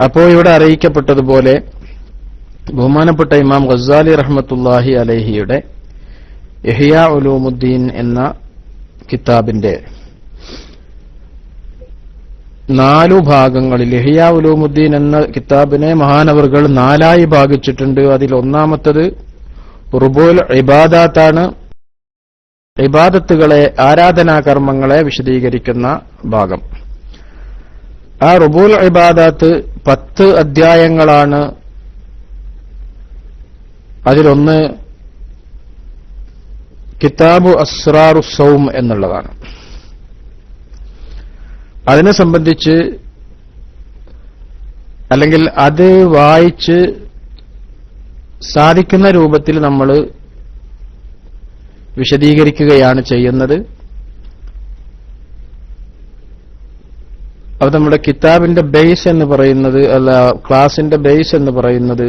അപ്പോൾ ഇവിടെ അറിയിക്കപ്പെട്ടതുപോലെ ബഹുമാനപ്പെട്ട ഇമാം ഗസ്സാലി റഹ്മത്തുള്ളാഹി അലൈഹിയുടെ ഇഹ്യാ ഉലൂമുദ്ദീൻ എന്ന കിതാബിന്റെ 4 ഭാഗങ്ങളിൽ ഇഹ്യാ ഉലൂമുദ്ദീൻ എന്ന കിതാബിനെ മഹാനവറുകൾ 4ആയി ഭാഗിച്ചിട്ടുണ്ട്. അതിൽ ഒന്നാമത്തത് റുബൂൽ ഇബാദാത്താണ്. ഇബാദത്തുകളെ, ആരാധനാകർമ്മങ്ങളെ വിശദീകരിക്കുന്ന ഭാഗം. ആ റുബൂൽ ഇബാദാത്ത് 10 അധ്യായങ്ങളാണ്. അതിലൊന്ന് കിതാബു അസ്റാറുസ് സൗം എന്നുള്ളതാണ്. അതിനെ സംബന്ധിച്ച് അല്ലെങ്കിൽ അത് വായിച്ച് സാധിക്കുന്ന രൂപത്തിൽ നമ്മൾ വിശദീകരിക്കുകയാണ് ചെയ്യുന്നത്. അത് നമ്മുടെ കിതാബിന്റെ ബേസ് എന്ന് പറയുന്നത്, അല്ല ക്ലാസിന്റെ ബേസ് എന്ന് പറയുന്നത്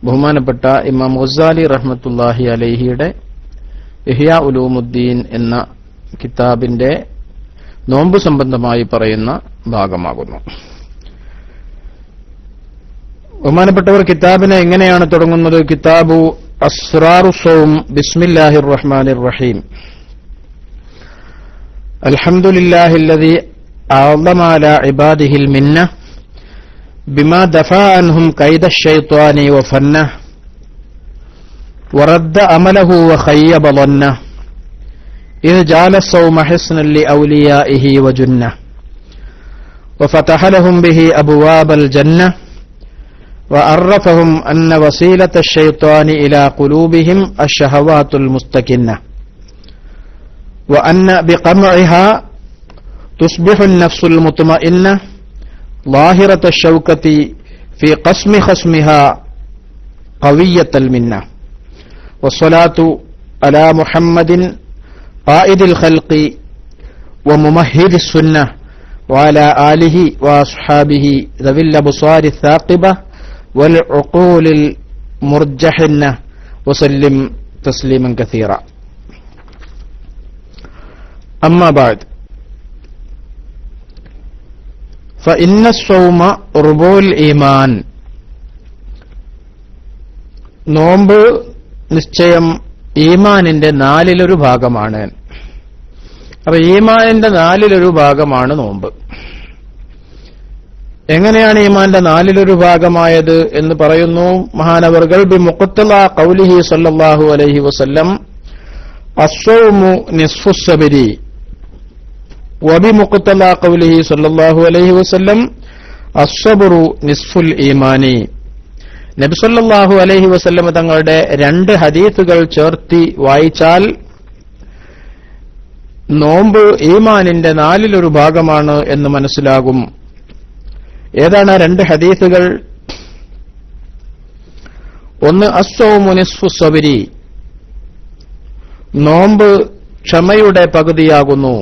ബഹുമാനപ്പെട്ട ഇമാം ഗസ്സാലി റഹ്മത്തുള്ളാഹി അലൈഹിയുടെ ഇഹ്യാ ഉലൂമുദ്ദീൻ എന്ന കിതാബിന്റെ നോമ്പ് സംബന്ധമായി പറയുന്ന ഭാഗമാകുന്നു. ബഹുമാനപ്പെട്ടവർ കിതാബിനെ എങ്ങനെയാണ് തുടങ്ങുന്നത്? കിതാബു അസ്റാറുസ് സൗം ബിസ്മില്ലാഹിർ റഹ്മാനിർ റഹീം. അൽഹംദുലില്ലാഹില്ലദീ അഅ്ളമ അലാ ഇബാദിഹിൽ മിന്ന ബിമാ ദഫഅ അൻഹും കൈദശ് ശൈത്വാനി വഫന്നഹ് വറദ്ദ അമലഹു വഖയ്യബ ളന്നഹ് ഇദ് ജഅല الصوم حصنا لأوليائه وجنة وفتح لهم به أبواب الجنة وعرفهم أن وسيلة الشيطان إلى قلوبهم الشهوات المستكنة وأن بقمعها تصبح النفس المطمئنة ظاهرة الشوكة في قسم خصمها قوية المنة والصلاة على محمد قائد الخلق وممهد السنة وعلى آله وأصحابه ذوي الأبصار الثاقبة والعقول المرجحنة وسلم تسليما كثيرا. أما بعد فإن الصوم ربع الإيمان. നോമ്പ് നിശ്ചയം ഈമാനിന്റെ 4-1 ഭാഗമാണ്. അപ്പൊ ഈമാനിന്റെ 4-1 ഭാഗമാണ് നോമ്പ്. എങ്ങനെയാണ് ഈമാന്റെ 4-1 ഭാഗമായത് എന്ന് പറയുന്നു മഹാനവർകൾ. ബിമുഖ്തള ഖൗലിഹി സ്വല്ലല്ലാഹു അലൈഹി വസല്ലം അസ്സൗമു നിസ്ഫുസ് സബരി വബിമുഖ്തള ഖൗലിഹി സ്വല്ലല്ലാഹു അലൈഹി വസല്ലം അസ്സബ്റു നിസ്ഫുൽ ഈമാനി. നബി സല്ലല്ലാഹു അലൈഹി വസല്ലം തങ്ങളുടെ 2 ഹദീസുകൾ ചേർത്തി വായിച്ചാൽ നോമ്പ് ഈമാനിന്റെ 4-1 ഭാഗമാണ് എന്ന് മനസ്സിലാകും. ഏതാണ് 2 ഹദീസുകൾ? ഒന്ന് അസ്സൗമു നിസ്ഫുസ് സബരി, നോമ്പ് ക്ഷമയുടെ പകുതിയാകുന്നു.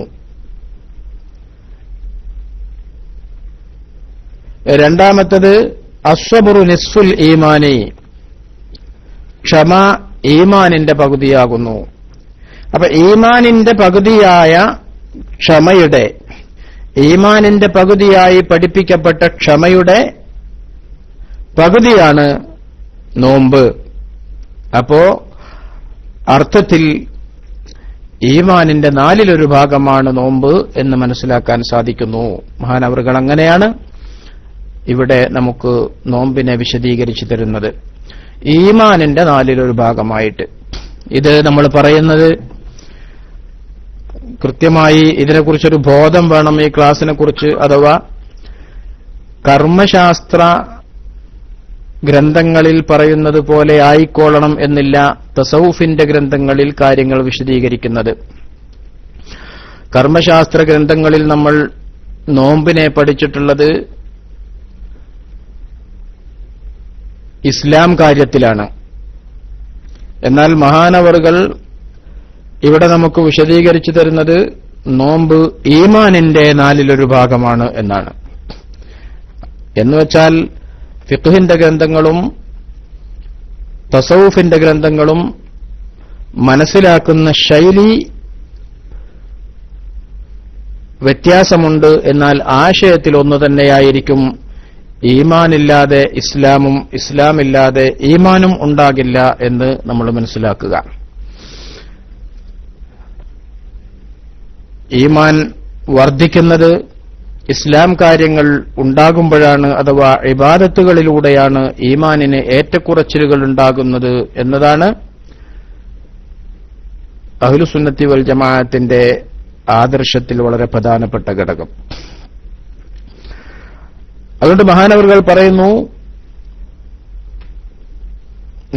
രണ്ടാമത്തത് അസ്സബ്റു നിസ്ഫുൽ ഈമാനി, ക്ഷമ ഈമാനിന്റെ പകുതിയാകുന്നു. അപ്പൊ ഈമാനിന്റെ പകുതിയായ ക്ഷമയുടെ, ഈമാനിന്റെ പകുതിയായി പഠിപ്പിക്കപ്പെട്ട ക്ഷമയുടെ പകുതിയാണ് നോമ്പ്. അപ്പോ അർത്ഥത്തിൽ ഈമാനിന്റെ 4-1 ഭാഗമാണ് നോമ്പ് എന്ന് മനസ്സിലാക്കാൻ സാധിക്കുന്നു. മഹാനവറുകൾ അങ്ങനെയാണ് ഇവിടെ നമുക്ക് നോമ്പിനെ വിശദീകരിച്ചു തരുന്നത്, ഈമാനിന്റെ 4-1 ഭാഗമായിട്ട്. ഇത് നമ്മൾ പറയുന്നത് കൃത്യമായി ഇതിനെക്കുറിച്ചൊരു ബോധം വേണം ഈ ക്ലാസിനെ കുറിച്ച്. അഥവാ കർമ്മശാസ്ത്ര ഗ്രന്ഥങ്ങളിൽ പറയുന്നത് പോലെ ആയിക്കോളണം എന്നില്ല തസൗഫിന്റെ ഗ്രന്ഥങ്ങളിൽ കാര്യങ്ങൾ വിശദീകരിക്കുന്നത്. കർമ്മശാസ്ത്ര ഗ്രന്ഥങ്ങളിൽ നമ്മൾ നോമ്പിനെ പഠിച്ചിട്ടുള്ളത് ഇസ്ലാം കാര്യത്തിലാണ്. എന്നാൽ മഹാനവറുകൾ ഇവിടെ നമുക്ക് വിശദീകരിച്ചു തരുന്നത് നോമ്പ് ഈമാനിന്റെ 4-1 ഭാഗമാണ് എന്നാണ്. എന്നുവെച്ചാൽ ഫിഖ്ഹിന്റെ ഗ്രന്ഥങ്ങളും തസൗഫിന്റെ ഗ്രന്ഥങ്ങളും മനസ്സിലാക്കുന്ന ശൈലി വ്യത്യാസമുണ്ട്, എന്നാൽ ആശയത്തിൽ ഒന്നു തന്നെയായിരിക്കും. ഈമാനില്ലാതെ ഇസ്ലാമും ഇസ്ലാമില്ലാതെ ഈമാനും ഉണ്ടാകില്ല എന്ന് നമ്മൾ മനസ്സിലാക്കുക. ഈമാൻ വർദ്ധിക്കുന്നത് ഇസ്ലാം കാര്യങ്ങൾ ഉണ്ടാകുമ്പോഴാണ്, അഥവാ ഇബാദത്തുകളിലൂടെയാണ് ഈമാനിന് ഏറ്റക്കുറച്ചിലുകൾ ഉണ്ടാകുന്നത് എന്നതാണ് അഹ്ലുസുന്നത്തി വൽ ജമാഅത്തിന്റെ ആദർശത്തിൽ വളരെ പ്രധാനപ്പെട്ട ഘടകം. അതുകൊണ്ട് മഹാനവറുകൾ പറയുന്നു,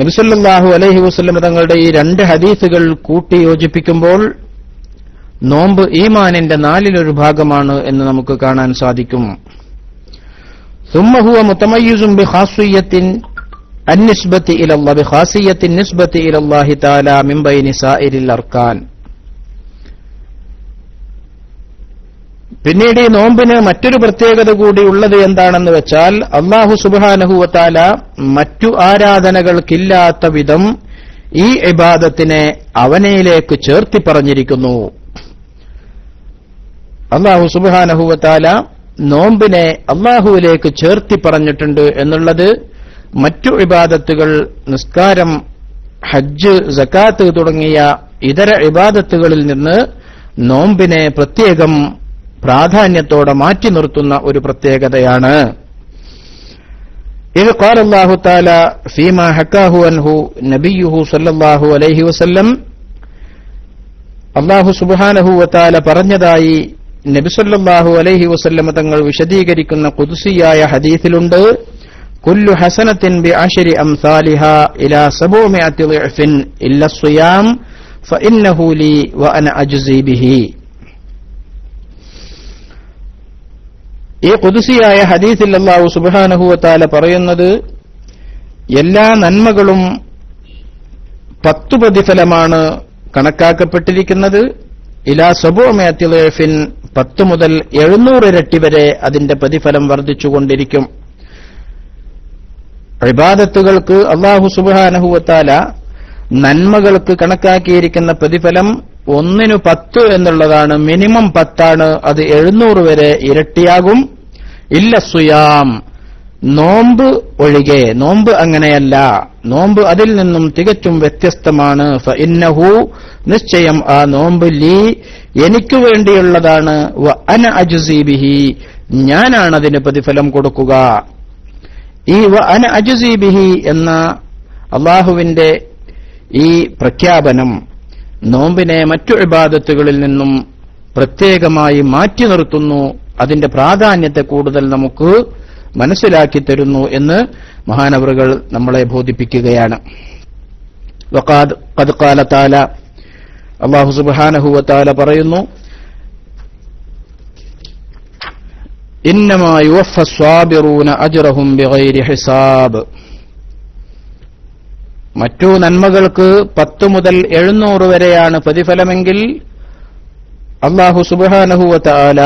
നബി സല്ലല്ലാഹു അലൈഹി വസല്ലം തങ്ങളുടെ ഈ രണ്ട് ഹദീസുകൾ കൂട്ടി യോജിപ്പിക്കുമ്പോൾ നോമ്പ് ഈമാനിന്റെ 4 ഭാഗമാണ് എന്ന് നമുക്ക് കാണാൻ സാധിക്കും. ثم هو متميز بخاصية النسبة إلى الله بخاصية النسبة إلى الله تعالى من بين سائر الأركان. പിന്നീട് ഈ നോമ്പിന് മറ്റൊരു പ്രത്യേകത കൂടി ഉള്ളത് എന്താണെന്ന് വെച്ചാൽ, അല്ലാഹു സുബ്ഹാനഹു വ തആല മറ്റു ആരാധനകൾക്കില്ലാത്ത വിധം ഈ ഇബാദത്തിനെ അവനിലേക്ക് ചേർത്തി പറഞ്ഞിരിക്കുന്നു. അല്ലാഹു സുബ്ഹാനഹു വ തആല നോമ്പിനെ അല്ലാഹുവിലേക്ക് ചേർത്തി പറഞ്ഞിട്ടുണ്ട് എന്നുള്ളത് മറ്റു ഇബാദത്തുകൾ, നിസ്കാരം, ഹജ്ജ്, സകാത്ത് തുടങ്ങിയ ഇതര ഇബാദത്തുകളിൽ നിന്ന് നോമ്പിനെ പ്രത്യേകം പ്രാധാന്യത്തോടെ മാറ്റി നിർത്തുന്ന ഒരു പ്രത്യേകതയാണ്. ഇത് ഖാല അല്ലാഹു തആല ഫീമാ ഹക്കാഹു അൻഹു നബിയുഹു സല്ലല്ലാഹു അലൈഹി വസല്ലം, അല്ലാഹു സുബ്ഹാനഹു വ തആല പറഞ്ഞതായി നബി സല്ലല്ലാഹു അലൈഹി വസല്ലം തങ്ങൾ വിശദീകരിക്കുന്ന ഖുദ്സിയായ ഹദീസിലുണ്ട്, കുല്ലു ഹസനത്തിൻ ബിഅശ്രി അംസാലിഹാ ഇലാ 700 ളിഅഫിൻ ഇല്ല സിയാം ഫഇന്നഹു ലീ വഅന അജ്സി ബിഹി. ഈ ഖുദ്സിയായ ഹദീസിൽ അല്ലാഹു സുബ്ഹാനഹു വ തആല പറയുന്നത്, എല്ലാ നന്മകളും 10 പ്രതിഫലമാണ് കണക്കാക്കപ്പെട്ടിരിക്കുന്നത്. ഇലാ 700 ളിഅഫിൻ 10 മുതൽ 700 ഇരട്ടി വരെ അതിന്റെ പ്രതിഫലം വർദ്ധിച്ചുകൊണ്ടിരിക്കും. ഇബാദത്തുകൾക്ക് അല്ലാഹു സുബ്ഹാനഹു വ തആല നന്മകൾക്ക് കണക്കാക്കിയിരിക്കുന്ന പ്രതിഫലം 1:10 എന്നുള്ളതാണ്. മിനിമം 10 അത് 700 വരെ ഇരട്ടിയാകും. ഇല്ല സുയാം, നോമ്പ് ഒഴികെ. നോമ്പ് അങ്ങനെയല്ല, നോമ്പ് അതിൽ നിന്നും തികച്ചും വ്യത്യസ്തമാണ്. ഫഇന്നഹു, നിശ്ചയം ആ നോമ്പ്, ലീ, എനിക്ക് വേണ്ടിയുള്ളതാണ്. വ അന അജ്സി ബിഹി, ഞാനാണ് അതിന് പ്രതിഫലം കൊടുക്കുക. ഈ വ അന അജ്സി ബിഹി എന്ന അല്ലാഹുവിന്റെ ഈ പ്രഖ്യാപനം നോമ്പിനെ മറ്റു ഇബാദത്തുകളിൽ നിന്നും പ്രത്യേകമായി മാറ്റി നിർത്തുന്നു, അതിന്റെ പ്രാധാന്യത്തെ കൂടുതൽ നമുക്ക് മനസ്സിലാക്കി തരുന്നു എന്ന് മഹാനവറുകൾ നമ്മളെ ബോധിപ്പിക്കുകയാണ്. ഖദ് ഖാല തആല, അല്ലാഹു സുബ്ഹാനഹു വ തആല പറയുന്നു, ഇന്നമാ യുവഫ്ഫ സ്വാബിറൂന അജ്റഹും ബിഗൈരി ഹിസാബ്. മറ്റു നന്മകൾക്ക് 10 മുതൽ 700 വരെയാണ് പ്രതിഫലമെങ്കിൽ അല്ലാഹു സുബ്ഹാനഹു വ തആല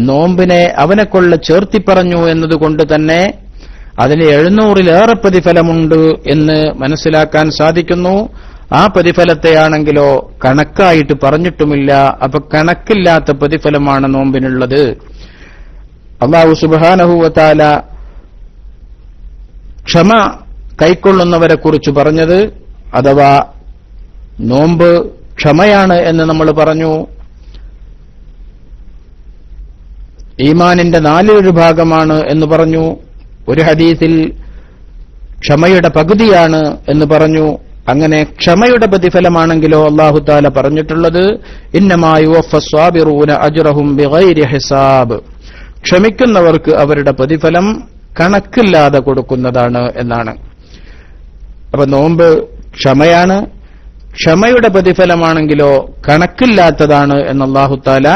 നോമ്പിനെ അവനെക്കൊള്ള ചേർത്തിപ്പറഞ്ഞു എന്നതുകൊണ്ട് തന്നെ അതിന് 700-ലേറെ പ്രതിഫലമുണ്ട് എന്ന് മനസ്സിലാക്കാൻ സാധിക്കുന്നു. ആ പ്രതിഫലത്തെയാണെങ്കിലോ കണക്കായിട്ട് പറഞ്ഞിട്ടുമില്ല. അപ്പൊ കണക്കില്ലാത്ത പ്രതിഫലമാണ് നോമ്പിനുള്ളത്. അല്ലാഹു സുബ്ഹാനഹു വ തആല ക്ഷമ കൈക്കൊള്ളുന്നവരെ കുറിച്ച് പറഞ്ഞത്, അഥവാ നോമ്പ് ക്ഷമയാണ് എന്ന് നമ്മൾ പറഞ്ഞു. ഈമാനിന്റെ 4 ഭാഗമാണ് എന്ന് പറഞ്ഞു. ഒരു ഹദീസിൽ ക്ഷമയുടെ പകുതിയാണ് എന്ന് പറഞ്ഞു. അങ്ങനെ ക്ഷമയുടെ പ്രതിഫലമാണെങ്കിലോ അല്ലാഹു തആല പറഞ്ഞിട്ടുള്ളത്, ഇന്നമാ യുവഫ്ഫ സ്വാബിറൂന അജ്റഹും ബിഗൈരി ഹിസാബ്, ക്ഷമിക്കുന്നവർക്ക് അവരുടെ പ്രതിഫലം കണക്കില്ലാതെ കൊടുക്കുന്നതാണ് എന്നാണ്. അപ്പൊ നോമ്പ് ക്ഷമയാണ്, ക്ഷമയുടെ പ്രതിഫലമാണെങ്കിലോ കണക്കില്ലാത്തതാണ് എന്ന് അല്ലാഹു തആല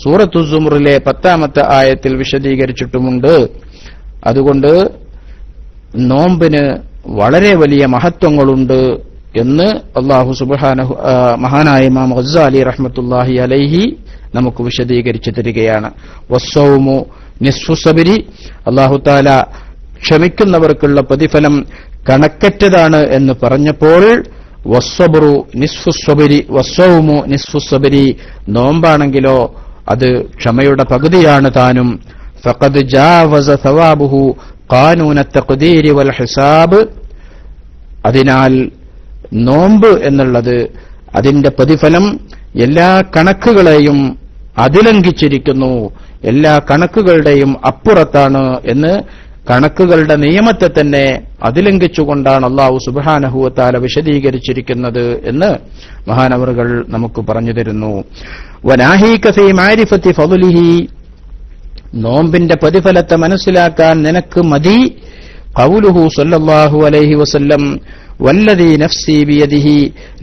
സൂറത്തു സുമറിലെ 10-ാമത്തെ ആയത്തിൽ വിശദീകരിച്ചിട്ടുമുണ്ട്. അതുകൊണ്ട് നോമ്പിന് വളരെ വലിയ മഹത്വങ്ങളുണ്ട് എന്ന് അല്ലാഹു സുബ്ഹാനഹു മഹാനായ ഇമാം ഗസ്സാലി റഹ്മത്തുള്ളാഹി അലൈഹി നമുക്ക് വിശദീകരിച്ചു തരികയാണ്. വസ്സൗമു നിസ്ഫു സബ്രി, അല്ലാഹു തആല ക്ഷമിക്കുന്നവർക്കുള്ള പ്രതിഫലം കണക്കറ്റതാണ് എന്ന് പറഞ്ഞപ്പോൾ വസ്സബ്റു നിസ്ഫു സബ്രി വസ്സൗമു നിസ്ഫു സബ്രി, നോമ്പാണെങ്കിലോ അത് ക്ഷമയുടെ പകുതിയാണ് താനും. ഫഖദ് ജാവസ സവാബുഹു ഖാനൂന തഖ്ദീരി വൽ ഹിസാബ്. അതിനാൽ നോമ്പ് എന്നുള്ളത് അതിന്റെ പ്രതിഫലം എല്ലാ കണക്കുകളെയും അതിലംഘിച്ചിരിക്കുന്നു, എല്ലാ കണക്കുകളുടെയും അപ്പുറത്താണ് എന്ന് കണക്കുകളുടെ നിയമത്തെ തന്നെ അതിലംഘിച്ചുകൊണ്ടാണ് അല്ലാഹു സുബ്ഹാനഹു വ തആല വിശദീകരിച്ചിരിക്കുന്നത് എന്ന് മഹാനവറുകൾ നമുക്ക് പറഞ്ഞു തരുന്നു. വനാഹീക ഫീ മാരിഫത്തി ഫളിഹി, നോമ്പിന്റെ പ്രതിഫലത്തെ മനസ്സിലാക്കാൻ നിനക്ക് മതി ഖൗലുഹു സല്ലല്ലാഹു അലൈഹി വസല്ലം വല്ലദീ നഫ്സി ബിയദിഹി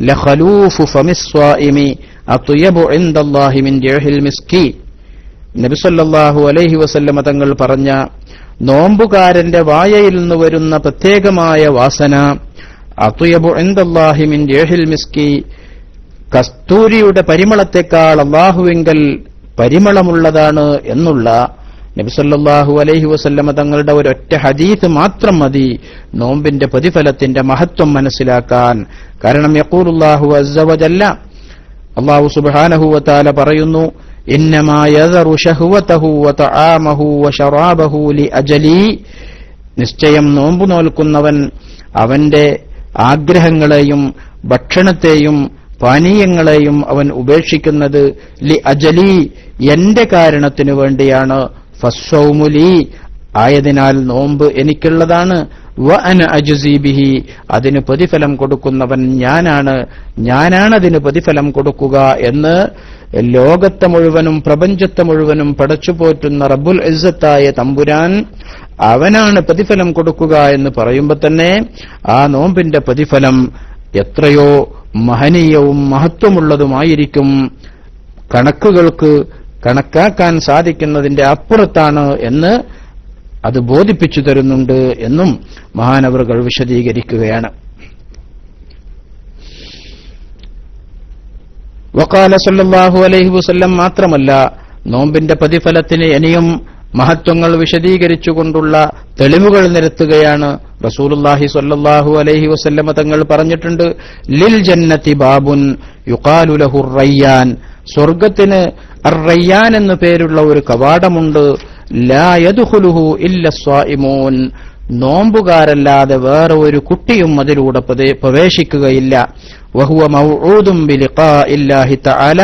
ലഖലൂഫു ഫമിസ്വാഇമി അത്യബു ഇൻദല്ലാഹി മിൻ ജർഹിൽ മിസ്കി. നബി സല്ലല്ലാഹു അലൈഹി വസല്ലം തങ്ങൾ പറഞ്ഞ നോമ്പുകാരന്റെ വായയിൽ നിന്ന് വരുന്ന പ്രത്യേകമായ വാസന അത്യബു ഇൻദല്ലാഹി മിൻ ജർഹിൽ മിസ്കി, കസ്തൂരിയുടെ പരിമളത്തെക്കാൾ അല്ലാഹുവിങ്കൽ പരിമളമുള്ളതാണ് എന്നുള്ള നബി സല്ലല്ലാഹു അലൈഹി വസല്ലമ തങ്ങളുടെ ഒരൊറ്റ ഹദീസ് മാത്രം മതി നോമ്പിന്റെ പ്രതിഫലത്തിന്റെ മഹത്വം മനസ്സിലാക്കാൻ. കാരണം യഖൂലുല്ലാഹു അസ്സ വജല്ല, അല്ലാഹു സുബ്ഹാനഹു വ തആല പറയുന്നു, ഇന്നമാ യദറു ശഹ്വതഹു വ തആമഹു വ ശറാബഹു ലിഅജലി, നിശ്ചയം നോമ്പ് നോൽക്കുന്നവൻ അവന്റെ ആഗ്രഹങ്ങളെയും ഭക്ഷണത്തെയും പാനീയങ്ങളെയും അവൻ ഉപേക്ഷിക്കുന്നത് ലിഅജലി, എന്റെ കാരണത്തിനു വേണ്ടിയാണ്. ഫസ്സൗമുലി, ആയതിനാൽ നോമ്പ് എനിക്കുള്ളതാണ്. വ അന അജ്സി ബിഹി, അതിന് പ്രതിഫലം കൊടുക്കുന്നവൻ ഞാനാണതിന് പ്രതിഫലം കൊടുക്കുക എന്ന് ലോകത്തെ മുഴുവനും പ്രപഞ്ചത്തെ മുഴുവനും പടച്ചുപോറ്റുന്ന റബ്ബുൽ ഇസ്സത്തായ തമ്പുരാൻ അവനാണ് പ്രതിഫലം കൊടുക്കുക എന്ന് പറയുമ്പോൾ തന്നെ ആ നോമ്പിന്റെ പ്രതിഫലം എത്രയോ മഹനീയവും മഹത്വമുള്ളതുമായിരിക്കും, കണക്കുകൾക്ക് കണക്കാക്കാൻ സാധിക്കുന്നതിന്റെ അപ്പുറത്താണ് എന്ന് അത് ബോധിപ്പിച്ചു തരുന്നുണ്ട് എന്നും മഹാനവറുകൾ വിശദീകരിക്കുകയാണ്. വഖാല സല്ലല്ലാഹു അലൈഹി വസല്ലം മാത്രമല്ല, നോമ്പിന്റെ പ്രതിഫലത്തിന് ഇനിയും മഹത്വങ്ങൾ വിശദീകരിച്ചുകൊണ്ടുള്ള തെളിവുകൾ നിരത്തുകയാണ്. റസൂലുള്ളാഹി സ്വല്ലല്ലാഹു അലൈഹി വസല്ലം തങ്ങൾ പറഞ്ഞിട്ടുണ്ട്, ലിൽ ജന്നതി ബാബുൻ യുഖാലു ലഹു റയ്യാൻ, സ്വർഗ്ഗത്തിന് അർ-റയ്യാൻ എന്നു പേരുള്ള ഒരു കവാടമുണ്ട്. ലാ യദ്ഖുലുഹു ഇല്ല സ്വായിമൂൻ, നോമ്പുകാരല്ലാതെ വേറെ ഒരു കുട്ടിയും അതിലൂടെ പ്രവേശിക്കുകയില്ല. വഹുവ മൗഊദും ബിലിഖാഇല്ലാഹി തആല,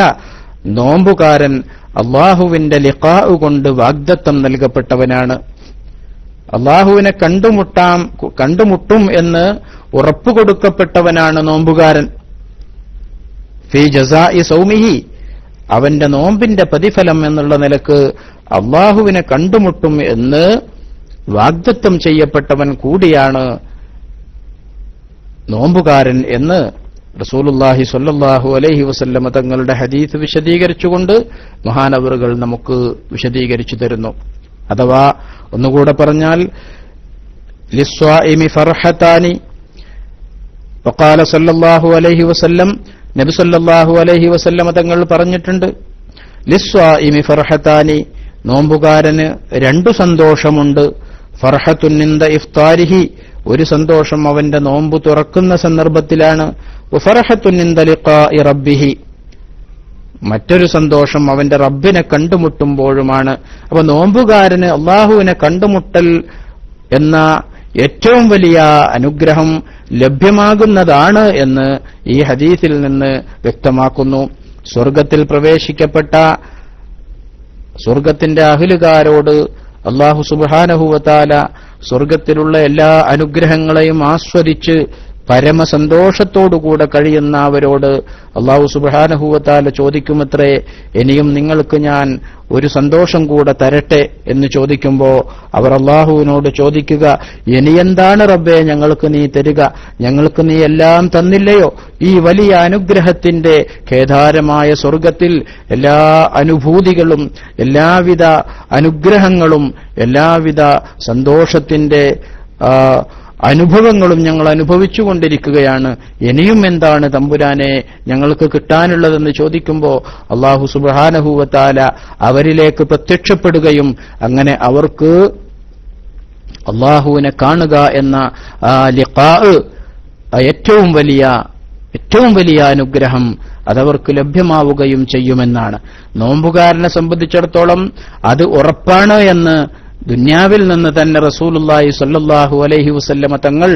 നോമ്പുകാരൻ അല്ലാഹുവിന്റെ ലിഖാഉ കൊണ്ട് വാഗ്ദത്തം നൽകപ്പെട്ടവനാണ്. അല്ലാഹുവിനെ കണ്ടുമുട്ടും എന്ന് ഉറപ്പുകൊടുക്കപ്പെട്ടവനാണ് നോമ്പുകാരൻ. ഫീ ജസാഇ സൗമിഹി, അവന്റെ നോമ്പിന്റെ പ്രതിഫലം എന്നുള്ള നിലക്ക് അല്ലാഹുവിനെ കണ്ടുമുട്ടും എന്ന് വാഗ്ദത്തം ചെയ്യപ്പെട്ടവൻ കൂടിയാണ് നോമ്പുകാരൻ എന്ന് റസൂലുള്ളാഹി സ്വല്ലല്ലാഹു അലൈഹി വസല്ലമ തങ്ങളുടെ ഹദീസ് വിശദീകരിച്ചുകൊണ്ട് മഹാനവറുകൾ നമുക്ക് വിശദീകരിച്ചു തരുന്നു. അഥവാ ഒന്നുകൂടെ പറഞ്ഞാൽ, ലിസ്വാഇമി ഫർഹതാനി, വഖാല സല്ലല്ലാഹു അലൈഹി വസല്ലം, നബി സല്ലല്ലാഹു അലൈഹി വസല്ലമ തങ്ങൾ പറഞ്ഞിട്ടുണ്ട്, ലിസ്വാഇമി ഫർഹതാനി, നോമ്പുകാരന് രണ്ടു സന്തോഷമുണ്ട്. ഫർഹത്തുൻ ഇൻദ ഇഫ്താരിഹി, ഒരു സന്തോഷം അവന്റെ നോമ്പ് തുറക്കുന്ന സന്ദർഭത്തിലാണ്. വഫർഹത്തുൻ ഇൻദ ലിഖാഇ റബ്ബിഹി, മറ്റൊരു സന്തോഷം അവന്റെ റബ്ബിനെ കണ്ടുമുട്ടുമ്പോഴുമാണ്. അപ്പൊ നോമ്പുകാരന് അള്ളാഹുവിനെ കണ്ടുമുട്ടൽ എന്ന ഏറ്റവും വലിയ അനുഗ്രഹം ലഭ്യമാകുന്നതാണ് എന്ന് ഈ ഹദീസിൽ നിന്ന് വ്യക്തമാക്കുന്നു. സ്വർഗത്തിൽ പ്രവേശിക്കപ്പെട്ട സ്വർഗത്തിന്റെ അഹ്ലുകാരോട് അല്ലാഹു സുബ്ഹാനഹു വ തആല സ്വർഗത്തിലുള്ള എല്ലാ അനുഗ്രഹങ്ങളെയും ആസ്വദിച്ച് പരമസന്തോഷത്തോടുകൂടെ കഴിയുന്ന അവരോട് അല്ലാഹു സുബ്ഹാനഹു വ തആല ചോദിക്കുമത്രേ, ഇനിയും നിങ്ങൾക്ക് ഞാൻ ഒരു സന്തോഷം കൂടെ തരട്ടെ എന്ന് ചോദിക്കുമ്പോ അവർ അല്ലാഹുവിനോട് ചോദിക്കുക, ഇനിയെന്താണ് റബ്ബേ ഞങ്ങൾക്ക് നീ തരിക? ഞങ്ങൾക്ക് നീ എല്ലാം തന്നില്ലയോ? ഈ വലിയ അനുഗ്രഹത്തിന്റെ കേദാരമായ സ്വർഗത്തിൽ എല്ലാ അനുഭൂതികളും എല്ലാവിധ അനുഗ്രഹങ്ങളും എല്ലാവിധ സന്തോഷത്തിന്റെ അനുഭവങ്ങളും ഞങ്ങൾ അനുഭവിച്ചുകൊണ്ടിരിക്കുകയാണ്. ഇനിയും എന്താണ് തമ്പുരാനെ ഞങ്ങൾക്ക് കിട്ടാനുള്ളതെന്ന് ചോദിക്കുമ്പോ അല്ലാഹു സുബ്ഹാനഹു വ തആല അവരിലേക്ക് പ്രത്യക്ഷപ്പെടുകയും അങ്ങനെ അവർക്ക് അല്ലാഹുവിനെ കാണുക എന്ന ലിഖാ ഏറ്റവും വലിയ ഏറ്റവും വലിയ അനുഗ്രഹം അതവർക്ക് ലഭ്യമാവുകയും ചെയ്യുമെന്നാണ്. നോമ്പുകാരനെ സംബന്ധിച്ചിടത്തോളം അത് ഉറപ്പാണ് എന്ന് ദുന്യാവിൽ നിന്ന് തന്നെ റസൂലുള്ളാഹി സ്വല്ലല്ലാഹു അലൈഹി വസല്ലമ തങ്ങൾ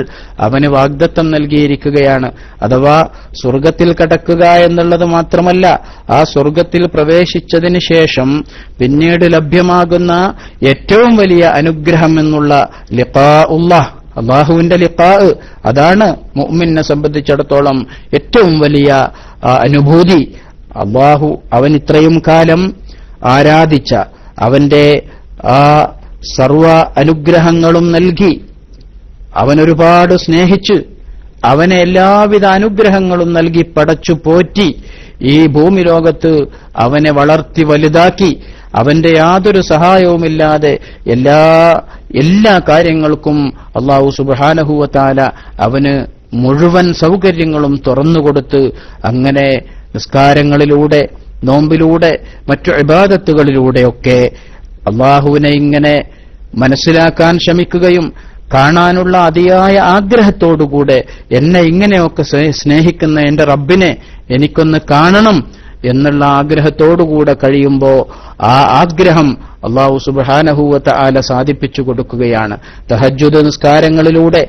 അവന് വാഗ്ദത്തം നൽകിയിരിക്കുകയാണ്. അഥവാ സ്വർഗത്തിൽ കടക്കുക എന്നുള്ളത് മാത്രമല്ല, ആ സ്വർഗത്തിൽ പ്രവേശിച്ചതിന് ശേഷം പിന്നീട് ലഭ്യമാകുന്ന ഏറ്റവും വലിയ അനുഗ്രഹം എന്നുള്ള ലിഖാഉല്ലാഹ്, അല്ലാഹുവിന്റെ ലിഖാ, അതാണ് മുഅ്മിനെ സംബന്ധിച്ചിടത്തോളം ഏറ്റവും വലിയ അനുഭൂതി. അല്ലാഹു അവൻ ഇത്രയും കാലം ആരാധിച്ച, അവന്റെ ആ സർവ അനുഗ്രഹങ്ങളും നൽകി, അവനൊരുപാട് സ്നേഹിച്ച്, അവനെ എല്ലാവിധ അനുഗ്രഹങ്ങളും നൽകി പടച്ചു പോറ്റി, ഈ ഭൂമി ലോകത്ത് അവനെ വളർത്തി വലുതാക്കി, അവന്റെ യാതൊരു സഹായവുമില്ലാതെ എല്ലാ കാര്യങ്ങൾക്കും അല്ലാഹു സുബ്ഹാനഹു വ തആല അവന് മുഴുവൻ സൗകര്യങ്ങളും തുറന്നുകൊടുത്ത്, അങ്ങനെ നിസ്കാരങ്ങളിലൂടെ, നോമ്പിലൂടെ, മറ്റു ഇബാദത്തുകളിലൂടെയൊക്കെ അള്ളാഹുവിനെ ഇങ്ങനെ മനസ്സിലാക്കാൻ ശ്രമിക്കുകയും കാണാനുള്ള അതിയായ ആഗ്രഹത്തോടുകൂടെ എന്നെ ഇങ്ങനെയൊക്കെ സ്നേഹിക്കുന്ന എന്റെ റബ്ബിനെ എനിക്കൊന്ന് കാണണം എന്നുള്ള ആഗ്രഹത്തോടുകൂടെ കഴിയുമ്പോൾ ആ ആഗ്രഹം അല്ലാഹു സുബ്ഹാനഹു വ തആല സാധിപ്പിച്ചു കൊടുക്കുകയാണ്. തഹജ്ജുദ് നിസ്കാരങ്ങളിലൂടെ,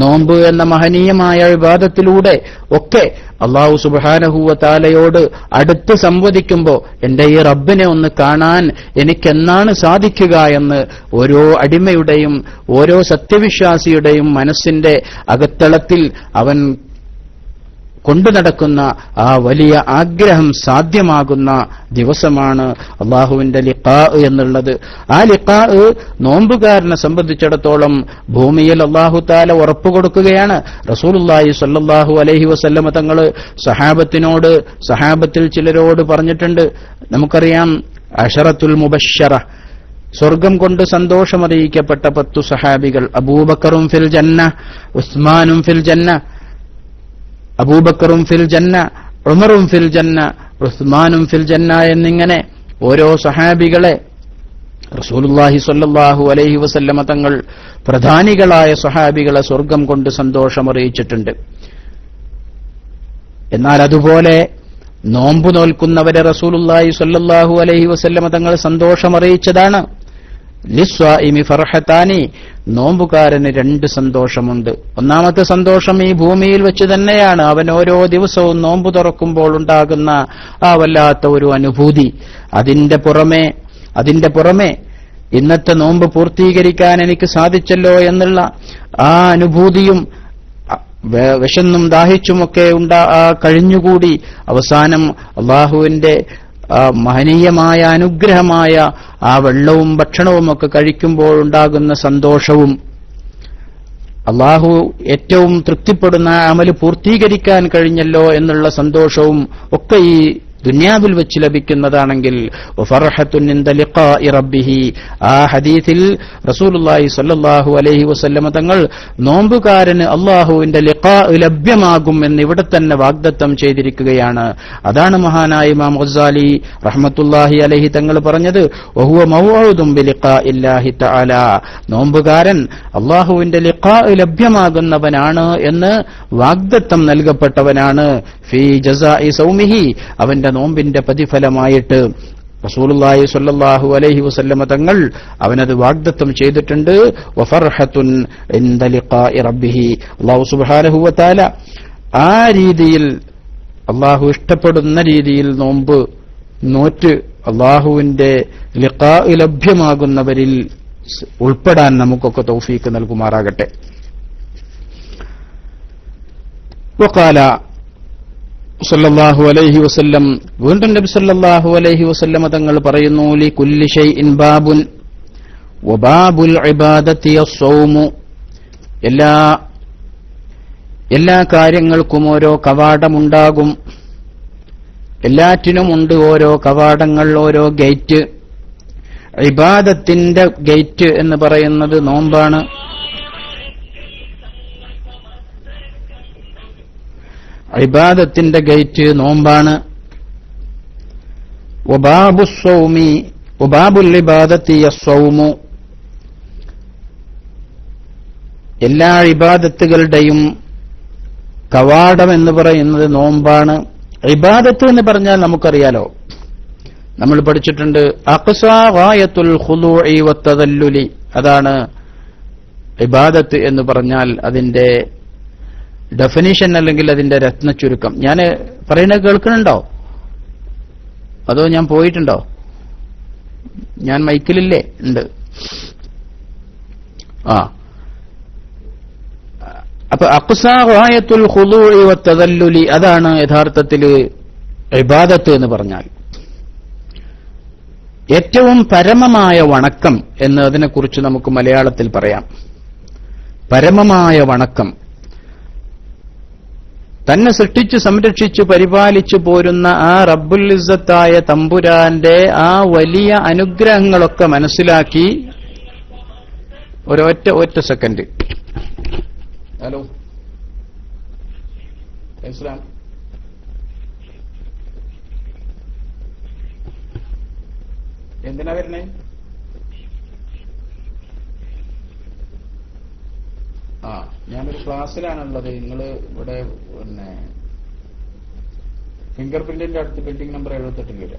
നോമ്പ് എന്ന മഹനീയമായ ഇബാദത്തിലൂടെ ഒക്കെ അല്ലാഹു സുബ്ഹാനഹു വ തആലയോട് അടുത്ത് സംവദിക്കുമ്പോൾ എന്റെ ഈ റബ്ബിനെ ഒന്ന് കാണാൻ എനിക്കെന്നാണ് സാധിക്കുക എന്ന് ഓരോ അടിമയുടെയും ഓരോ സത്യവിശ്വാസിയുടെയും മനസ്സിന്റെ അകത്തളത്തിൽ അവൻ കൊണ്ടു നടക്കുന്ന ആ വലിയ ആഗ്രഹം സാധ്യമാകുന്ന ദിവസമാണ് അള്ളാഹുവിന്റെ ലിഖാ എന്നുള്ളത്. ആ ലിഖാ നോമ്പുകാരനെ സംബന്ധിച്ചിടത്തോളം ഭൂമിയിൽ അല്ലാഹു തആല ഉറപ്പുകൊടുക്കുകയാണ്. റസൂലുള്ളാഹി സ്വല്ലല്ലാഹു അലൈഹി വസല്ലമ തങ്ങൾ സഹാബത്തിൽ ചിലരോട് പറഞ്ഞിട്ടുണ്ട്. നമുക്കറിയാം, അശറത്തുൽ മുബശ്ശറ, സ്വർഗം കൊണ്ട് സന്തോഷമറിയിക്കപ്പെട്ട 10 സഹാബികൾ. അബൂബക്കറും ഫിൽ ജന്ന, ഉസ്മാനും ഫിൽ ജന്ന, അബൂബക്കറും ഫിൽ ജന്ന, ഉമറും ഫിൽ ജന്ന, ഉസ്മാനും ഫിൽ ജന്ന എന്നിങ്ങനെ ഓരോ സഹാബികളെ റസൂലുള്ളാഹി സ്വല്ലല്ലാഹു അലൈഹി വസല്ലമ തങ്ങൾ പ്രധാനികളായ സഹാബികളെ സ്വർഗം കൊണ്ട് സന്തോഷമറിയിച്ചിട്ടുണ്ട്. എന്നാൽ അതുപോലെ നോമ്പ് നോൽക്കുന്നവരെ റസൂലുള്ളാഹി സ്വല്ലല്ലാഹു അലൈഹി വസല്ലമ തങ്ങൾ സന്തോഷമറിയിച്ചതാണ്. ലിസ്വാഇമി ഫർഹത്താനി, നോമ്പുകാരന് 2 സന്തോഷമുണ്ട്. ഒന്നാമത്തെ സന്തോഷം ഈ ഭൂമിയിൽ വെച്ച് തന്നെയാണ്. അവൻ ഓരോ ദിവസവും നോമ്പ് തുറക്കുമ്പോൾ ഉണ്ടാകുന്ന ആ വല്ലാത്ത ഒരു അനുഭൂതി. അതിന്റെ പുറമെ ഇന്നത്തെ നോമ്പ് പൂർത്തീകരിക്കാൻ എനിക്ക് സാധിച്ചല്ലോ എന്നുള്ള ആ അനുഭൂതിയും വിശന്നും ദാഹിച്ചുമൊക്കെ കഴിഞ്ഞുകൂടി അവസാനം അള്ളാഹുവിന്റെ മഹനീയമായ അനുഗ്രഹമായ ആ വെള്ളവും ഭക്ഷണവുമൊക്കെ കഴിക്കുമ്പോഴുണ്ടാകുന്ന സന്തോഷവും, അള്ളാഹു ഏറ്റവും തൃപ്തിപ്പെടുന്ന അമല് പൂർത്തീകരിക്കാൻ കഴിഞ്ഞല്ലോ എന്നുള്ള സന്തോഷവും ഒക്കെ ഈ ദുനിയാവിൽ വെച്ച് ലഭിക്കുന്നതാണെങ്കിൽ വഫർഹത്തുൻ ഇൻദ ലിഖാഇ റബ്ബിഹി, ആ ഹദീസിൽ റസൂലുള്ളാഹി സ്വല്ലല്ലാഹു അലൈഹി വസല്ലമ തങ്ങൾ നോമ്പുകാരന് അല്ലാഹുവിന്റെ ലിഖാ ലഭ്യമാകും എന്ന് ഇവിടെ തന്നെ വാഗ്ദത്തം ചെയ്തിരിക്കുകയാണ്. അതാണ് മഹാനായ ഇമാം ഗസ്സാലി റഹ്മത്തുള്ളാഹി അലൈഹി തങ്ങൾ പറഞ്ഞത്, വഹുവ മൗഊദുൻ ബിലിഖാഇല്ലാഹി തആല, നോമ്പുകാരൻ അല്ലാഹുവിന്റെ ലിഖാ ലഭ്യമാകുന്നവനാണ് എന്ന് വാഗ്ദത്തം നൽകപ്പെട്ടവനാണ്. ഫീ ജസാഇ സൗമിഹി, അവന്റെ നോമ്പിന്റെ പ്രതിഫലമായിട്ട് റസൂലുള്ളാഹി സ്വല്ലല്ലാഹു അലൈഹി വസല്ലമ തങ്ങൾ അവനത് വാഗ്ദത്തം ചെയ്തിട്ടുണ്ട്. വഫർഹത്തുൻ ഇൻദ ലിഖാഇ റബ്ബിഹി, അല്ലാഹു സുബ്ഹാനഹു വ തആല ആ രീതിയിൽ അല്ലാഹു ഇഷ്ടപ്പെടുന്ന രീതിയിൽ നോമ്പ് നോറ്റ് അല്ലാഹുവിന്റെ ലിഖാ ലഭ്യമാകുന്നവരിൽ ഉൾപ്പെടാൻ നമുക്കൊക്കെ തൗഫീക്ക് നൽകുമാറാകട്ടെ. വഖാല സല്ലല്ലാഹു അലൈഹി വസല്ലം, വീണ്ടും നബി സല്ലല്ലാഹു അലൈഹി വസല്ലം തങ്ങൾ പറയുന്നു, ലികുല്ലി ഷൈഇൻ ബാബുൻ വബാബുൽ ഇബാദത്തി അസ്സൗമു, എല്ലാ കാര്യങ്ങൾക്കും ഓരോ കവാടമുണ്ടാകും, എല്ലാറ്റിനുമുണ്ട് ഓരോ കവാടങ്ങൾ, ഓരോ ഗേറ്റ്. ഇബാദത്തിന്റെ ഗേറ്റ് എന്ന് പറയുന്നത് നോമ്പാണ്. ഇബാദത്തിന്റെ ഗേറ്റ് നോമ്പാണ്. വബാബുൽ ഇബാദത്തി അസ്സൗമു, എല്ലാ ഇബാദത്തുകളുടെയും കവാടം എന്ന് പറയുന്നത് നോമ്പാണ്. ഇബാദത്ത് എന്ന് പറഞ്ഞാൽ നമുക്കറിയാലോ, നമ്മൾ പഠിച്ചിട്ടുണ്ട്. അഖ്സാ ഗായത്തുൽ ഖുദൂഇ വത്തദല്ലുലി, അതാണ് ഇബാദത്ത് എന്ന് പറഞ്ഞാൽ അതിന്റെ ഡെഫിനിഷൻ, അല്ലെങ്കിൽ അതിന്റെ രത്നച്ചുരുക്കം. ഞാൻ പറയുന്നത് കേൾക്കുന്നുണ്ടോ അതോ ഞാൻ പോയിട്ടുണ്ടോ? ഞാൻ മൈക്കിലില്ലേ? ഉണ്ട്. അപ്പൊ അഖ്സാ ഗായത്തുൽ ഖുദൂഇ വത്തദല്ലുലി, അതാണ് യഥാർത്ഥത്തിൽ ഇബാദത്ത് എന്ന് പറഞ്ഞാൽ. ഏറ്റവും പരമമായ വണക്കം എന്ന് അതിനെക്കുറിച്ച് നമുക്ക് മലയാളത്തിൽ പറയാം. പരമമായ വണക്കം, തന്നെ സൃഷ്ടിച്ച് സംരക്ഷിച്ച് പരിപാലിച്ചു പോരുന്ന ആ റബ്ബുൽ ഇസ്സത്തായ തമ്പുരാന്റെ ആ വലിയ അനുഗ്രഹങ്ങളൊക്കെ മനസ്സിലാക്കി ഒറ്റ സെക്കൻഡ്. ഹലോ ഇസ്ലാം, എന്തിനാ വരണേ? ഞാനൊരു ക്ലാസ്സിലാണുള്ളത്. നിങ്ങൾ ഇവിടെ ഫിംഗർ പ്രിന്റിന്റെ അടുത്ത് ബിൽഡിംഗ് നമ്പർ 78 വരിക.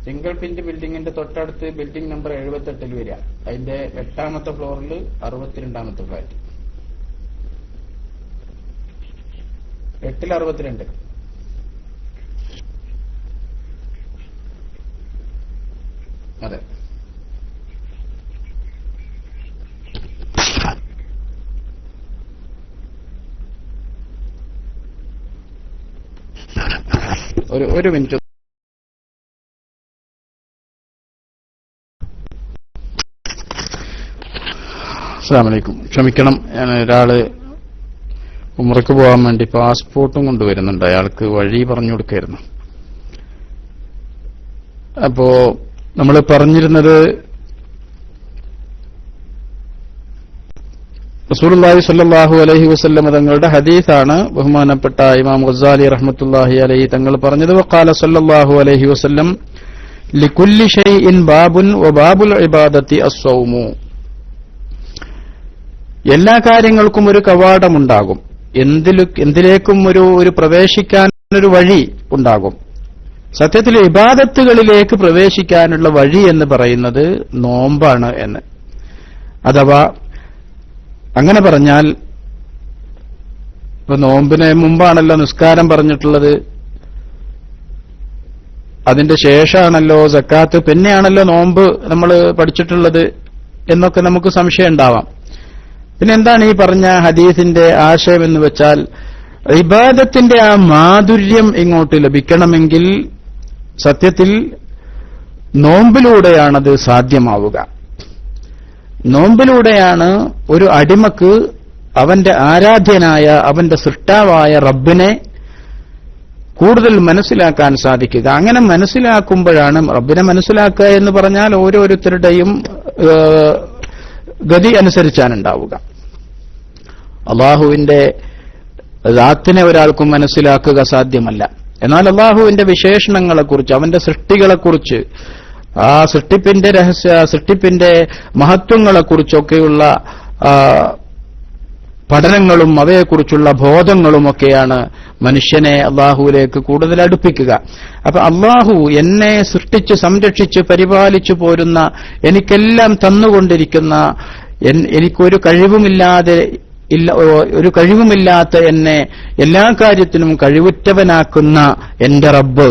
സിംഗിൾ പ്രിന്റ് ബിൽഡിംഗിന്റെ തൊട്ടടുത്ത് ബിൽഡിംഗ് നമ്പർ 78 വരിക. അതിന്റെ 8ാമത്തെ ഫ്ലോറിൽ 62ാമത്തെ ഫ്ലാറ്റ്. 8ൽ 62. അതെ. ഒരു മിനിറ്റ്. അസ്സലാമു അലൈക്കും. ക്ഷമിക്കണം, ഞാൻ ഒരാള് ഉംറയ്ക്ക് പോകാൻ വേണ്ടി പാസ്പോർട്ടും കൊണ്ടുവരുന്നുണ്ട്. അയാൾക്ക് വഴി പറഞ്ഞു കൊടുക്കായിരുന്നു. അപ്പോ നമ്മൾ പറഞ്ഞിരുന്നത് റസൂലുള്ളാഹി സ്വല്ലല്ലാഹു അലൈഹി വസല്ലം തങ്ങളുടെ ഹദീസാണ്. ബഹുമാനപ്പെട്ട ഇമാം ഗസാലി റഹ്മത്തുള്ളാഹി അലൈഹി തങ്ങൾ പറഞ്ഞത്, വഖാല സ്വല്ലല്ലാഹു അലൈഹി വസല്ലം ലികുല്ലി ഷൈഇൻ ബാബുൻ വബാബുൽ ഇബാദത്തി അസ്സൗമു. എല്ലാ കാര്യങ്ങൾക്കും ഒരു കവാടമുണ്ടാകും, എന്തിലേക്കും ഒരു പ്രവേശിക്കാൻ ഒരു വഴി ഉണ്ടാകും. സത്യത്തിൽ ഇബാദത്തുകളിലേക്ക് പ്രവേശിക്കാനുള്ള വഴി എന്ന് പറയുന്നത് നോമ്പാണ് എന്ന്. അഥവാ അങ്ങനെ പറഞ്ഞാൽ, ഇപ്പൊ നോമ്പിന് മുമ്പാണല്ലോ നിസ്കാരം പറഞ്ഞിട്ടുള്ളത്, അതിന്റെ ശേഷമാണല്ലോ സക്കാത്ത്, പിന്നെയാണല്ലോ നോമ്പ് നമ്മൾ പഠിച്ചിട്ടുള്ളത് എന്നൊക്കെ നമുക്ക് സംശയം ഉണ്ടാവാം. പിന്നെ എന്താണ് ഈ പറഞ്ഞ ഹദീസിന്റെ ആശയം എന്ന് വെച്ചാൽ, ഇബാദത്തിന്റെ ആ മാധുര്യം ഇങ്ങോട്ട് ലഭിക്കണമെങ്കിൽ സത്യത്തിൽ നോമ്പിലൂടെയാണത് സാധ്യമാവുക. നോമ്പിലൂടെയാണ് ഒരു അടിമക്ക് അവന്റെ ആരാധ്യനായ, അവന്റെ സൃഷ്ടാവായ റബ്ബിനെ കൂടുതൽ മനസ്സിലാക്കാൻ സാധിക്കുക. അങ്ങനെ മനസ്സിലാക്കുമ്പോഴാണ്, റബ്ബിനെ മനസ്സിലാക്കുക എന്ന് പറഞ്ഞാൽ ഓരോരുത്തരുടെയും ഗതി അനുസരിച്ചാണുണ്ടാവുക. അള്ളാഹുവിന്റെ ദാത്തിനെ ഒരാൾക്കും മനസ്സിലാക്കുക സാധ്യമല്ല. എന്നാൽ അള്ളാഹുവിന്റെ വിശേഷണങ്ങളെക്കുറിച്ച്, അവന്റെ സൃഷ്ടികളെക്കുറിച്ച്, ആ സൃഷ്ടിപ്പിന്റെ സൃഷ്ടിപ്പിന്റെ മഹത്വങ്ങളെക്കുറിച്ചൊക്കെയുള്ള പഠനങ്ങളും അവയെക്കുറിച്ചുള്ള ബോധങ്ങളുമൊക്കെയാണ് മനുഷ്യനെ അള്ളാഹുവിലേക്ക് കൂടുതൽ അടുപ്പിക്കുക. അപ്പൊ അള്ളാഹു എന്നെ സൃഷ്ടിച്ച് സംരക്ഷിച്ച് പരിപാലിച്ചു പോരുന്ന, എനിക്കെല്ലാം തന്നുകൊണ്ടിരിക്കുന്ന, എനിക്കൊരു കഴിവുമില്ലാത്ത എന്നെ എല്ലാ കാര്യത്തിനും കഴിവുറ്റവനാക്കുന്ന എന്റെ റബ്ബ്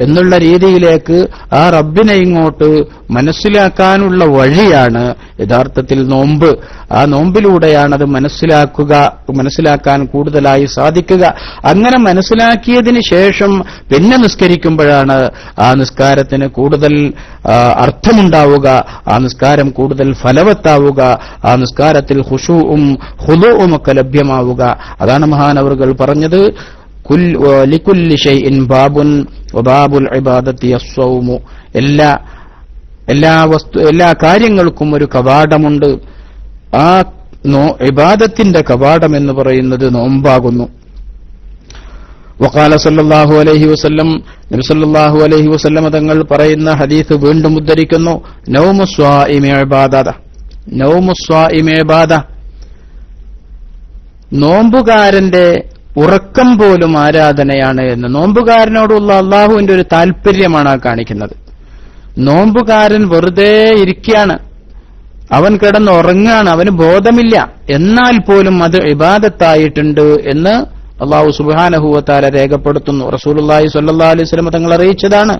എന്നുള്ള രീതിയിലേക്ക് ആ റബ്ബിനെ ഇങ്ങോട്ട് മനസ്സിലാക്കാനുള്ള വഴിയാണ് യഥാർത്ഥത്തിൽ നോമ്പ്. ആ നോമ്പിലൂടെയാണത് മനസ്സിലാക്കാൻ കൂടുതലായി സാധിക്കുക. അങ്ങനെ മനസ്സിലാക്കിയതിന് ശേഷം പിന്നെ നിസ്കരിക്കുമ്പോഴാണ് ആ നിസ്കാരത്തിന് കൂടുതൽ അർത്ഥമുണ്ടാവുക, ആ നിസ്കാരം കൂടുതൽ ഫലവത്താവുക, ആ നിസ്കാരത്തിൽ ഖുശൂഉം ഖുദൂഉം ഒക്കെ ലഭ്യമാവുക. അതാണ് മഹാനവറുകൾ പറഞ്ഞത്, ലികുല്ലി ഷൈഇൻ ബാബുൻ വബാബുൽ ഇബാദത്തി അസ്സൗമു. എല്ലാ കാര്യങ്ങൾക്കും ഒരു കവാടമുണ്ട്. ആ ഇബാദത്തിന്റെ കവാടം എന്ന് പറയുന്നത് നോമ്പാകുന്നു. വഖാല സല്ലല്ലാഹു അലൈഹി വസല്ലം, നബി സല്ലല്ലാഹു അലൈഹി വസല്ലം തങ്ങൾ പറയുന്ന ഹദീസ് വീണ്ടും ഉദ്ധരിക്കുന്നു, നൗമു സ്വാഇമി ഇബാദത. നൗമുസ്വാഇമി ഇബാദ, നോമ്പുകാരന്റെ ഉറക്കം പോലും ആരാധനയാണ് എന്ന്. നോമ്പുകാരനോടുള്ള അള്ളാഹുവിന്റെ ഒരു താല്പര്യമാണ് ആ കാണിക്കുന്നത്. നോമ്പുകാരൻ വെറുതെ ഇരിക്കുകയാണ്, അവൻ കിടന്നുറങ്ങാണ്, അവന് ബോധമില്ല, എന്നാൽ പോലും അത് ഇബാദത്തായിട്ടുണ്ട് എന്ന് അല്ലാഹു സുബ്ഹാനഹു വ തആല രേഖപ്പെടുത്തുന്നു. റസൂലുള്ളാഹി സ്വല്ലല്ലാഹു അലൈഹി വസല്ലം തങ്ങൾ അറിയിച്ചതാണ്,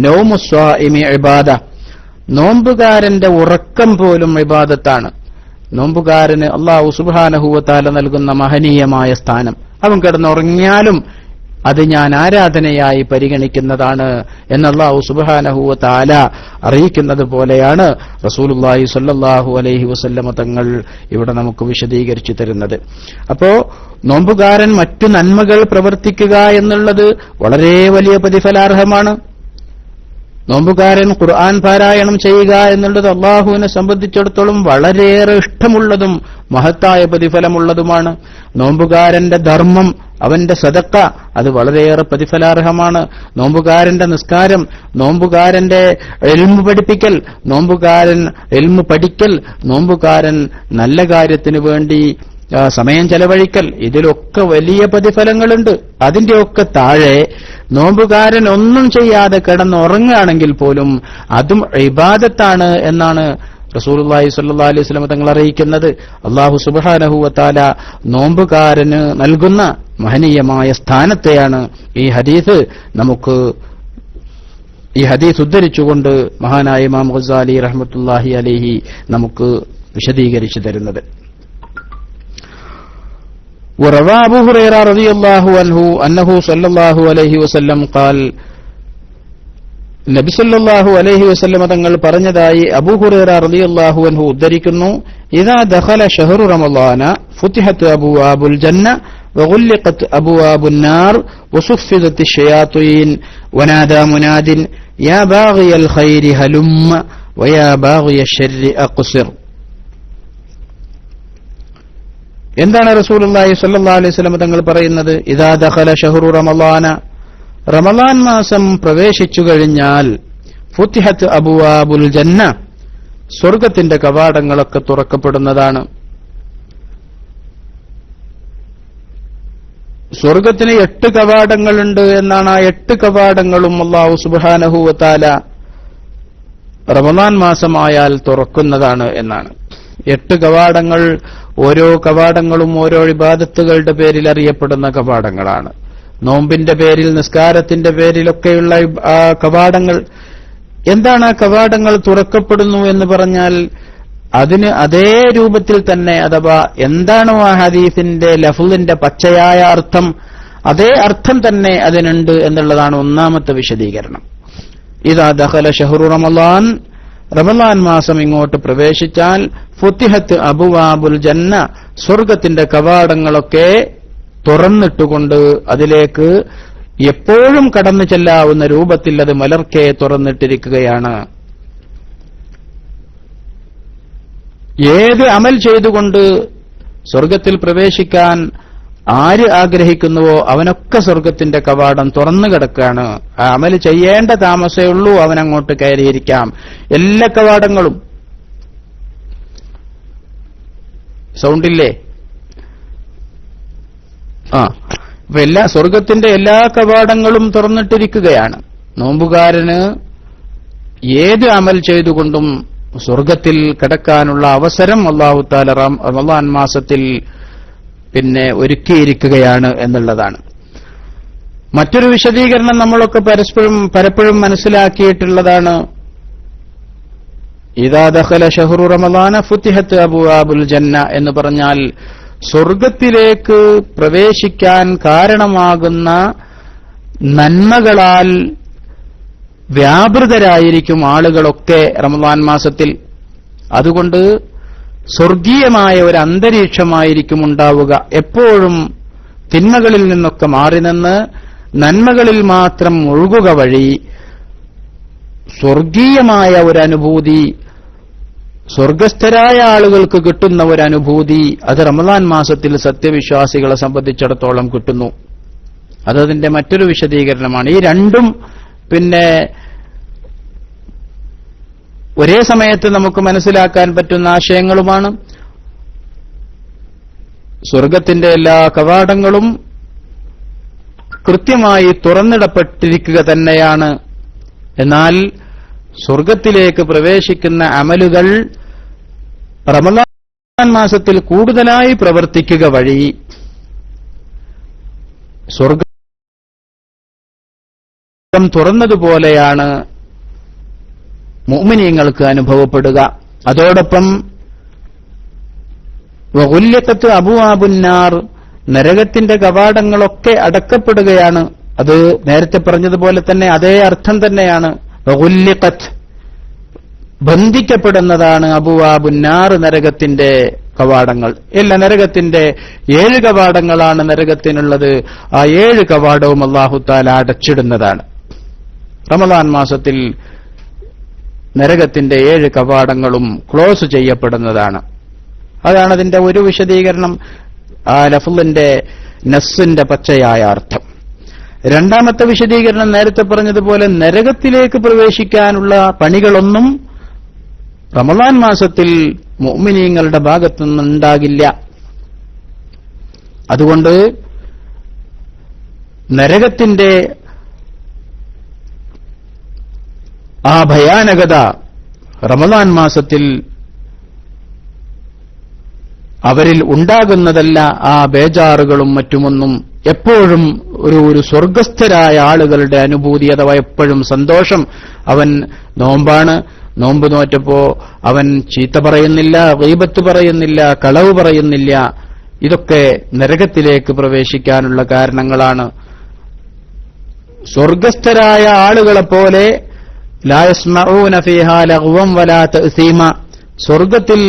നൗമുസ്വാഇമി ഇബാദ, നോമ്പുകാരന്റെ ഉറക്കം പോലും ഇബാദത്താണ്. നോമ്പുകാരന് അല്ലാഹു സുബ്ഹാനഹു വ തആല നൽകുന്ന മഹനീയമായ സ്ഥാനം, അവൻ കിടന്നുറങ്ങിയാലും അത് ഞാൻ ആരാധനയായി പരിഗണിക്കുന്നതാണ് എന്ന് അല്ലാഹു സുബ്ഹാനഹു വ തആല അറിയിക്കുന്നത് പോലെയാണ് റസൂലുള്ളാഹി സ്വല്ലല്ലാഹു അലൈഹി വസല്ലം തങ്ങൾ ഇവിടെ നമുക്ക് വിശദീകരിച്ചു തരുന്നത്. അപ്പോ നോമ്പുകാരൻ മറ്റു നന്മകൾ പ്രവർത്തിക്കുക എന്നുള്ളത് വളരെ വലിയ പ്രതിഫലാർഹമാണ്. നോമ്പുകാരൻ ഖുർആൻ പാരായണം ചെയ്യുക എന്നുള്ളത് അള്ളാഹുവിനെ സംബന്ധിച്ചിടത്തോളം വളരെയേറെ ഇഷ്ടമുള്ളതും മഹത്തായ പ്രതിഫലമുള്ളതുമാണ്. നോമ്പുകാരന്റെ ധർമ്മം, അവന്റെ സദഖ, അത് വളരെയേറെ പ്രതിഫലാർഹമാണ്. നോമ്പുകാരന്റെ നിസ്കാരം, നോമ്പുകാരന്റെ ഇൽമു പഠിപ്പിക്കൽ, നോമ്പുകാരൻ ഇൽമു പഠിക്കൽ, നോമ്പുകാരൻ നല്ല കാര്യത്തിനു വേണ്ടി സമയം ചെലവഴിക്കൽ, ഇതിലൊക്കെ വലിയ പ്രതിഫലങ്ങളുണ്ട്. അതിന്റെയൊക്കെ താഴെ നോമ്പുകാരൻ ഒന്നും ചെയ്യാതെ കിടന്നുറങ്ങുകയാണെങ്കിൽ പോലും അതും ഇബാദത്താണ് എന്നാണ് റസൂലുള്ളാഹി സ്വല്ലല്ലാഹു അലൈഹി വസല്ലം തങ്ങൾ അറിയിക്കുന്നത്. അല്ലാഹു സുബ്ഹാനഹു വ തആല നോമ്പുകാരന് നൽകുന്ന മഹനീയമായ സ്ഥാനത്തെയാണ് ഈ ഹദീസ് ഉദ്ധരിച്ചുകൊണ്ട് മഹാനായ ഇമാം ഗസാലി റഹ്മത്തുള്ളാഹി അലൈഹി നമുക്ക് വിശദീകരിച്ചു തരുന്നത്. وروى أبو هريرة رضي الله عنه أنه صلى الله عليه وسلم قال, നബി സല്ലല്ലാഹു അലൈഹി വസല്ലം തങ്ങൾ പറഞ്ഞതായി അബൂ ഹുറൈറ റളിയല്ലാഹു അൻഹു ഉദ്ധരിക്കുന്നു, ഇദാ ദഖല ശഹ്റു റമളാന ഫുതിഹത് അബ്വാബുൽ ജന്ന വഗുല്ലിഖത് അബ്വാബുൻ നാർ വസുഫിദത് അശ്ശയാത്തീൻ വനാദാ മുനാദിൻ യാ ബാഗിയൽ ഖൈരി ഹലുമ്മ വയാ ബാഗിയ ശർരി അഖ്സിർ. എന്താണ് റസൂലുള്ളാഹി സ്വല്ലല്ലാഹു അലൈഹി വസല്ലം തങ്ങൾ പറയുന്നത്? ഇദാ ദഖല ശഹ്റു റമളാന, റമളാൻ മാസം പ്രവേശിച്ചു കഴിഞ്ഞാൽ ഫുതിഹത് അബ്വാബുൽ ജന്ന, സ്വർഗ്ഗത്തിന്റെ കവാടങ്ങളൊക്കെ തുറക്കപ്പെടുന്നതാണ്. സ്വർഗ്ഗത്തിന് 8 കവാടങ്ങളുണ്ട് എന്നാണ്. ആ 8 കവാടങ്ങളും അല്ലാഹു സുബ്ഹാനഹു വ തആല റമളാൻ മാസമായാൽ തുറക്കുന്നതാണ് എന്നാണ്. 8 കവാടങ്ങൾ, ഓരോ കവാടങ്ങളും ഓരോ ഇബാദത്തുകളുടെ പേരിൽ അറിയപ്പെടുന്ന കവാടങ്ങളാണ്. നോമ്പിന്റെ പേരിൽ, നിസ്കാരത്തിന്റെ പേരിലൊക്കെയുള്ള ആ കവാടങ്ങൾ. എന്താണ് ആ കവാടങ്ങൾ തുറക്കപ്പെടുന്നു എന്ന് പറഞ്ഞാൽ അതിന് അതേ രൂപത്തിൽ തന്നെ, അഥവാ എന്താണോ ആ ഹദീസിന്റെ ലഫ്ളിന്റെ പച്ചയായ അർത്ഥം, അതേ അർത്ഥം തന്നെ അതിനുണ്ട് എന്നുള്ളതാണ് ഒന്നാമത്തെ വിശദീകരണം. ഇദാ ദഖല ശഹ്റു റമളാൻ, റമളാൻ മാസം ഇങ്ങോട്ട് പ്രവേശിച്ചാൽ ഫുതിഹത്ത് അബ്വാബുൽ ജന്ന, സ്വർഗ്ഗത്തിന്റെ കവാടങ്ങളൊക്കെ തുറന്നിട്ടുകൊണ്ട് അതിലേക്ക് എപ്പോഴും കടന്നു ചെല്ലാവുന്ന രൂപത്തിൽ അത് മലർക്കെ തുറന്നിട്ടിരിക്കുകയാണ്. ഏത് അമൽ ചെയ്തുകൊണ്ട് സ്വർഗ്ഗത്തിൽ പ്രവേശിക്കാൻ ആര് ആഗ്രഹിക്കുന്നുവോ അവനൊക്കെ സ്വർഗ്ഗത്തിന്റെ കവാടം തുറന്നു കിടക്കുകയാണ്. ആ അമൽ ചെയ്യേണ്ട താമസേ ഉള്ളൂ, അവനങ്ങോട്ട് കയറിയിരിക്കാം. എല്ലാ കവാടങ്ങളും, സൗണ്ടില്ലേ? സ്വർഗ്ഗത്തിന്റെ എല്ലാ കവാടങ്ങളും തുറന്നിട്ടിരിക്കുകയാണ്. നോമ്പുകാരന് ഏത് അമൽ ചെയ്തുകൊണ്ടും സ്വർഗ്ഗത്തിൽ കിടക്കാനുള്ള അവസരം അല്ലാഹു തആല റമളാൻ മാസത്തിൽ ഒരുക്കിയിരിക്കുകയാണ് എന്നുള്ളതാണ്. മറ്റൊരു വിശദീകരണം നമ്മളൊക്കെ പലപ്പോഴും മനസ്സിലാക്കിയിട്ടുള്ളതാണ്. ഇദാ ദഖല ശഹ്റു റമളാന ഫുതിഹത് അബ്വാബുൽ ജന്ന എന്ന് പറഞ്ഞാൽ സ്വർഗ്ഗത്തിലേക്ക് പ്രവേശിക്കാൻ കാരണമാകുന്ന നന്മകളാൽ വ്യാപൃതരായിരിക്കും ആളുകളൊക്കെ റമളാൻ മാസത്തിൽ. അതുകൊണ്ട് സ്വർഗീയമായ ഒരു അന്തരീക്ഷമായിരിക്കും ഉണ്ടാവുക. എപ്പോഴും തിന്മകളിൽ നിന്നൊക്കെ മാറി നിന്ന് നന്മകളിൽ മാത്രം ഒഴുകുക വഴി സ്വർഗീയമായ ഒരനുഭൂതി, സ്വർഗസ്ഥരായ ആളുകൾക്ക് കിട്ടുന്ന ഒരനുഭൂതി, അത് റമളാൻ മാസത്തിൽ സത്യവിശ്വാസികളെ സംബന്ധിച്ചിടത്തോളം കിട്ടുന്നു. അതതിന്റെ മറ്റൊരു വിശദീകരണമാണ്. ഈ രണ്ടും ഒരേ സമയത്ത് നമുക്ക് മനസ്സിലാക്കാൻ പറ്റുന്ന ആശയങ്ങളുമാണ്. സ്വർഗത്തിന്റെ എല്ലാ കവാടങ്ങളും കൃത്യമായി തുറന്നിടപ്പെട്ടിരിക്കുക തന്നെയാണ്. എന്നാൽ സ്വർഗത്തിലേക്ക് പ്രവേശിക്കുന്ന അമലുകൾ റമളാൻ മാസത്തിൽ കൂടുതലായി പ്രവർത്തിക്കുക വഴി സ്വർഗം തുറന്നതുപോലെയാണ് മുഅ്മിനീങ്ങൾക്ക് അനുഭവപ്പെടുക. അതോടൊപ്പം വഗുല്യഖത്ത് അബ്വാബുന്നാർ, നരകത്തിന്റെ കവാടങ്ങളൊക്കെ അടക്കപ്പെടുകയാണ്. അത് നേരത്തെ പറഞ്ഞതുപോലെ തന്നെ അതേ അർത്ഥം തന്നെയാണ്. വഗുല്യഖത്ത്, ബന്ധിക്കപ്പെടുന്നതാണ് അബ്വാബുന്നാർ, നരകത്തിന്റെ കവാടങ്ങൾ. എല്ലാ നരകത്തിന്റെ 7 കവാടങ്ങളാണ് നരകത്തിനുള്ളത്. ആ 7 കവാടവും അല്ലാഹു തആല അടച്ചിടുന്നതാണ്. റമളാൻ മാസത്തിൽ നരകത്തിന്റെ 7 കവാടങ്ങളും ക്ലോസ് ചെയ്യപ്പെടുന്നതാണ്. അതാണ് അതിന്റെ ഒരു വിശദീകരണം, ആ ലഫ്ളിന്റെ നസ്സിന്റെ പച്ചയായ അർത്ഥം. രണ്ടാമത്തെ വിശദീകരണം നേരത്തെ പറഞ്ഞതുപോലെ നരകത്തിലേക്ക് പ്രവേശിക്കാനുള്ള പണികളൊന്നും റമളാൻ മാസത്തിൽ മുഅ്മിനീങ്ങളുടെ ഭാഗത്തുനിന്നുണ്ടാകില്ല. അതുകൊണ്ട് നരകത്തിന്റെ ആ ഭയാനകത റമളാൻ മാസത്തിൽ അവരിൽ ഉണ്ടാകുന്നതല്ല. ആ ബേജാറുകളും മറ്റുമൊന്നും എപ്പോഴും ഒരു സ്വർഗസ്ഥരായ ആളുകളുടെ അനുഭൂതി, അഥവാ എപ്പോഴും സന്തോഷം. അവൻ നോമ്പാണ്, നോമ്പ് നോറ്റപ്പോ അവൻ ചീത്ത പറയുന്നില്ല, ഗീബത്ത് പറയുന്നില്ല, കളവ് പറയുന്നില്ല. ഇതൊക്കെ നരകത്തിലേക്ക് പ്രവേശിക്കാനുള്ള കാരണങ്ങളാണ്. സ്വർഗസ്ഥരായ ആളുകളെപ്പോലെ ലാ യസ്മഊന ഫീഹാ ലഗ്വൻ വലാ തഅസീമ, സ്വർഗത്തിൽ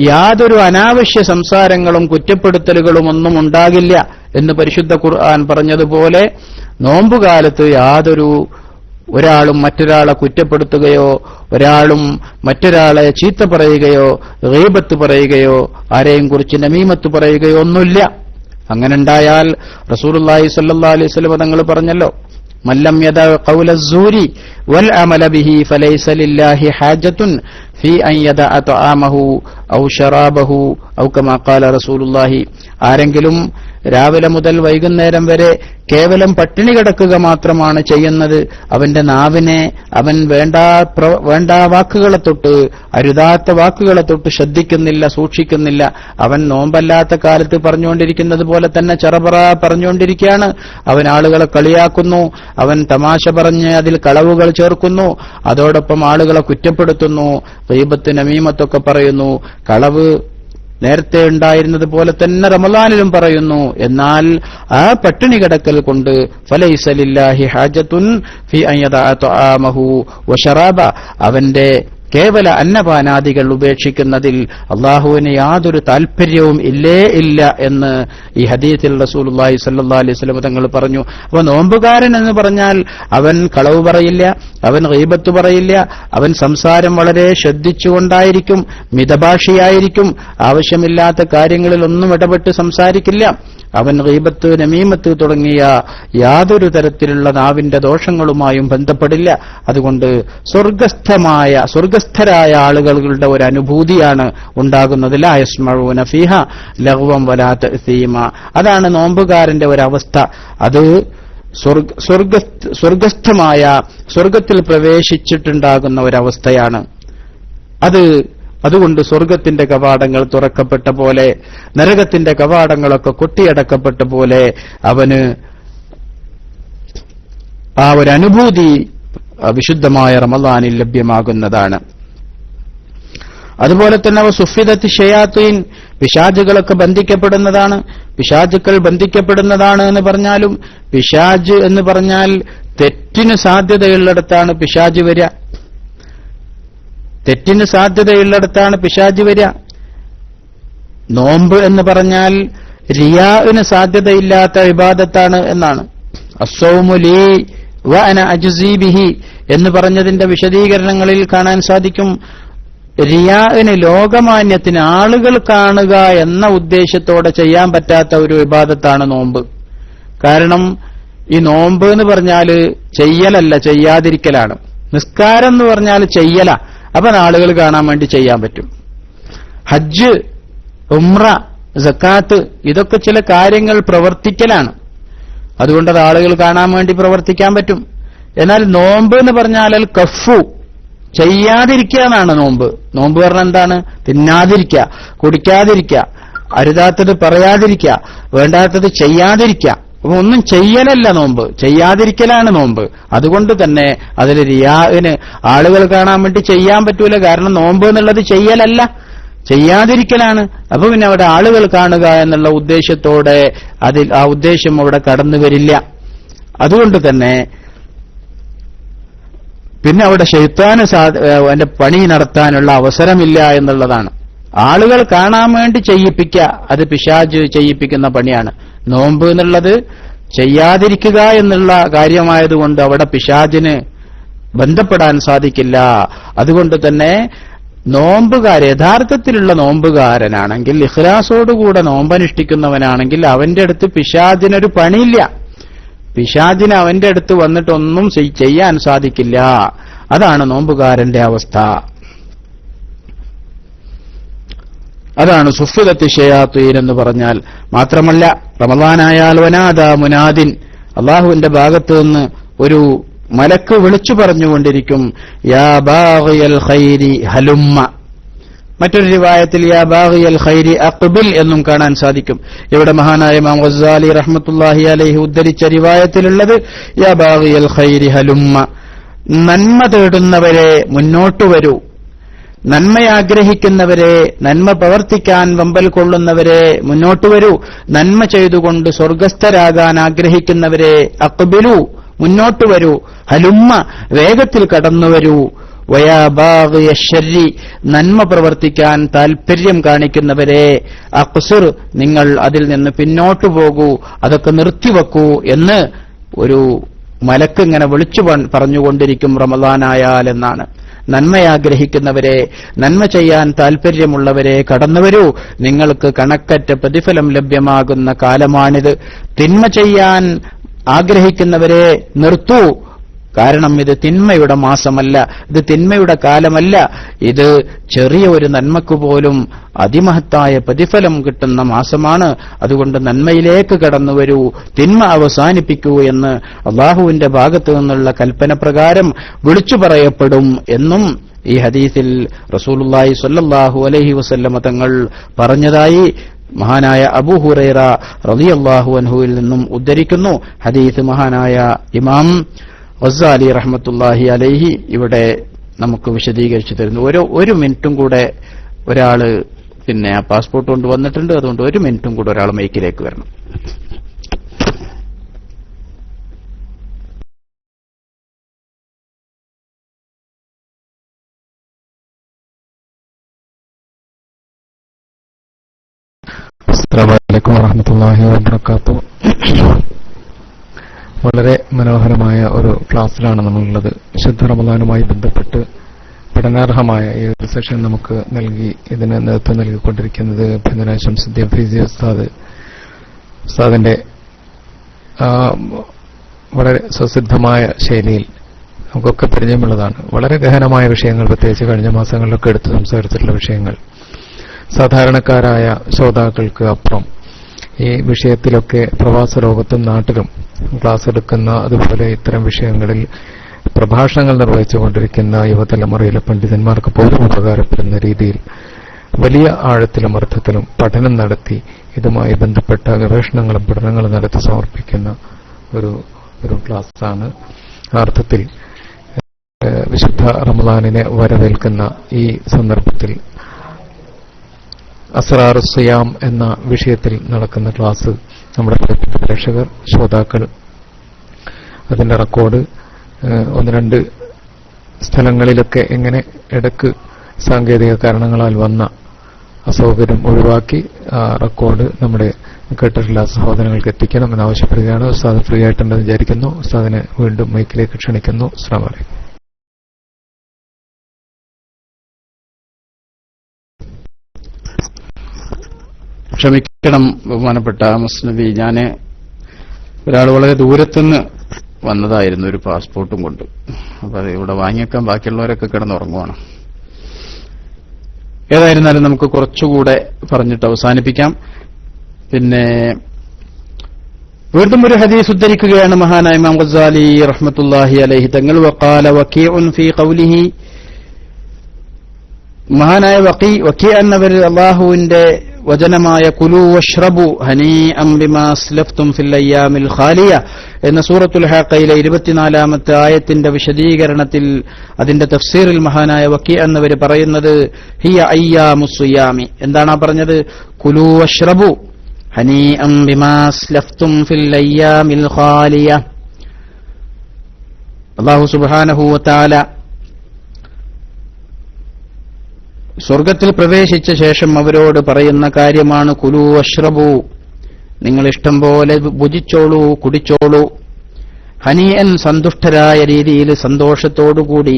യാതൊരു അനാവശ്യ സംസാരങ്ങളും കുറ്റപ്പെടുത്തലുകളും ഒന്നും ഉണ്ടാകില്ല എന്ന് പരിശുദ്ധ ഖുർആൻ പറഞ്ഞതുപോലെ നോമ്പുകാലത്ത് ഒരാളും മറ്റൊരാളെ കുറ്റപ്പെടുത്തുകയോ ഒരാളും മറ്റൊരാളെ ചീത്ത പറയുകയോ ഗീബത്ത് പറയുകയോ ആരെയും കുറിച്ച് നമീമത്ത് പറയുകയോ ഒന്നുമില്ല. അങ്ങനെ ഉണ്ടായാൽ റസൂലുള്ളാഹി സ്വല്ലല്ലാഹു അലൈഹി വസല്ലം തങ്ങൾ പറഞ്ഞല്ലോ, മല്ലം യദ ഖൗല അസ്സൂരി വൽ അമല ബിഹി ഫലൈസ ലില്ലാഹി ഹാജത്തുൻ ഫീ അൻ യദഅ തആമഹു ഔ ശറാബഹു ഔ കമാ ഖാല റസൂലുള്ളാഹി. ആരെങ്കിലും രാവിലെ മുതൽ വൈകുന്നേരം വരെ കേവലം പട്ടിണി കിടക്കുക മാത്രമാണ് ചെയ്യുന്നത്, അവന്റെ നാവിനെ അവൻ വേണ്ട വാക്കുകളെ തൊട്ട് അരുതാത്ത വാക്കുകളെ തൊട്ട് ശ്രദ്ധിക്കുന്നില്ല, സൂക്ഷിക്കുന്നില്ല. അവൻ നോമ്പല്ലാത്ത കാലത്ത് പറഞ്ഞുകൊണ്ടിരിക്കുന്നത് പോലെ തന്നെ ചെറപറ പറഞ്ഞുകൊണ്ടിരിക്കുകയാണ്. അവൻ ആളുകളെ കളിയാക്കുന്നു, അവൻ തമാശ പറഞ്ഞ് അതിൽ കളവുകൾ ചേർക്കുന്നു, അതോടൊപ്പം ആളുകളെ കുറ്റപ്പെടുത്തുന്നു, ഗീബത്ത് നമീമത്തൊക്കെ പറയുന്നു, കളവ് നേരത്തെ ഉണ്ടായിരുന്നത് പോലെ തന്നെ റമളാനിലും പറയുന്നു. എന്നാൽ ആ പട്ടിണി കിടക്കൽ കൊണ്ട് ഫലൈസ ലില്ലാഹി ഹാജത്തുൻ ഫീ അൻ യദഅ തആമഹു വശറാബ, അവന്റെ കേവല അന്നപാനാദികൾ ഉപേക്ഷിക്കുന്നതിൽ അള്ളാഹുവിന് യാതൊരു താൽപര്യവും ഇല്ല എന്ന് ഈ ഹദീസിൽ റസൂലുള്ളാഹി സ്വല്ലല്ലാഹു അലൈഹി വസല്ലം തങ്ങൾ പറഞ്ഞു. അപ്പോൾ നോമ്പുകാരൻ എന്ന് പറഞ്ഞാൽ അവൻ കളവ് പറയില്ല, അവൻ ഗീബത്ത് പറയില്ല, അവൻ സംസാരം വളരെ ശ്രദ്ധിച്ചുകൊണ്ടായിരിക്കും, മിതഭാഷിയായിരിക്കും, ആവശ്യമില്ലാത്ത കാര്യങ്ങളിൽ ഒന്നും ഇടപെട്ട് സംസാരിക്കില്ല. അവൻ ഗീബത്ത് നമീമത്ത് തുടങ്ങിയ യാതൊരു തരത്തിലുള്ള നാവിന്റെ ദോഷങ്ങളുമായും ബന്ധപ്പെടില്ല. അതുകൊണ്ട് സ്വർഗസ്ഥരായ ആളുകളുടെ ഒരു അനുഭൂതിയാണ് ഉണ്ടാകുന്നത്. ലാ യസ്മഊന ഫീഹാ ലഗ്വൻ വലാ തഅസീമ. അതാണ് നോമ്പുകാരന്റെ ഒരവസ്ഥ. അത് സ്വർഗസ്ഥമായ സ്വർഗത്തിൽ പ്രവേശിച്ചിട്ടുണ്ടാകുന്ന ഒരവസ്ഥയാണ്. അതുകൊണ്ട് സ്വർഗത്തിന്റെ കവാടങ്ങൾ തുറക്കപ്പെട്ട പോലെ നരകത്തിന്റെ കവാടങ്ങളൊക്കെ കൊട്ടിയടക്കപ്പെട്ട പോലെ അവന് ആ ഒരു അനുഭൂതി വിശുദ്ധമായ റമളാനിൽ ലഭ്യമാകുന്നതാണ്. അതുപോലെ തന്നെ സുഫിദത്ത് ഷയാത്തീൻ, പിശാചുകളൊക്കെ ബന്ധിക്കപ്പെടുന്നതാണ്. പിശാചുക്കൾ ബന്ധിക്കപ്പെടുന്നതാണ് എന്ന് പറഞ്ഞാലും പിശാജ് എന്ന് പറഞ്ഞാൽ തെറ്റിന് സാധ്യതയുള്ളിടത്താണ് പിശാജ് വരിക. തെറ്റിന് സാധ്യതയുള്ളിടത്താണ് പിശാച് വരിക. നോമ്പ് എന്ന് പറഞ്ഞാൽ റിയാഇന് സാധ്യതയില്ലാത്ത ഇബാദത്താണ് എന്നാണ്. അസ്സൗമു ലീ വ അന അജ്സീ ബിഹി എന്ന് പറഞ്ഞതിന്റെ വിശദീകരണങ്ങളിൽ കാണാൻ സാധിക്കും. റിയാഇന്, ലോകമാന്യത്തിന്, ആളുകൾ കാണുക എന്ന ഉദ്ദേശത്തോടെ ചെയ്യാൻ പറ്റാത്ത ഒരു ഇബാദത്താണ് നോമ്പ്. കാരണം ഈ നോമ്പ് എന്ന് പറഞ്ഞാൽ ചെയ്യലല്ല, ചെയ്യാതിരിക്കലാണ്. നിസ്കാരം എന്ന് പറഞ്ഞാൽ ചെയ്യല, അപ്പൊ ആളുകൾ കാണാൻ വേണ്ടി ചെയ്യാൻ പറ്റും. ഹജ്ജ്, ഉംറ, സക്കാത്ത് ഇതൊക്കെ ചില കാര്യങ്ങൾ പ്രവർത്തിക്കലാണ്. അതുകൊണ്ട് അത് ആളുകൾ കാണാൻ വേണ്ടി പ്രവർത്തിക്കാൻ പറ്റും. എന്നാൽ നോമ്പ് എന്ന് പറഞ്ഞാൽ അൽ കഫു, ചെയ്യാതിരിക്കുക എന്നാണ് നോമ്പ്. നോമ്പ് പറഞ്ഞാൽ എന്താണ്? തിന്നാതിരിക്കുക, കുടിക്കാതിരിക്കുക, അരുതാത്തത് പറയാതിരിക്കുക, വേണ്ടാത്തത് ചെയ്യാതിരിക്കുക. അപ്പൊ ഒന്നും ചെയ്യലല്ല നോമ്പ്, ചെയ്യാതിരിക്കലാണ് നോമ്പ്. അതുകൊണ്ട് തന്നെ അതിൽ റിയാഇന് ആളുകൾ കാണാൻ വേണ്ടി ചെയ്യാൻ പറ്റൂല. കാരണം നോമ്പ് എന്നുള്ളത് ചെയ്യലല്ല, ചെയ്യാതിരിക്കലാണ്. അപ്പൊ പിന്നെ അവിടെ ആളുകൾ കാണുക എന്നുള്ള ഉദ്ദേശത്തോടെ അതിൽ ആ ഉദ്ദേശം അവിടെ കടന്നു വരില്ല. അതുകൊണ്ട് തന്നെ പിന്നെ അവിടെ ശൈത്താന് അവന്റെ പണി നടത്താനുള്ള അവസരമില്ല എന്നുള്ളതാണ്. ആളുകൾ കാണാൻ വേണ്ടി ചെയ്യിപ്പിക്കുക, അത് പിശാച് ചെയ്യിപ്പിക്കുന്ന പണിയാണ്. നോമ്പ് എന്നുള്ളത് ചെയ്യാതിരിക്കുക എന്നുള്ള കാര്യമായതുകൊണ്ട് അവിടെ പിശാചിന് ബന്ധപ്പെടാൻ സാധിക്കില്ല. അതുകൊണ്ട് തന്നെ യഥാർത്ഥത്തിലുള്ള നോമ്പുകാരനാണെങ്കിൽ, ഇഖ്ലാസോടുകൂടെ നോമ്പനുഷ്ഠിക്കുന്നവനാണെങ്കിൽ അവന്റെ അടുത്ത് പിശാചിനൊരു പണിയില്ല. പിശാചിന് അവന്റെ അടുത്ത് വന്നിട്ടൊന്നും ചെയ്യാൻ സാധിക്കില്ല. അതാണ് നോമ്പുകാരന്റെ അവസ്ഥ. അതാണ് സുഫിദത്തി ശയാത്തീൻ എന്ന് പറഞ്ഞാൽ. മാത്രമല്ല റമളാനായാൽ വനാദാ മുനാദിൻ, അള്ളാഹുവിന്റെ ഭാഗത്ത് നിന്ന് ഒരു മലക്ക് വിളിച്ചു പറഞ്ഞുകൊണ്ടിരിക്കും, യാ ബാഗിയൽ ഖൈരി ഹലുമ്മ. മറ്റൊരു റിവായത്തിൽ യാ ബാഗിയൽ ഖൈരി അഖ്ബിൽ എന്നും കാണാൻ സാധിക്കും. ഇവിടെ മഹാനായ ഇമാം ഗസ്സാലി റഹ്മത്തുള്ളാഹി അലൈഹി ഉദ്ധരിച്ച റിവായത്തിലുള്ളത് യാ ബാഗിയൽ ഖൈരി ഹലുമ്മ, നന്മ തേടുന്നവരെ മുന്നോട്ട് വരൂ, നന്മയാഗ്രഹിക്കുന്നവരെ, നന്മ പ്രവർത്തിക്കാൻ വമ്പൽ കൊള്ളുന്നവരെ മുന്നോട്ട് വരൂ, നന്മ ചെയ്തുകൊണ്ട് സ്വർഗസ്ഥരാകാൻ ആഗ്രഹിക്കുന്നവരെ അഖ്ബിലു, മുന്നോട്ട് വരൂ, ഹലുമ്മ, വേഗത്തിൽ കടന്നുവരൂ, വയാ ബാഗിയ ശർരി, നന്മ പ്രവർത്തിക്കാൻ താൽപര്യം കാണിക്കുന്നവരെ അഖ്സിർ, നിങ്ങൾ അതിൽ നിന്ന് പിന്നോട്ടു പോകൂ, അതൊക്കെ നിർത്തിവെക്കൂ എന്ന് ഒരു മലക്ക് ഇങ്ങനെ വിളിച്ചു പറഞ്ഞുകൊണ്ടിരിക്കും റമളാനായാൽ എന്നാണ്. നന്മയാഗ്രഹിക്കുന്നവരെ, നന്മ ചെയ്യാൻ താൽപര്യമുള്ളവരെ കടന്നുവരൂ, നിങ്ങൾക്ക് കണക്കറ്റ പ്രതിഫലം ലഭ്യമാകുന്ന കാലമാണിത്. തിന്മ ചെയ്യാൻ ആഗ്രഹിക്കുന്നവരെ നിർത്തൂ, കാരണം ഇത് തിന്മയുടെ മാസമല്ല, ഇത് തിന്മയുടെ കാലമല്ല, ഇത് ചെറിയ ഒരു നന്മക്ക് പോലും അതിമഹത്തായ പ്രതിഫലം കിട്ടുന്ന മാസമാണ്. അതുകൊണ്ട് നന്മയിലേക്ക് കടന്നുവരൂ, തിന്മ അവസാനിപ്പിക്കൂ എന്ന് അള്ളാഹുവിന്റെ ഭാഗത്തു നിന്നുള്ള കൽപ്പന പ്രകാരം വിളിച്ചു പറയപ്പെടും എന്നും ഈ ഹദീസിൽ റസൂലുള്ളാഹി സ്വല്ലല്ലാഹു അലൈഹി വസല്ലമ തങ്ങൾ പറഞ്ഞതായി മഹാനായ അബൂ ഹുറൈറ റളിയല്ലാഹു അൻഹുവിൽ നിന്നും ഉദ്ധരിക്കുന്നു. ഹദീസ് മഹാനായ ഇമാം ഗസ്സാലി റഹ്മത്തുള്ളാഹി അലൈഹി ഇവിടെ നമുക്ക് വിശദീകരിച്ചു തരുന്നു. ഒരു മിനിറ്റും കൂടെ ഒരാള് പിന്നെ ആ പാസ്പോർട്ട് കൊണ്ട് വന്നിട്ടുണ്ട്. അതുകൊണ്ട് ഒരു മിനിറ്റും കൂടെ ഒരാൾ മൈക്കിലേക്ക് വരണം. അസ്സലാമു അലൈക്കും വറഹ്മത്തുള്ളാഹി വബറകാതുഹു. വളരെ മനോഹരമായ ഒരു ക്ലാസ്സിലാണ് നമ്മളുള്ളത്. വിശുദ്ധ റമളാനുമായി ബന്ധപ്പെട്ട് പഠനാർഹമായ ഈ ഒരു സെഷൻ നമുക്ക് നൽകി ഇതിന് നേതൃത്വം നൽകിക്കൊണ്ടിരിക്കുന്നത് ബഹുമാനനായ ശംസുദ്ദീൻ ഫൈസി ഉസ്താദിന്റെ വളരെ സുസിദ്ധമായ ശൈലിയിൽ നമുക്കൊക്കെ പരിചയമുള്ളതാണ്. വളരെ ഗഹനമായ വിഷയങ്ങൾ, പ്രത്യേകിച്ച് കഴിഞ്ഞ മാസങ്ങളിലൊക്കെ എടുത്ത് സംസാരിച്ചിട്ടുള്ള വിഷയങ്ങൾ സാധാരണക്കാരായ ശ്രോതാക്കൾക്ക് അപ്പുറം ഈ വിഷയത്തിലൊക്കെ പ്രവാസ ലോകത്തും നാട്ടിലും ക്ലാസ് എടുക്കുന്ന, അതുപോലെ ഇത്തരം വിഷയങ്ങളിൽ പ്രഭാഷണങ്ങൾ നിർവഹിച്ചുകൊണ്ടിരിക്കുന്ന യുവതലമുറയിലെ പണ്ഡിതന്മാർക്ക് പോലും ഉപകാരപ്പെടുന്ന രീതിയിൽ വലിയ ആഴത്തിലും അർത്ഥത്തിലും പഠനം നടത്തി ഇതുമായി ബന്ധപ്പെട്ട ഗവേഷണങ്ങളും പഠനങ്ങളും നടത്തി സമർപ്പിക്കുന്ന ഒരു ക്ലാസ്സാണ്. അർത്ഥത്തിൽ വിശുദ്ധ റമളാനിനെ വരവേൽക്കുന്ന ഈ സന്ദർഭത്തിൽ അസ്റാർ സിയാം എന്ന വിഷയത്തിൽ നടക്കുന്ന ക്ലാസ് നമ്മുടെ പ്രേക്ഷകർ, ശ്രോതാക്കൾ അതിന്റെ റെക്കോർഡ് ഒന്ന് രണ്ട് സ്ഥലങ്ങളിലൊക്കെ എങ്ങനെ ഇടക്ക് സാങ്കേതിക കാരണങ്ങളാൽ വന്ന അസൗകര്യം ഒഴിവാക്കി റെക്കോർഡ് നമ്മുടെ കേട്ടിട്ടുള്ള സഹോദരങ്ങൾക്ക് എത്തിക്കണം എന്നാവശ്യപ്പെടുകയാണ്. ഉസ്താദ് ഫ്രീ ആയിട്ടുണ്ടെന്ന് വിചാരിക്കുന്നു. ഉസ്താദിനെ വീണ്ടും മൈക്കിലേക്ക് ക്ഷണിക്കുന്നു. അസ്സലാമു അലൈക്കും. ക്ഷമിക്കണം ബഹുമാനപ്പെട്ട മുസ്നബി, ഞാന് ഒരാൾ വളരെ ദൂരത്തുനിന്ന് വന്നതായിരുന്നു ഒരു പാസ്പോർട്ടും കൊണ്ട്. അപ്പൊ അത് ഇവിടെ വാങ്ങിയേക്കാൻ ബാക്കിയുള്ളവരൊക്കെ കിടന്നുറങ്ങുവാണ്. ഏതായിരുന്നാലും നമുക്ക് കുറച്ചുകൂടെ പറഞ്ഞിട്ട് അവസാനിപ്പിക്കാം. പിന്നെ വീണ്ടും ഒരു ഹദീസ് ഉദ്ധരിക്കുകയാണ് മഹാനായ ഇമാം ഗസാലി റഹ്മത്തുള്ളാഹി അലൈഹി തങ്ങൾ. വഖാല വകീഉൻ ഫീ ഖൗലിഹി, മഹാനായ വകീ എന്നവർ അല്ലാഹുവിന്റെ വചനമായ കുലൂ വഷ്റബു ഹനീഅൻ ബിമാ അസ്ലഫ്തും ഫിൽ അയ്യാമിൽ ഖാലിയ എന്ന സൂറത്തുൽ ഹാഖയിലെ 24-ാമത്തെ ആയത്തിന്റെ വിശദീകരണത്തിൽ അതിന്റെ തഫ്സീറിൽ മഹാനായ വകീ എന്നവർ പറയുന്നത് ഹിയ അയ്യാമുസ് സിയാമി. എന്താണ് പറഞ്ഞത്? കുലൂ വഷ്റബു ഹനീഅൻ ബിമാ അസ്ലഫ്തും ഫിൽ അയ്യാമിൽ ഖാലിയ. അല്ലാഹു സുബ്ഹാനഹു വ തആല സ്വർഗത്തിൽ പ്രവേശിച്ച ശേഷം അവരോട് പറയുന്ന കാര്യമാണ് കുലൂ വഷ്റബു, നിങ്ങൾ ഇഷ്ടം പോലെ ഭുജിച്ചോളൂ, കുടിച്ചോളൂ. ഹനീഅൻ, സന്തുഷ്ടരായ രീതിയിൽ, സന്തോഷത്തോടുകൂടി.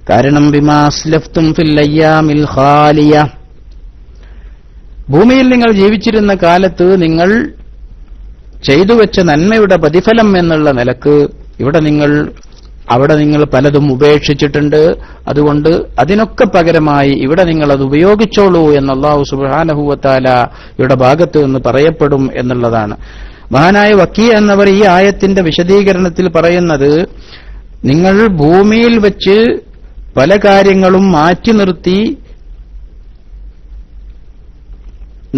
കാരണം ബിമാ അസ്ലഫ്തും ഫിൽ അയ്യാമിൽ ഖാലിയ, ഭൂമിയിൽ നിങ്ങൾ ജീവിച്ചിരുന്ന കാലത്ത് നിങ്ങൾ ചെയ്തുവെച്ച നന്മയുടെ പ്രതിഫലം എന്നുള്ള നിലക്ക് അവിടെ നിങ്ങൾ പലതും ഉപേക്ഷിച്ചിട്ടുണ്ട്. അതുകൊണ്ട് അതിനൊക്കെ പകരമായി ഇവിടെ നിങ്ങൾ അത് ഉപയോഗിച്ചോളൂ എന്ന് അല്ലാഹു സുബ്ഹാനഹു വ തആലയുടെ ഭാഗത്ത് നിന്ന് പറയപ്പെടും എന്നുള്ളതാണ്. മഹാനായ വകീ എന്നവർ ഈ ആയത്തിന്റെ വിശദീകരണത്തിൽ പറയുന്നത്, നിങ്ങൾ ഭൂമിയിൽ വെച്ച് പല കാര്യങ്ങളും മാറ്റി നിർത്തി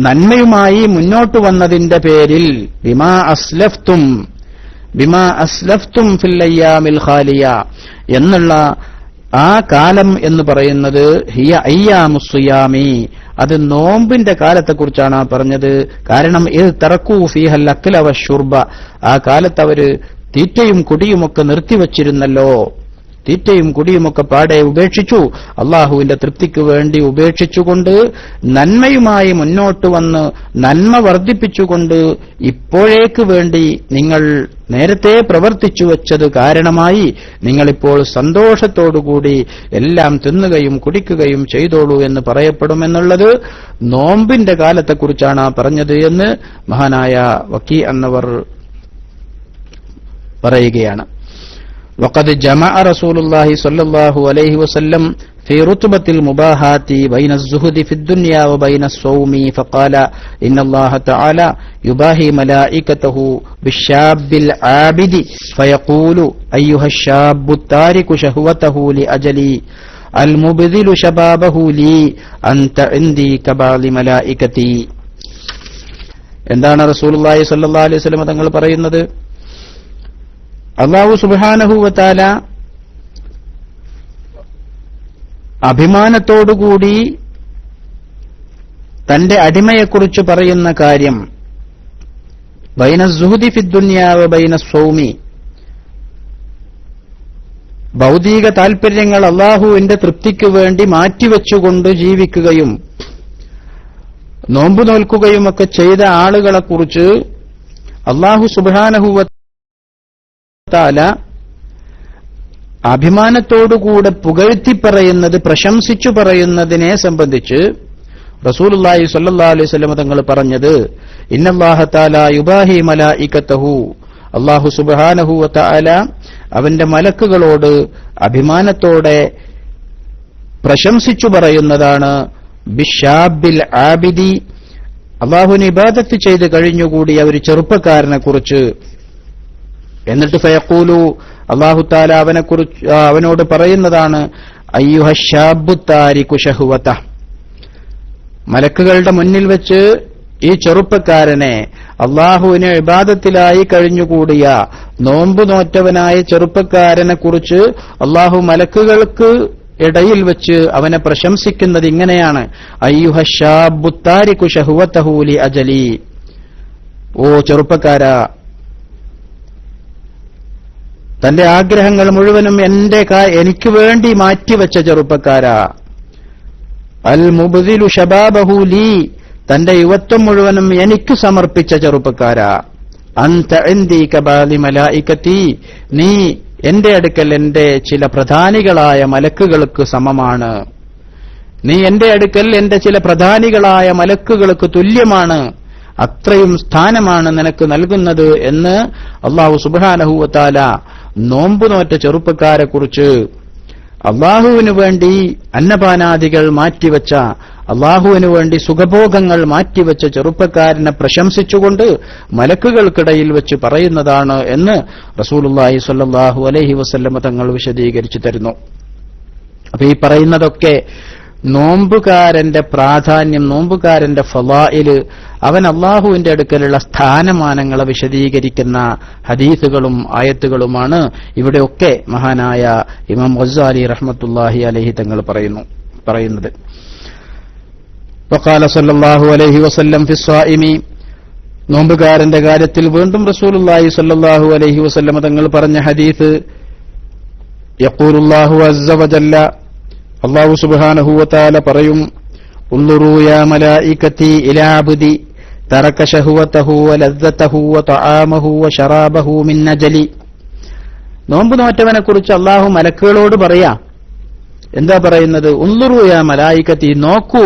നന്മയുമായി മുന്നോട്ട് വന്നതിന്റെ പേരിൽ ബിമാ അസ്ലഫ്തും ഫിൽ അയ്യാമിൽ ഖാലിയ എന്നുള്ള ആ കാലം എന്ന് പറയുന്നത് ഹിയ അയ്യാമുസ് സിയാമി, അത് നോമ്പിന്റെ കാലത്തെക്കുറിച്ചാണ് പറഞ്ഞത്. കാരണം ഇത് തറക്കൂ ഫീഹൽ അക്ല വശുർബ, ആ കാലത്ത് അവര് തീറ്റയും കുടിയുമൊക്കെ നിർത്തിവച്ചിരുന്നല്ലോ. തീറ്റയും കുടിയുമൊക്കെ പാടെ ഉപേക്ഷിച്ചു, അള്ളാഹുവിന്റെ തൃപ്തിക്ക് വേണ്ടി ഉപേക്ഷിച്ചുകൊണ്ട് നന്മയുമായി മുന്നോട്ട് വന്ന് നന്മ വർദ്ധിപ്പിച്ചുകൊണ്ട് ഇപ്പോഴേക്ക് വേണ്ടി നിങ്ങൾ നേരത്തെ പ്രവർത്തിച്ചു വച്ചത് കാരണമായി നിങ്ങളിപ്പോൾ സന്തോഷത്തോടുകൂടി എല്ലാം തിന്നുകയും കുടിക്കുകയും ചെയ്തോളൂ എന്ന് പറയപ്പെടുമെന്നുള്ളത് നോമ്പിന്റെ കാലത്തെക്കുറിച്ചാണ് പറഞ്ഞത് എന്ന് മഹാനായ വകീ എന്നവർ പറയുകയാണ്. وقد جمع رسول الله صلى الله عليه وسلم في رتبة المباحات بين الزهد في الدنيا وبين الصوم فقال إن الله تعالى يباهي ملائكته بالشاب العابد فيقول أيها الشاب التارك شهوته لأجلي المبذل شبابه لي أنت عندي كبعض ملائكتي. എന്താണ് റസൂലുള്ളാഹി സ്വല്ലല്ലാഹു അലൈഹി വസല്ലം തങ്ങൾ പറയുന്നത്? അല്ലാഹു സുബ്ഹാനഹു വ തആല അഭിമാനത്തോടുകൂടി തന്റെ അടിമയെക്കുറിച്ച് പറയുന്ന കാര്യം ബൈന സുഹുദി ഫിദ്ദുനിയാ വ ബൈന സ്വൗമി, ഭൗതിക താൽപര്യങ്ങൾ അല്ലാഹുവിന്റെ തൃപ്തിക്ക് വേണ്ടി മാറ്റിവെച്ചുകൊണ്ട് ജീവിക്കുകയും നോമ്പ് നോൽക്കുകയുമൊക്കെ ചെയ്ത ആളുകളെക്കുറിച്ച് അല്ലാഹു സുബ്ഹാനഹു വ തആല അഭിമാനത്തോടുകൂടെ പുകഴ്ത്തി പറയുന്നത്, പ്രശംസിച്ചു പറയുന്നതിനെ സംബന്ധിച്ച് റസൂലുള്ളാഹി സ്വല്ലല്ലാഹു അലൈഹി വസല്ലം തങ്ങൾ പറഞ്ഞത് ഇന്നല്ലാഹ തആല യുബാഹി മലായികതഹു, അല്ലാഹു സുബ്ഹാനഹു വ തആല അവന്റെ മലക്കുകളോട് അഭിമാനത്തോടെ പ്രശംസിച്ചു പറയുന്നതാണ് ബിശാബിൽ ആബിദി, അല്ലാഹുവിനെ ഇബാദത്ത് ചെയ്ത് കഴിഞ്ഞുകൂടിയ ഒരു ചെറുപ്പക്കാരനെ കുറിച്ച്. എന്നിട്ട് ഫയഖൂലു, അല്ലാഹു തആല അവനോട് പറയുന്നതാണ് അയ്യുഹശ്ശാബു താരിഖു ശഹ്വത, മലക്കുകളുടെ മുന്നിൽ വെച്ച് ഈ ചെറുപ്പക്കാരനെ, അല്ലാഹുവിനെ ഇബാദത്തിലായി കഴിഞ്ഞുകൂടിയ നോമ്പ് നോറ്റവനായ ചെറുപ്പക്കാരനെ കുറിച്ച് അല്ലാഹു മലക്കുകൾക്ക് ഇടയിൽ വെച്ച് അവനെ പ്രശംസിക്കുന്നത് ഇങ്ങനെയാണ്, അയ്യുഹശ്ശാബു താരിഖു ശഹ്വതഹു ലി അജലി, ഓ ചെറുപ്പക്കാരാ, തന്റെ ആഗ്രഹങ്ങൾ മുഴുവനും എനിക്ക് വേണ്ടി മാറ്റിവെച്ച ചെറുപ്പക്കാരാ, അൽ മുബ്ദിലു ശബാബഹു ലീ, തന്റെ യുവത്വം മുഴുവനും എനിക്ക് സമർപ്പിച്ച ചെറുപ്പക്കാരാ, അൻത ഇൻദി കബാലി മലായികതി, നീ എന്റെ അടുക്കൽ എന്റെ ചില പ്രധാനികളായ മലക്കുകൾക്ക് സമമാണ്, നീ എന്റെ അടുക്കൽ എന്റെ ചില പ്രധാനികളായ മലക്കുകൾക്ക് തുല്യമാണ്, അത്രയും സ്ഥാനമാണ് നിനക്ക് നൽകുന്നത് എന്ന് അല്ലാഹു സുബ്ഹാനഹു വ തആല നോമ്പ് നോറ്റ ചെറുപ്പക്കാരെ കുറിച്ച്, അല്ലാഹുവിനു വേണ്ടി അന്നപാനാദികൾ മാറ്റിവെച്ച, അള്ളാഹുവിനു വേണ്ടി സുഖഭോഗങ്ങൾ മാറ്റിവെച്ച ചെറുപ്പക്കാരനെ പ്രശംസിച്ചുകൊണ്ട് മലക്കുകൾക്കിടയിൽ വെച്ച് പറയുന്നതാണ് എന്ന് റസൂലുള്ളാഹി സ്വല്ലല്ലാഹു അലൈഹി വസല്ലം തങ്ങൾ വിശദീകരിച്ചു തരുന്നു. അപ്പൊ ഈ പറയുന്നതൊക്കെ നോമ്പുകാരന്റെ പ്രാധാന്യം, നോമ്പുകാരന്റെ ഫളായില്, അവൻ അള്ളാഹുവിന്റെ അടുക്കലുള്ള സ്ഥാനമാനങ്ങളെ വിശദീകരിക്കുന്ന ഹദീസുകളും ആയത്തുകളുമാണ് ഇവിടെയൊക്കെ മഹാനായ ഇമാം ഗസ്സാലി റഹ്മത്തുള്ളാഹി അലൈഹി തങ്ങൾ പറയുന്നത്. വഖാല സല്ലല്ലാഹു അലൈഹി വസല്ലം ഫിസ്സായിമി, നോമ്പുകാരന്റെ കാര്യത്തിൽ വീണ്ടും റസൂലുള്ളാഹി സ്വല്ലല്ലാഹു അലൈഹി വസല്ലം തങ്ങൾ പറഞ്ഞ ഹദീസ്, യഖൂലുല്ലാഹു അസ്സ വജല്ല, അല്ലാഹു സുബ്ഹാനഹു വതആല പറയും, ഉൻദുറൂ യാ മലായികതി ഇലാ അബ്ദി തറക ശഹവതഹു വലദ്ദതഹു വതആമഹു വശറാബഹു മിൻ അജലി. നോമ്പ് നോറ്റവനെ കുറിച്ച് അല്ലാഹു മലക്കുകളോട് പറയാ. എന്താ പറയുന്നത്? ഉൻദുറൂ യാ മലായികതി, നോക്കൂ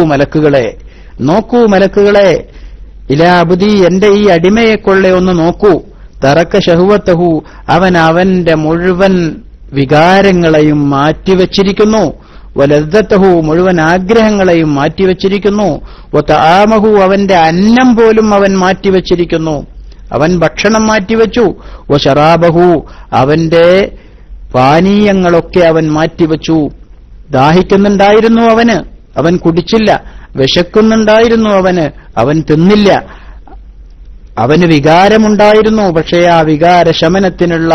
മലക്കുകളെ, ഇലാ അബ്ദി, എന്റെ ഈ അടിമയെ കൊള്ളെ ഒന്ന് നോക്കൂ. തറക ശഹവതഹു, അവന്റെ മുഴുവൻ വികാരങ്ങളെയും മാറ്റിവെച്ചിരിക്കുന്നു. വലദ്ദതഹു, മുഴുവൻ ആഗ്രഹങ്ങളെയും മാറ്റിവെച്ചിരിക്കുന്നു. വതആമഹു, അവന്റെ അന്നം പോലും അവൻ മാറ്റിവെച്ചിരിക്കുന്നു, അവൻ ഭക്ഷണം മാറ്റിവെച്ചു. വശറാബഹു, അവന്റെ പാനീയങ്ങളൊക്കെ അവൻ മാറ്റിവെച്ചു. ദാഹിക്കുന്നുണ്ടായിരുന്നു അവൻ കുടിച്ചില്ല. വിശക്കുന്നുണ്ടായിരുന്നു അവൻ തിന്നില്ല. അവന് വികാരമുണ്ടായിരുന്നു, പക്ഷേ ആ വികാര ശമനത്തിനുള്ള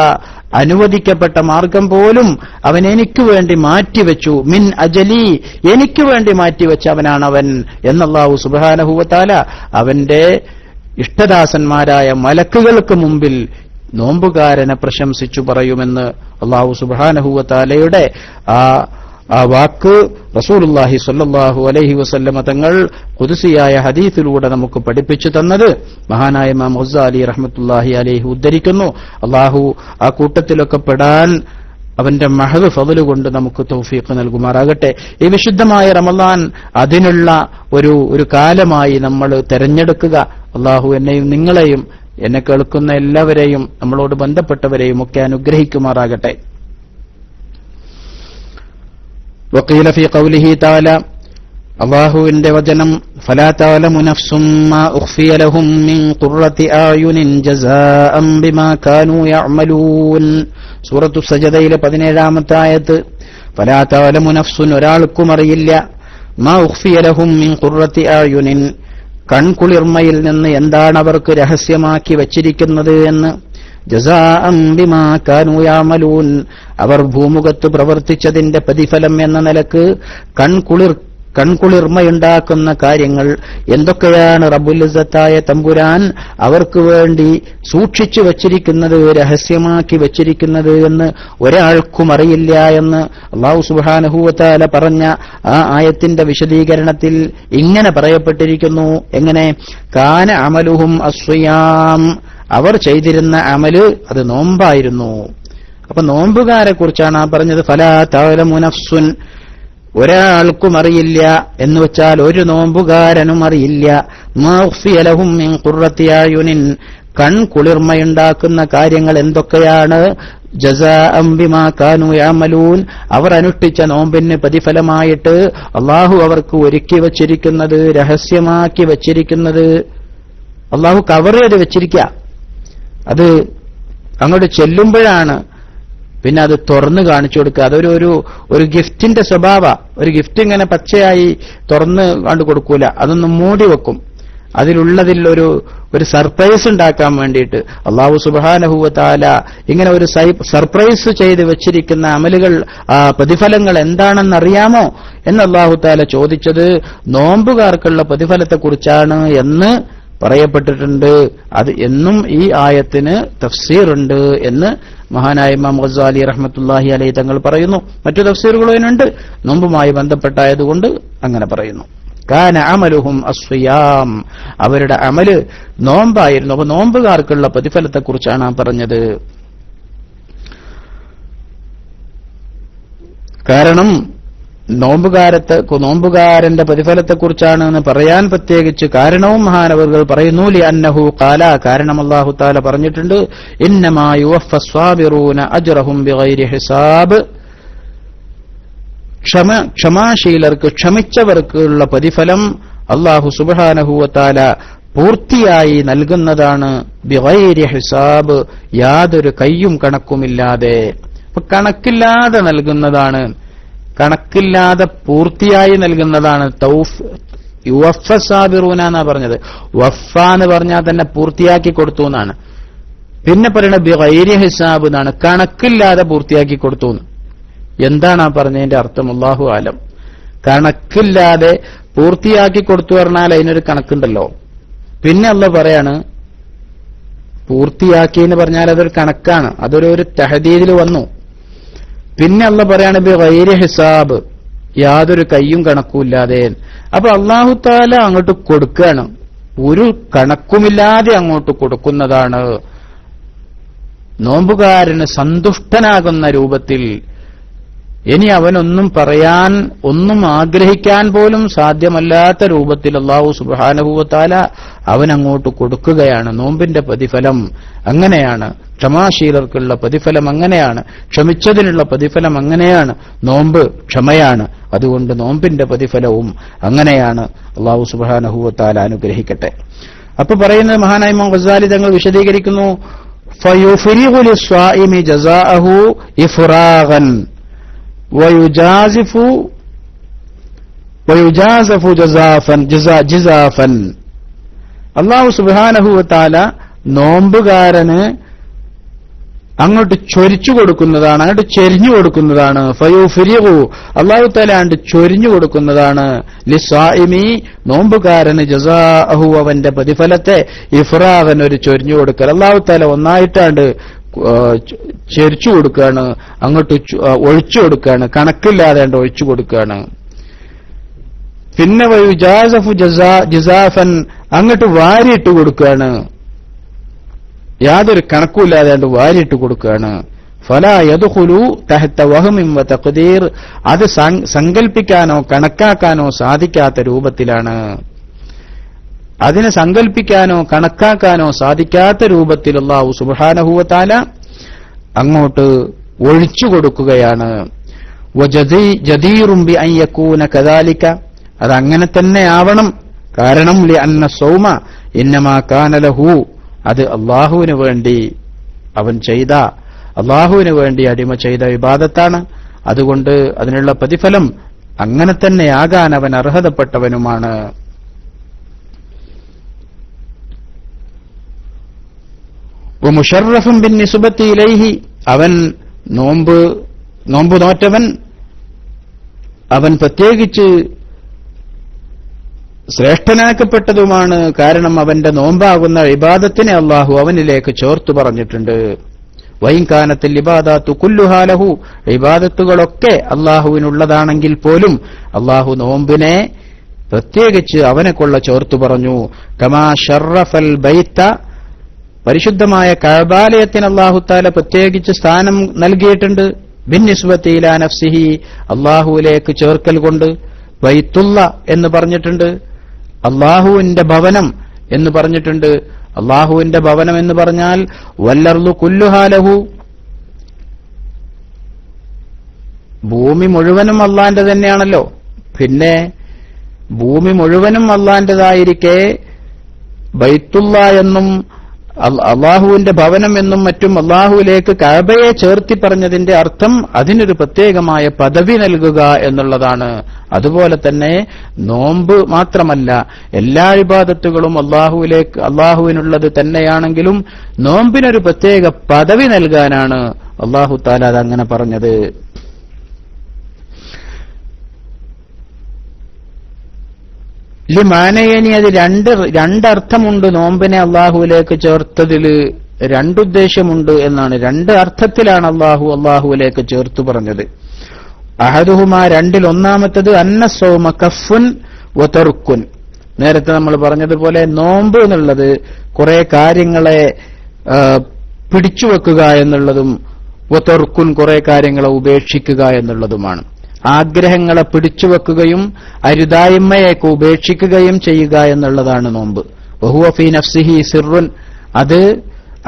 അനുവദിക്കപ്പെട്ട മാർഗം പോലും അവൻ എനിക്ക് വേണ്ടി മാറ്റിവെച്ചു. മിൻ അജലി, എനിക്ക് വേണ്ടി മാറ്റിവെച്ചവനാണ് അവൻ എന്നല്ലാഹു സുബ്ഹാനഹു വതആല അവന്റെ ഇഷ്ടദാസന്മാരായ മലക്കുകൾക്ക് മുമ്പിൽ നോമ്പുകാരനെ പ്രശംസിച്ചു പറയുമെന്ന് അല്ലാഹു സുബ്ഹാനഹു വതആലയുടെ ആ വാക്ക് റസൂലുള്ളാഹി സ്വല്ലല്ലാഹു അലൈഹി വസല്ലമ തങ്ങൾ ഖുദ്സിയായ ഹദീസിലൂടെ നമുക്ക് പഠിപ്പിച്ചു തന്നത് മഹാനായ ഇമാം ഗസ്സാലി റഹ്മത്തുള്ളാഹി അലൈഹി ഉദ്ധരിക്കുന്നു. അല്ലാഹു ആ കൂട്ടത്തിലൊക്കെ പെടാൻ അവന്റെ മഹദ് ഫضل കൊണ്ട് നമുക്ക് തൗഫീഖ് നൽകുമാറാകട്ടെ. ഈ വിശുദ്ധമായ റമളാൻ അതിനുള്ള ഒരു കാലമായി നമ്മൾ തെരഞ്ഞെടുക്കുക. അല്ലാഹു എന്നെയും നിങ്ങളെയും എന്നെ കേൾക്കുന്ന എല്ലാവരെയും നമ്മളോട് ബന്ധപ്പെട്ടവരെയും ഒക്കെ അനുഗ്രഹിക്കുമാറാകട്ടെ. വഖീല ഫീ ഖൗലിഹി തആല, അല്ലാഹുവിന്റെ വചനം, ഫലാ തഅലമു നഫ്സും മാ ഉഖ്ഫിയ ലഹും മിൻ ഖുർറത്തി അയുനിൻ ജസാഅൻ ബിമാ കാനൂ യഅമലൂൻ. സൂറത്തു സജദയിലെ 17-ാമത്തെ ആയത്ത്. ഫലാ തഅലമു നഫ്സുൻ, ഒരാൾക്കും അറിയില്ല, മാ ഉഖ്ഫിയ ലഹും മിൻ ഖുർറത്തി അയുനിൻ, കൺകുളിർമയിൽ നിന്ന് എന്താണ് അവർക്ക് രഹസ്യമാക്കി വച്ചിരിക്കുന്നത് എന്ന്. ജസാഅൻ ബിമാ കാനൂ യഅമലൂൻ, അവർ ഭൂമുഖത്ത് പ്രവർത്തിച്ചതിന്റെ പ്രതിഫലം എന്ന നിലക്ക് കൺകുളിർമയുണ്ടാക്കുന്ന കാര്യങ്ങൾ എന്തൊക്കെയാണ് റബ്ബുൽ ഇസ്സത്തായ തമ്പുരാൻ അവർക്ക് വേണ്ടി സൂക്ഷിച്ചു വച്ചിരിക്കുന്നത്, രഹസ്യമാക്കി വച്ചിരിക്കുന്നത് എന്ന് ഒരാൾക്കും അറിയില്ല എന്ന് അല്ലാഹു സുബ്ഹാനഹു വതആല പറഞ്ഞ ആ ആയത്തിന്റെ വിശദീകരണത്തിൽ ഇങ്ങനെ പറയപ്പെട്ടിരിക്കുന്നു. എങ്ങനെ? കാന അമലുഹും അസ്വിയാം, അവർ ചെയ്തിരുന്ന അമല് അത് നോമ്പായിരുന്നു. അപ്പൊ നോമ്പുകാരെ കുറിച്ചാണ് ആ പറഞ്ഞത്. ഫലാ തഅലമു നഫ്സുൻ, ഒരാൾക്കും അറിയില്ല എന്ന് വെച്ചാൽ ഒരു നോമ്പുകാരനും അറിയില്ല. മാ ഉഖ്ഫിയ ലഹും മിൻ ഖുർറത്തി അയുനിൻ, കൺകുളിർമയുണ്ടാക്കുന്ന കാര്യങ്ങൾ എന്തൊക്കെയാണ്. ജസാഅൻ ബിമാ കാനൂ യഅമലൂൻ, അവർ അനുഷ്ഠിച്ച നോമ്പിന് പ്രതിഫലമായിട്ട് അള്ളാഹു അവർക്ക് ഒരുക്കി വച്ചിരിക്കുന്നത്, രഹസ്യമാക്കി വച്ചിരിക്കുന്നത്, അള്ളാഹു കവർ ചെയ്ത് വെച്ചിരിക്കുക. അത് അങ്ങോട്ട് ചെല്ലുമ്പോഴാണ് പിന്നെ അത് തുറന്നു കാണിച്ചു കൊടുക്കുക. അതൊരു ഗിഫ്റ്റിന്റെ സ്വഭാവ. ഒരു ഗിഫ്റ്റ് ഇങ്ങനെ പച്ചയായി തുറന്ന് കണ്ടു കൊടുക്കൂല, അതൊന്ന് മൂടി വെക്കും. അതിലുള്ളതിൽ ഒരു സർപ്രൈസ് ഉണ്ടാക്കാൻ വേണ്ടിയിട്ട് അല്ലാഹു സുബ്ഹാനഹു വതആല ഇങ്ങനെ ഒരു സർപ്രൈസ് ചെയ്ത് വെച്ചിരിക്കുന്ന അമലുകൾ, പ്രതിഫലങ്ങൾ എന്താണെന്നറിയാമോ എന്ന് അല്ലാഹു തആല ചോദിച്ചത് നോമ്പുകാർക്കുള്ള പ്രതിഫലത്തെക്കുറിച്ചാണ് എന്ന് പറയപ്പെട്ടിട്ടുണ്ട്. അത് എന്നും ഈ ആയത്തിന് തഫ്സീറുണ്ട് എന്ന് മഹാനായ ഇമാം ഗസ്സാലി റഹ്മത്തുള്ളാഹി അലൈഹി തങ്ങൾ പറയുന്നു. മറ്റു തഫ്സീറുകളുണ്ട്, നോമ്പുമായി ബന്ധപ്പെട്ടായതുകൊണ്ട് അങ്ങനെ പറയുന്നു. കാന അമലുഹും അസ്വിയാം, അവരുടെ അമല് നോമ്പായിരുന്നു. അപ്പൊ നോമ്പുകാർക്കുള്ള പ്രതിഫലത്തെക്കുറിച്ചാണ് ആ പറഞ്ഞത്. കാരണം നോമ്പുകാരന്റെ പ്രതിഫലത്തെക്കുറിച്ചാണ് എന്ന് പറയാൻ പ്രത്യേകിച്ച് കാരണവും മഹാനവറുകൾ പറയുന്നു. ലിഅന്നഹു ഖാല, കാരണം അല്ലാഹു തആല പറഞ്ഞിട്ടുണ്ട്, ഇന്നമാ യുവഫ്ഫ സ്വാബിറൂന അജ്റഹും ബിഗൈരി ഹിസാബ്, ക്ഷമാശീലർക്ക്, ക്ഷമിച്ചവർക്കുള്ള പ്രതിഫലം അല്ലാഹു സുബ്ഹാനഹു വ തആല പൂർത്തിയായി നൽകുന്നതാണ്. ബിഗൈരി ഹിസാബ്, യാതൊരു കയ്യും കണക്കുമില്ലാതെ. അപ്പൊ കണക്കില്ലാതെ നൽകുന്നതാണ്, കണക്കില്ലാതെ പൂർത്തിയായി നൽകുന്നതാണ്. യുവഫ സാബിറൂന എന്നാ പറഞ്ഞത്. വഫ എന്ന് പറഞ്ഞാൽ തന്നെ പൂർത്തിയാക്കി കൊടുത്തു എന്നാണ്. പിന്നെ പറയുന്നത് ബിഗൈരി ഹിസാബ് എന്നാണ്, കണക്കില്ലാതെ പൂർത്തിയാക്കി കൊടുത്തു എന്ന്. എന്താണ് ആ പറഞ്ഞതിന്റെ അർത്ഥം? അല്ലാഹു ആലം. കണക്കില്ലാതെ പൂർത്തിയാക്കി കൊടുത്തു പറഞ്ഞാൽ അതിനൊരു കണക്കുണ്ടല്ലോ. പിന്നെ അല്ലാഹു പറയാണ് പൂർത്തിയാക്കി എന്ന് പറഞ്ഞാൽ അതൊരു കണക്കാണ്, അതൊരു തഹദീദിൽ വന്നു. പിന്നെ അല്ലാഹു പറയാണ് ബിഗൈരി ഹിസാബ്, യാതൊരു കയ്യും കണക്കുമില്ലാതെ. അപ്പൊ അല്ലാഹു തആല അങ്ങോട്ട് കൊടുക്കുകയാണ്, ഒരു കണക്കുമില്ലാതെ അങ്ങോട്ട് കൊടുക്കുന്നതാണ്. നോമ്പുകാരന് സന്തുഷ്ടനാകുന്ന രൂപത്തിൽ, ഇനി അവനൊന്നും പറയാൻ, ഒന്നും ആഗ്രഹിക്കാൻ പോലും സാധ്യമല്ലാത്ത രൂപത്തിൽ അല്ലാഹു സുബ്ഹാനഹു വ തആല അവനങ്ങോട്ട് കൊടുക്കുകയാണ്. നോമ്പിന്റെ പ്രതിഫലം അങ്ങനെയാണ്, ക്ഷമാശീലർക്കുള്ള പ്രതിഫലം അങ്ങനെയാണ്, ക്ഷമിച്ചതിനുള്ള പ്രതിഫലം അങ്ങനെയാണ്. നോമ്പ് ക്ഷമയാണ്, അതുകൊണ്ട് നോമ്പിന്റെ പ്രതിഫലവും അങ്ങനെയാണ്. അല്ലാഹു സുബ്ഹാനഹു വ തആല അനുഗ്രഹിക്കട്ടെ. അപ്പൊ പറയുന്നത് മഹാനായ ഇമാം ഗസാലി തങ്ങൾ വിശദീകരിക്കുന്നു, ഫയുഫ്രിഗു ലിസ്വാഇമി ജസാഅഹു ഇഫ്റാഗൻ വയുജാസഫു ജിസാഫൻ. അല്ലാഹു സുബ്ഹാനഹു വ തആല നോമ്പുകാരന് അങ്ങോട്ട് ചൊരിച്ചു കൊടുക്കുന്നതാണ്, അങ്ങോട്ട് ചെരിഞ്ഞു കൊടുക്കുന്നതാണ്. ഫയുഫ്രിഗു, അല്ലാഹു തആല അങ്ങോട്ട് ചൊരിഞ്ഞു കൊടുക്കുന്നതാണ്. ലിസ്വാഇമി, നോമ്പുകാരന് ജസാഅഹു, അവന്റെ പ്രതിഫലത്തെ ഇഫ്റാഗൻ, ഒരു ചൊരിഞ്ഞു കൊടുക്കൽ. അല്ലാഹു തആല ഒന്നായിട്ടാണ്ട് ചെരിച്ചു കൊടുക്കുകയാണ്, അങ്ങോട്ട് ഒഴിച്ചു കൊടുക്കുകയാണ്, കണക്കില്ലാതെ ഒഴിച്ചു കൊടുക്കുകയാണ്. പിന്നെ വയുജാസഫു ജിസാഫൻ, അങ്ങോട്ട് വാരിയിട്ട് കൊടുക്കുകയാണ്, യാതൊരു കണക്കുമില്ലാതെ വാരിയിട്ട് കൊടുക്കുകയാണ്. ഫലാ യദ്ഖുലു തഹ്ത വഹ്മിൻ വ തഖ്ദീർ, അത് സങ്കൽപ്പിക്കാനോ കണക്കാക്കാനോ സാധിക്കാത്ത രൂപത്തിലാണ്. അതിനെ സങ്കൽപ്പിക്കാനോ കണക്കാക്കാനോ സാധിക്കാത്ത രൂപത്തിൽ അല്ലാഹു സുബ്ഹാനഹു വ തആല അങ്ങോട്ട് ഒഴിച്ചു കൊടുക്കുകയാണ്. വജദീറും ബി അൻ യകൂന കദാലിക, അതങ്ങനെ തന്നെ ആവണം. കാരണം ലിഅന്ന സൗമ ഇന്നമാ കാന ലഹു, അത് അല്ലാഹുവിന് വേണ്ടി അവൻ ചെയ്ത, അല്ലാഹുവിന് വേണ്ടി അടിമ ചെയ്ത ഇബാദത്താണ്. അതുകൊണ്ട് അതിനുള്ള പ്രതിഫലം അങ്ങനെ തന്നെയാകാൻ അവൻ അർഹതപ്പെട്ടവനുമാണ്. വമുശറഫുൻ ബിന്നിസ്ബത്തി ഇലൈഹി, അവൻ നോമ്പ് നോറ്റവൻ, അവൻ പ്രത്യേകിച്ച് ശ്രേഷ്ഠനാക്കപ്പെട്ടതുമാണ്. കാരണം അവന്റെ നോമ്പാകുന്ന ഇബാദത്തിനെ അല്ലാഹു അവനിലേക്ക് ചേർത്തു പറഞ്ഞിട്ടുണ്ട്. വൈൻ കാനത്തിൽ ഇബാദാത്തു കുല്ലുഹാ ലഹു, ഇബാദത്തുകളൊക്കെ അല്ലാഹുവിനുള്ളതാണെങ്കിൽ പോലും അല്ലാഹു നോമ്പിനെ പ്രത്യേകിച്ച് അവനെക്കൊള്ള ചേർത്തു പറഞ്ഞു. കമാ ശറഫൽ ബൈത്ത, പരിശുദ്ധമായ കഅബാലയത്തിന് അല്ലാഹു തആല പ്രത്യേകിച്ച് സ്ഥാനം നൽകിയിട്ടുണ്ട്. ബിന്നിസ്ബത്തി ഇലാ നഫ്സിഹി, അല്ലാഹുവിലേക്ക് ചേർക്കൽ കൊണ്ട്. ബൈത്തുള്ള എന്ന് പറഞ്ഞിട്ടുണ്ട്, അല്ലാഹുവിന്റെ ഭവനം എന്ന് പറഞ്ഞിട്ടുണ്ട്. അല്ലാഹുവിന്റെ ഭവനം എന്ന് പറഞ്ഞാൽ വല്ലർളു കുല്ലുഹാ ലഹു, ഭൂമി മുഴുവനും അല്ലാഹുവിന്റെ തന്നെയാണല്ലോ. പിന്നെ ഭൂമി മുഴുവനും അല്ലാഹുവിന്റേതായിരിക്കെ ബൈത്തുള്ള എന്നും അള്ളാഹുവിന്റെ ഭവനം എന്നും മറ്റും അള്ളാഹുവിലേക്ക് കഅബയെ ചേർത്തി പറഞ്ഞതിന്റെ അർത്ഥം അതിനൊരു പ്രത്യേകമായ പദവി നൽകുക എന്നുള്ളതാണ്. അതുപോലെ തന്നെ നോമ്പ് മാത്രമല്ല, എല്ലാ ഇബാദത്തുകളും അള്ളാഹുവിനുള്ളത് തന്നെയാണെങ്കിലും നോമ്പിനൊരു പ്രത്യേക പദവി നൽകാനാണ് അള്ളാഹു തആല അതങ്ങനെ പറഞ്ഞത്. ലിമാനയനി, അത് രണ്ടർത്ഥമുണ്ട്. നോമ്പിനെ അള്ളാഹുവിലേക്ക് ചേർത്തതിൽ രണ്ടുദ്ദേശമുണ്ട് എന്നാണ്. രണ്ട് അർത്ഥത്തിലാണ് അള്ളാഹുവിലേക്ക് ചേർത്തു പറഞ്ഞത്. അഹദുഹുമാ, രണ്ടിൽ ഒന്നാമത്തത് അന്ന സൗമ കഫുൻ വ തർക്കുൻ. നേരത്തെ നമ്മൾ പറഞ്ഞതുപോലെ നോമ്പ് എന്നുള്ളത് കുറെ കാര്യങ്ങളെ പിടിച്ചുവെക്കുക എന്നുള്ളതും വ തർക്കുൻ, കുറെ കാര്യങ്ങളെ ഉപേക്ഷിക്കുക എന്നുള്ളതുമാണ്. ആഗ്രഹങ്ങളെ പിടിച്ചുവെക്കുകയും അരുതായ്മയൊക്കെ ഉപേക്ഷിക്കുകയും ചെയ്യുക എന്നുള്ളതാണ് നോമ്പ്. വഹുവ ഫീ നഫ്സിഹി സിർറുൻ, അത്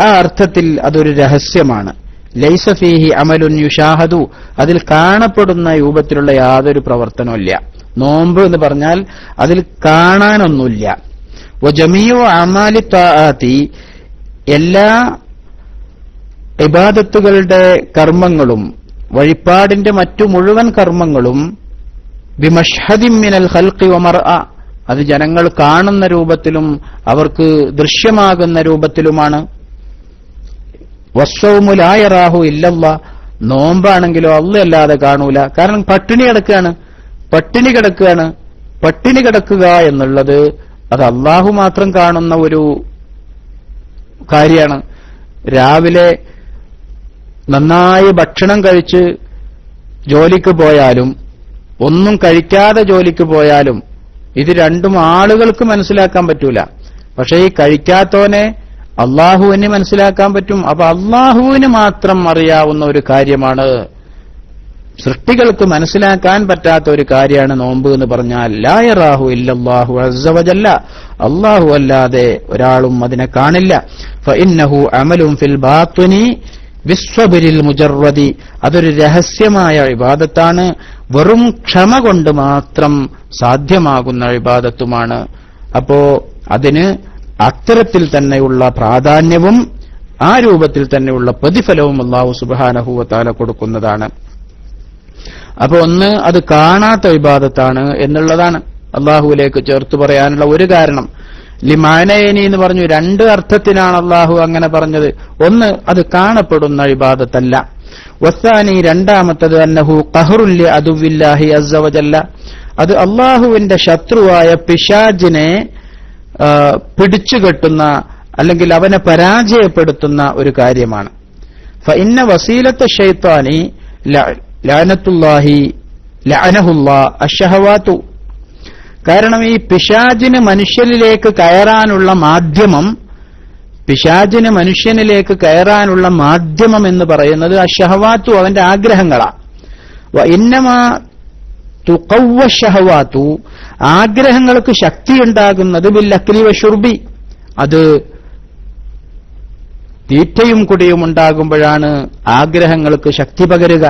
ആ അർത്ഥത്തിൽ അതൊരു രഹസ്യമാണ്. ലൈസ ഫീഹി അമലുൻ യുഷാഹദു, അതിൽ കാണപ്പെടുന്ന രൂപത്തിലുള്ള യാതൊരു പ്രവർത്തനമില്ല. നോമ്പ് എന്ന് പറഞ്ഞാൽ അതിൽ കാണാനൊന്നുമില്ല. വജമീഉ അമാലി ത്വാആത്തി, എല്ലാ ഇബാദത്തുകളുടെ കർമ്മങ്ങളും വഴിപാടിന്റെ മറ്റു മുഴുവൻ കർമ്മങ്ങളും ബിമഷ്ഹദിൻ മിനൽ ഖൽഖി വമർഅ, അത് ജനങ്ങൾ കാണുന്ന രൂപത്തിലും അവർക്ക് ദൃശ്യമാകുന്ന രൂപത്തിലുമാണ്. വസ്സൗമു ലാ യറാഹു ഇല്ലല്ലാഹ്, നോമ്പാണെങ്കിലോ അല്ലാതെ കാണൂല. കാരണം പട്ടിണി കിടക്കുക എന്നുള്ളത് അത് അള്ളാഹു മാത്രം കാണുന്ന ഒരു കാര്യമാണ്. രാവിലെ നന്നായി ഭക്ഷണം കഴിച്ച് ജോലിക്ക് പോയാലും ഒന്നും കഴിക്കാതെ ജോലിക്ക് പോയാലും ഇത് രണ്ടും ആളുകൾക്ക് മനസ്സിലാക്കാൻ പറ്റൂല. പക്ഷേ ഈ കഴിക്കാത്തവനെ അള്ളാഹുവിന് മനസ്സിലാക്കാൻ പറ്റും. അപ്പൊ അള്ളാഹുവിന് മാത്രം അറിയാവുന്ന ഒരു കാര്യമാണ്, സൃഷ്ടികൾക്ക് മനസ്സിലാക്കാൻ പറ്റാത്ത ഒരു കാര്യമാണ് നോമ്പ് എന്ന് പറഞ്ഞാൽ. ലാ യറാഹു ഇല്ലല്ലാഹു അസ്സ വജല്ല, അള്ളാഹു അല്ലാതെ ഒരാളും അതിനെ കാണില്ല. ഫഇന്നഹു അമലുൻ ഫിൽ ബാത്തിനി ബിസ്വബ്രിൽ മുജറദി, അതൊരു രഹസ്യമായ ഇബാദത്താണ്, വെറും ക്ഷമ കൊണ്ട് മാത്രം സാധ്യമാകുന്ന ഇബാദത്തുമാണ്. അപ്പോ അതിന് അത്തരത്തിൽ തന്നെയുള്ള പ്രാധാന്യവും ആ രൂപത്തിൽ തന്നെയുള്ള പ്രതിഫലവും അല്ലാഹു സുബ്ഹാനഹു വ തആല കൊടുക്കുന്നതാണ്. അപ്പൊ ഒന്ന്, അത് കാണാത്ത ഇബാദത്താണ് എന്നുള്ളതാണ് അള്ളാഹുവിലേക്ക് ചേർത്ത് പറയാനുള്ള ഒരു കാരണം. ലിമാനയനി എന്ന് പറഞ്ഞു, രണ്ട് അർത്ഥത്തിനാണ് അള്ളാഹു അങ്ങനെ പറഞ്ഞത്. ഒന്ന്, അത് കാണപ്പെടുന്ന ഇബാദത്തല്ല. വസ്സാനി, രണ്ടാമത്തത് അന്നഹു ഖഹ്റുൻ ലി അദുവില്ലാഹി അസ്സ വജല്ല, അത് അള്ളാഹുവിന്റെ ശത്രുവായ പിശാചിനെ പിടിച്ചുകെട്ടുന്ന അല്ലെങ്കിൽ അവനെ പരാജയപ്പെടുത്തുന്ന ഒരു കാര്യമാണ്. ഫഇന്ന വസീലത്ത ശൈത്താനി ലഅനത്തുല്ലാഹി ലഅനഹുല്ലാഹ് അശ്ശഹവാതു, കാരണം ഈ പിശാചിന് മനുഷ്യനിലേക്ക് കയറാനുള്ള മാധ്യമം എന്ന് പറയുന്നത് അശ്ശഹവാതു, അവന്റെ ആഗ്രഹങ്ങളാണ്. വഇന്നമാ തുഖവ്വ ശഹവാതു, ആഗ്രഹങ്ങൾക്ക് ശക്തിയുണ്ടാകുന്നത് ബിൽ അക്ലി വശുർബി, അത് തീറ്റയും കുടിയും ഉണ്ടാകുമ്പോഴാണ് ആഗ്രഹങ്ങൾക്ക് ശക്തി പകരുക.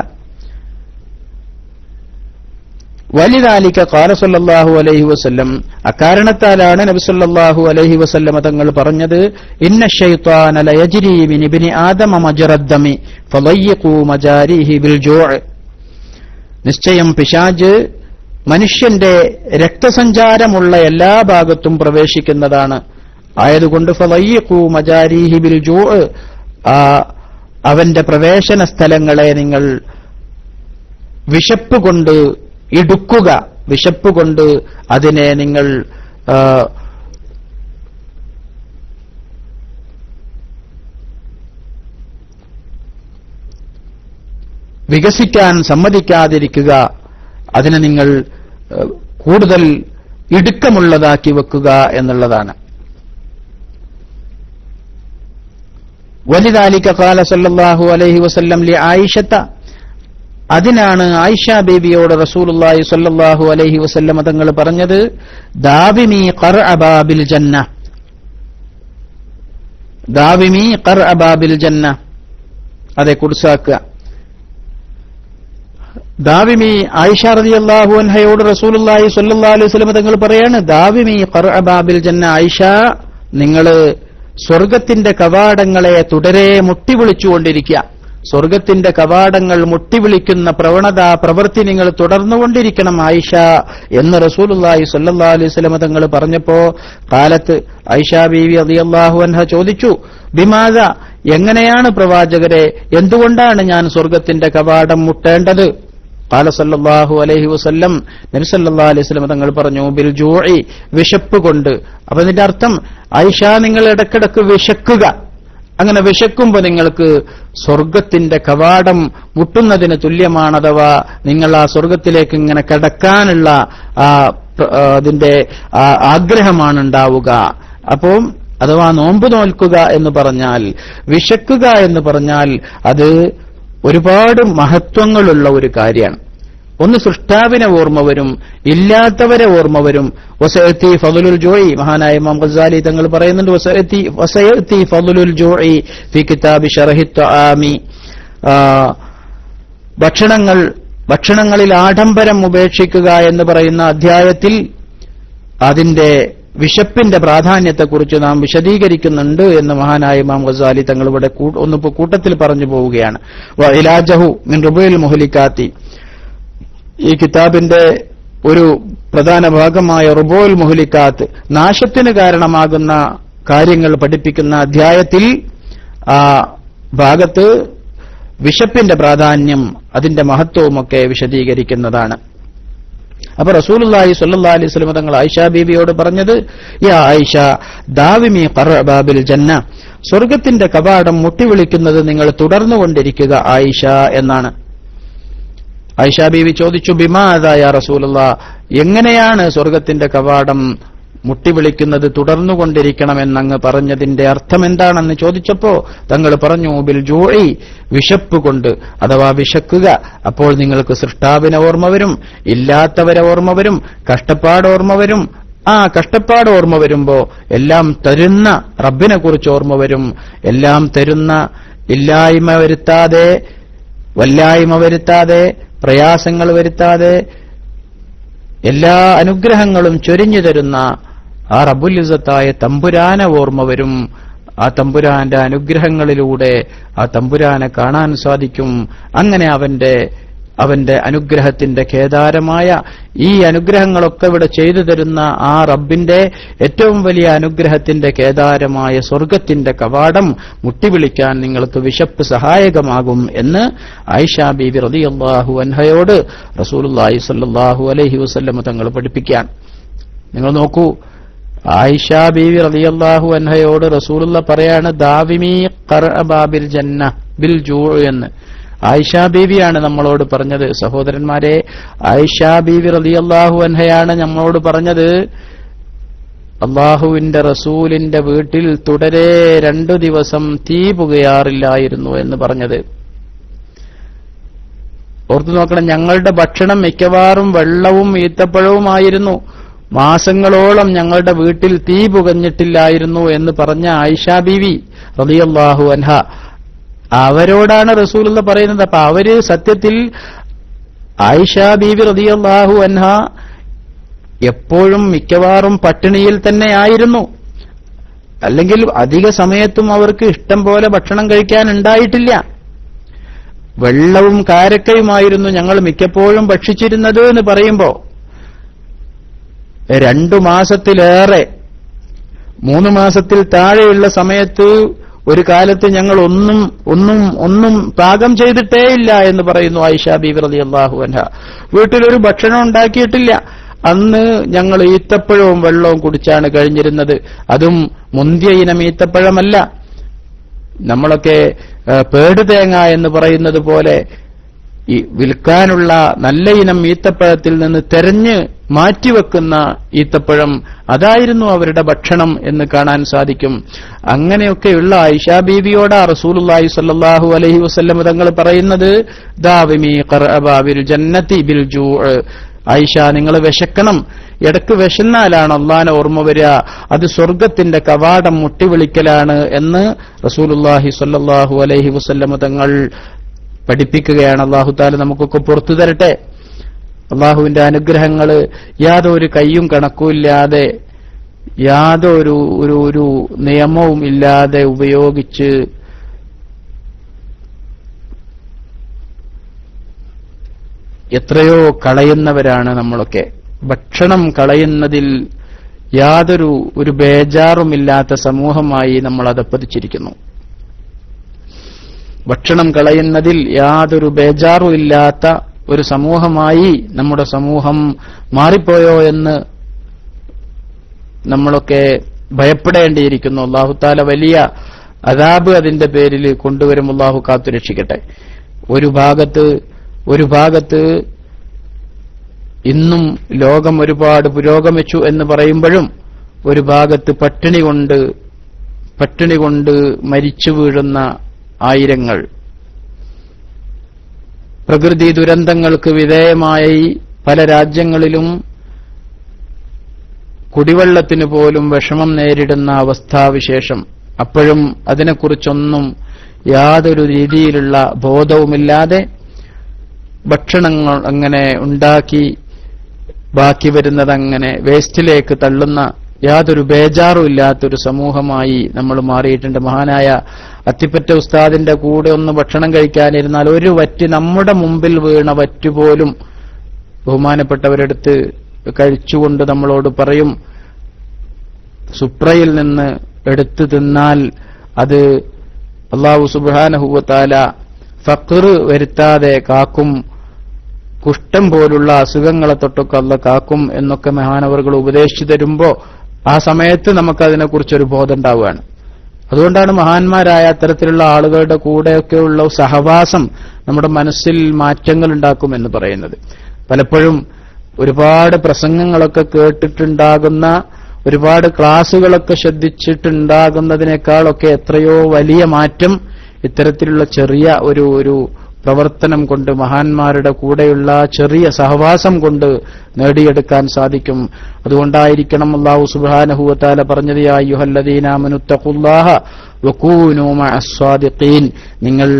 വലിദാലിക ഖാല സല്ലല്ലാഹു അലൈഹി വസല്ലം, അക്കാരണത്താലാണ് നബി സല്ലല്ലാഹു അലൈഹി വസല്ലം തങ്ങൾ പറഞ്ഞത്, ഇന്ന ശൈത്വാന ലയജ്രി മിൻ ഇബ്നി ആദമ മജ്റദ്ദമി ഫളയ്യിഖു മജാരിഹി ബിൽ ജൂഅ്, നിശ്ചയം പിശാച് മനുഷ്യന്റെ രക്തസഞ്ചാരമുള്ള എല്ലാ ഭാഗത്തും പ്രവേശിക്കുന്നതാണ്. ആയതുകൊണ്ട് ഫളയ്യിഖു മജാരിഹി ബിൽ ജൂഅ്, അവന്റെ പ്രവേശന സ്ഥലങ്ങളെ നിങ്ങൾ വിശപ്പ് കൊണ്ട് ഇടുക്കുക, വിശപ്പ് കൊണ്ട് അതിനെ നിങ്ങൾ വികസിക്കാൻ സമ്മതിക്കാതിരിക്കുക, അതിനെ നിങ്ങൾ കൂടുതൽ ഇടുക്കമുള്ളതാക്കി വെക്കുക എന്നുള്ളതാണ്. വലിദാലിക ഖാല സല്ലല്ലാഹു അലൈഹി വസല്ലം ലി ആയിഷത, അതിനാണ് ആയിഷ ബീബിയോട് റസൂലുള്ളാഹി സ്വല്ലല്ലാഹു അലൈഹി വസല്ലം തങ്ങൾ പറഞ്ഞത്, ദാവിമി ഖർഅ ബാബിൽ ജന്ന, ദാവിമി ഖർഅ ബാബിൽ ജന്ന, അതെ കുർസാക്കുക. ദാവിമി ആയിഷ റളിയല്ലാഹു അൻഹയോട് റസൂലുള്ളാഹി സ്വല്ലല്ലാഹു അലൈഹി വസല്ലം തങ്ങൾ പറയാണ്, ദാവിമി ഖർഅ ബാബിൽ ജന്ന, ആയിഷ നിങ്ങൾ സ്വർഗത്തിന്റെ കവാടങ്ങളെ തുടരെ മുട്ടിവിളിച്ചുകൊണ്ടിരിക്കുക, സ്വർഗത്തിന്റെ കവാടങ്ങൾ മുട്ടിവിളിക്കുന്ന പ്രവൃത്തി നിങ്ങൾ തുടർന്നുകൊണ്ടിരിക്കണം ആയിഷ എന്ന് റസൂലുള്ളാഹി സ്വല്ലല്ലാഹു അലൈഹി വസല്ലം തങ്ങൾ പറഞ്ഞപ്പോ കാലത്ത് ആയിഷ ബീവി റളിയല്ലാഹു അൻഹ ചോദിച്ചു, ബിമാദ, എങ്ങനെയാണ് പ്രവാചകരെ, എന്തുകൊണ്ടാണ് ഞാൻ സ്വർഗത്തിന്റെ കവാടം മുട്ടേണ്ടത്? ഖാല സല്ലല്ലാഹു അലൈഹി വസല്ലം, നബി സല്ലല്ലാഹു അലൈഹി വസല്ലം തങ്ങൾ പറഞ്ഞു, ബിൽ ജൂഇ, വിശപ്പ് കൊണ്ട്. അപ്പൊ ഇതിന്റെ അർത്ഥം ആയിഷ നിങ്ങൾ ഇടക്കിടക്ക് വിശക്കുക, അങ്ങനെ വിശക്കുമ്പോൾ നിങ്ങൾക്ക് സ്വർഗത്തിന്റെ കവാടം മുട്ടുന്നതിന് തുല്യമാണ്, അഥവാ നിങ്ങൾ ആ സ്വർഗത്തിലേക്ക് ഇങ്ങനെ കടക്കാനുള്ള അതിന്റെ ആഗ്രഹമാണ് ഉണ്ടാവുക. അപ്പം അഥവാ നോമ്പ് നോൽക്കുക എന്ന് പറഞ്ഞാൽ, വിശക്കുക എന്ന് പറഞ്ഞാൽ അത് ഒരുപാട് മഹത്വങ്ങളുള്ള ഒരു കാര്യമാണ്. ഒന്ന് സൃഷ്ടാവിനെ ഓർമ്മ വരും, ഇല്ലാത്തവരെ ഓർമ്മ വരും. വസയത്തി ഫളുൽ ജൂഇ, മഹാനായ ഇമാം ഗസാലി തങ്ങൾ പറയുന്നുണ്ട്, വസയത്തി ഫളുൽ ജൂഇ ഫി കിതാബി ശർഹി തആമി, ഭക്ഷണങ്ങളിൽ ആഡംബരം ഉപേക്ഷിക്കുക എന്ന് പറയുന്ന അധ്യായത്തിൽ അതിന്റെ വിശപ്പിന്റെ പ്രാധാന്യത്തെക്കുറിച്ച് നാം വിശദീകരിക്കുന്നുണ്ട് എന്ന് മഹാനായ ഇമാം ഗസാലി തങ്ങൾ ഇവിടെ ഒന്നിപ്പോ കൂട്ടത്തിൽ പറഞ്ഞു പോവുകയാണ്. ഇലാജഹു മിൻ റുബുൽ മുഹ്ലിക്കാത്തി, ഈ കിതാബിന്റെ ഒരു പ്രധാന ഭാഗമായ റുബുൽ മുഹ്ലിക്കാത്ത്, നാശത്തിന് കാരണമാകുന്ന കാര്യങ്ങൾ പഠിപ്പിക്കുന്ന അധ്യായത്തിൽ ആ ഭാഗത്ത് വിശപ്പിന്റെ പ്രാധാന്യം അതിന്റെ മഹത്വവുമൊക്കെ വിശദീകരിക്കുന്നതാണ്. അപ്പൊ റസൂലുള്ളാഹി സ്വല്ലല്ലാഹു അലൈഹി വസല്ലം തങ്ങൾ ആയിഷ ബീവിയോട് പറഞ്ഞത്, യാ ആയിഷ ദാവിമി ഖറബാബിൽ ജന്ന, സ്വർഗ്ഗത്തിന്റെ കവാടം മുട്ടിവിളിക്കുന്നത് നിങ്ങൾ തുടർന്നുകൊണ്ടിരിക്കുക ആയിഷ എന്നാണ്. ആയിഷ ബീവി ചോദിച്ചു, ബിമാദാ യാ റസൂലുള്ളാഹ്, എങ്ങനെയാണ് സ്വർഗ്ഗത്തിന്റെ കവാടം മുട്ടിവിളിക്കുന്നത് തുടർന്നുകൊണ്ടിരിക്കണമെന്നങ്ങ് പറഞ്ഞതിന്റെ അർത്ഥം എന്താണെന്ന് ചോദിച്ചപ്പോ തങ്ങൾ പറഞ്ഞു, ബിൽ ജൂഇ, വിശപ്പ് കൊണ്ട്, അഥവാ വിശക്കുക. അപ്പോൾ നിങ്ങൾക്ക് സൃഷ്ടാവിനെ ഓർമ്മ വരും, ഇല്ലാത്തവരെ ഓർമ്മ വരും, കഷ്ടപ്പാട് ഓർമ്മ വരും. ആ കഷ്ടപ്പാട് ഓർമ്മ വരുമ്പോ എല്ലാം തരുന്ന റബ്ബിനെ കുറിച്ച് ഓർമ്മ വരും. എല്ലാം തരുന്ന, ഇല്ലായ്മ വരുത്താതെ, വല്ലായ്മ വരുത്താതെ, പ്രയാസങ്ങൾ വരുത്താതെ എല്ലാ അനുഗ്രഹങ്ങളും ചൊരിഞ്ഞു തരുന്ന ആ റബ്ബുൽ ഇസ്സത്തായ തമ്പുരാനെ ഓർമ്മ വരും. ആ തമ്പുരാന്റെ അനുഗ്രഹങ്ങളിലൂടെ ആ തമ്പുരാനെ കാണാൻ സാധിക്കും. അങ്ങനെ അവന്റെ അനുഗ്രഹത്തിന്റെ കേദാരമായ ഈ അനുഗ്രഹങ്ങളൊക്കെ ഇവിടെ ചെയ്തു തരുന്ന ആ റബ്ബിന്റെ ഏറ്റവും വലിയ അനുഗ്രഹത്തിന്റെ കേദാരമായ സ്വർഗത്തിന്റെ കവാടം മുട്ടിവിളിക്കാൻ നിങ്ങൾക്ക് വിശപ്പ് സഹായകമാകും എന്ന് ആയിഷ ബീവി റളിയല്ലാഹു അൻഹയോട് റസൂലുള്ളാഹി സ്വല്ലല്ലാഹു അലൈഹി വസല്ലം തങ്ങൾ പഠിപ്പിക്കാൻ. നിങ്ങൾ നോക്കൂ, ആയിഷ ബീവി റളിയല്ലാഹു അൻഹയോട് റസൂലുള്ള പറയാണ്, ദാവിമി ഖറബാബിൽ ജന്ന ബിൽ ജൂ എന്ന്. ആയിഷ ബീവിയാണ് നമ്മളോട് പറഞ്ഞത്. സഹോദരന്മാരെ, ആയിഷ ബീവി റളിയല്ലാഹു അൻഹയാണ് നമ്മളോട് പറഞ്ഞത്, അള്ളാഹുവിന്റെ റസൂലിന്റെ വീട്ടിൽ തുടരെ 2 ദിവസം തീ പുകയാറില്ലായിരുന്നു എന്ന് പറഞ്ഞത്. ഓർത്തു നോക്കണം, ഞങ്ങളുടെ ഭക്ഷണം മിക്കവാറും വെള്ളവും ഈത്തപ്പഴവുമായിരുന്നു. മാസങ്ങളോളം ഞങ്ങളുടെ വീട്ടിൽ തീ പുകഞ്ഞിട്ടില്ലായിരുന്നു എന്ന് പറഞ്ഞ ആയിഷ ബീവി റളിയല്ലാഹു അൻഹ, അവരോടാണ് റസൂലുള്ള പറയുന്നത്. അപ്പൊ അവര് സത്യത്തിൽ ആയിഷ ബീവി റളിയല്ലാഹു അൻഹ എപ്പോഴും മിക്കവാറും പട്ടിണിയിൽ തന്നെ ആയിരുന്നു. അല്ലെങ്കിൽ അധിക സമയത്തും അവർക്ക് ഇഷ്ടം പോലെ ഭക്ഷണം കഴിക്കാൻ ഉണ്ടായിട്ടില്ല. വെള്ളവും കാരക്കയുമായിരുന്നു ഞങ്ങൾ മിക്കപ്പോഴും ഭക്ഷിച്ചിരുന്നത് എന്ന് പറയുമ്പോ 2 മാസത്തിലേറെ, 3 മാസത്തിൽ താഴെയുള്ള സമയത്ത് ഒരു കാലത്ത് ഞങ്ങൾ ഒന്നും പാകം ചെയ്തിട്ടേയില്ല എന്ന് പറയുന്നു ആയിഷ ബീവി റളിയല്ലാഹു അൻഹ. വീട്ടിലൊരു ഭക്ഷണം ഉണ്ടാക്കിയിട്ടില്ല. അന്ന് ഞങ്ങൾ ഈത്തപ്പഴവും വെള്ളവും കുടിച്ചാണ് കഴിഞ്ഞിരുന്നത്. അതും മുന്തിയ ഇനം ഈത്തപ്പഴമല്ല. നമ്മളൊക്കെ പേടുതേങ്ങ എന്ന് പറയുന്നത് പോലെ ഈ വിൽക്കാനുള്ള നല്ല ഇനം ഈത്തപ്പഴത്തിൽ നിന്ന് തെരഞ്ഞ് മാറ്റിവെക്കുന്ന ഈത്തപ്പഴം, അതായിരുന്നു അവരുടെ ഭക്ഷണം എന്ന് കാണാൻ സാധിക്കും. അങ്ങനെയൊക്കെയുള്ള ആയിഷ ബീവിയോടാ റസൂലുള്ളാഹി സ്വല്ലല്ലാഹു അലൈഹി വസല്ലം തങ്ങൾ പറയുന്നത്, ദാവിമി ഖറബാബിൽ ജന്നതി ബിൽ ജൂ, ആയിഷ നിങ്ങൾ വിശക്കണം. ഇടക്ക് വിശന്നാലാണ് അള്ളാനെ ഓർമ്മ വരിക, അത് സ്വർഗത്തിന്റെ കവാടം മുട്ടിവിളിക്കലാണ് എന്ന് റസൂലുള്ളാഹി സ്വല്ലല്ലാഹു അലൈഹി വസല്ലം തങ്ങൾ പഠിപ്പിക്കുകയാണ്. അല്ലാഹു തആല നമുക്കൊക്കെ പുറത്തു തരട്ടെ. അള്ളാഹുവിന്റെ അനുഗ്രഹങ്ങൾ യാതൊരു കയ്യും കണക്കുമില്ലാതെ, യാതൊരു നിയമവും ഇല്ലാതെ ഉപയോഗിച്ച് എത്രയോ കളയുന്നവരാണ് നമ്മളൊക്കെ. ഭക്ഷണം കളയുന്നതിൽ യാതൊരു ബേജാറുമില്ലാത്ത സമൂഹമായി നമ്മൾ അതപ്പതിച്ചിരിക്കുന്നു. ഭക്ഷണം കളയുന്നതിൽ യാതൊരു ബേജാറും ഇല്ലാത്ത ഒരു സമൂഹമായി നമ്മുടെ സമൂഹം മാറിപ്പോയോ എന്ന് നമ്മളൊക്കെ ഭയപ്പെടേണ്ടിയിരിക്കുന്നു. അല്ലാഹു തആല വലിയ അദാബ് അതിന്റെ പേരിൽ കൊണ്ടുവരും. അല്ലാഹു കാത്തുരക്ഷിക്കട്ടെ. ഒരു ഭാഗത്ത് ഇന്നും ലോകം ഒരുപാട് പുരോഗമിച്ചു എന്ന് പറയുമ്പോഴും ഒരു ഭാഗത്ത് പട്ടിണി കൊണ്ട് മരിച്ചു വീഴുന്ന ആയിരങ്ങൾ, പ്രകൃതി ദുരന്തങ്ങൾക്ക് വിധേയമായി പല രാജ്യങ്ങളിലും കുടിവെള്ളത്തിന് പോലും വിഷമം നേരിടുന്ന അവസ്ഥാവിശേഷം. അപ്പോഴും അതിനെക്കുറിച്ചൊന്നും യാതൊരു രീതിയിലുള്ള ബോധവുമില്ലാതെ ഭക്ഷണങ്ങൾ അങ്ങനെ ഉണ്ടാക്കി ബാക്കി വരുന്നത് അങ്ങനെ വേസ്റ്റിലേക്ക് തള്ളുന്ന യാതൊരു ബേജാറും ഇല്ലാത്തൊരു സമൂഹമായി നമ്മൾ മാറിയിട്ടുണ്ട്. മഹാനായ അത്തിപ്പറ്റ ഉസ്താദിന്റെ കൂടെ ഒന്ന് ഭക്ഷണം കഴിക്കാനിരുന്നാൽ ഒരു വറ്റ്, നമ്മുടെ മുമ്പിൽ വീണ വറ്റുപോലും ബഹുമാനപ്പെട്ടവരെടുത്ത് കഴിച്ചുകൊണ്ട് നമ്മളോട് പറയും, സുപ്രയിൽ നിന്ന് എടുത്തു തിന്നാൽ അത് അല്ലാഹു സുബ്ഹാനഹു വ തആല ഫഖ്ർ വരുത്താതെ കാക്കും, കുഷ്ഠം പോലുള്ള അസുഖങ്ങളെ തൊട്ടൊക്കെ അല്ലാഹു കാക്കും എന്നൊക്കെ മഹാനവറുകൾ ഉപദേശിച്ചു തരുമ്പോൾ ആ സമയത്ത് നമുക്കതിനെക്കുറിച്ചൊരു ബോധം ഉണ്ടാവുകയാണ്. അതുകൊണ്ടാണ് മഹാന്മാരായ അത്തരത്തിലുള്ള ആളുകളുടെ കൂടെയൊക്കെയുള്ള സഹവാസം നമ്മുടെ മനസ്സിൽ മാറ്റങ്ങൾ ഉണ്ടാക്കുമെന്ന് പറയുന്നത്. പലപ്പോഴും ഒരുപാട് പ്രസംഗങ്ങളൊക്കെ കേട്ടിട്ടുണ്ടാകുന്ന, ഒരുപാട് ക്ലാസുകളൊക്കെ ശ്രദ്ധിച്ചിട്ടുണ്ടാകുന്നതിനേക്കാളൊക്കെ എത്രയോ വലിയ മാറ്റം ഇത്തരത്തിലുള്ള ചെറിയ ഒരു പ്രവർത്തനം കൊണ്ട്, മഹാന്മാരുടെ കൂടെയുള്ള ചെറിയ സഹവാസം കൊണ്ട് നേടിയെടുക്കാൻ സാധിക്കും. അതുകൊണ്ടായിരിക്കണം അല്ലാഹു സുബ്ഹാനഹു വ തആല പറഞ്ഞത്, യാ അയ്യുഹല്ലദീന ആമനു തഖുല്ലാഹ വകൂനൂ മഅസ്സാദിഖീൻ, നിങ്ങൾ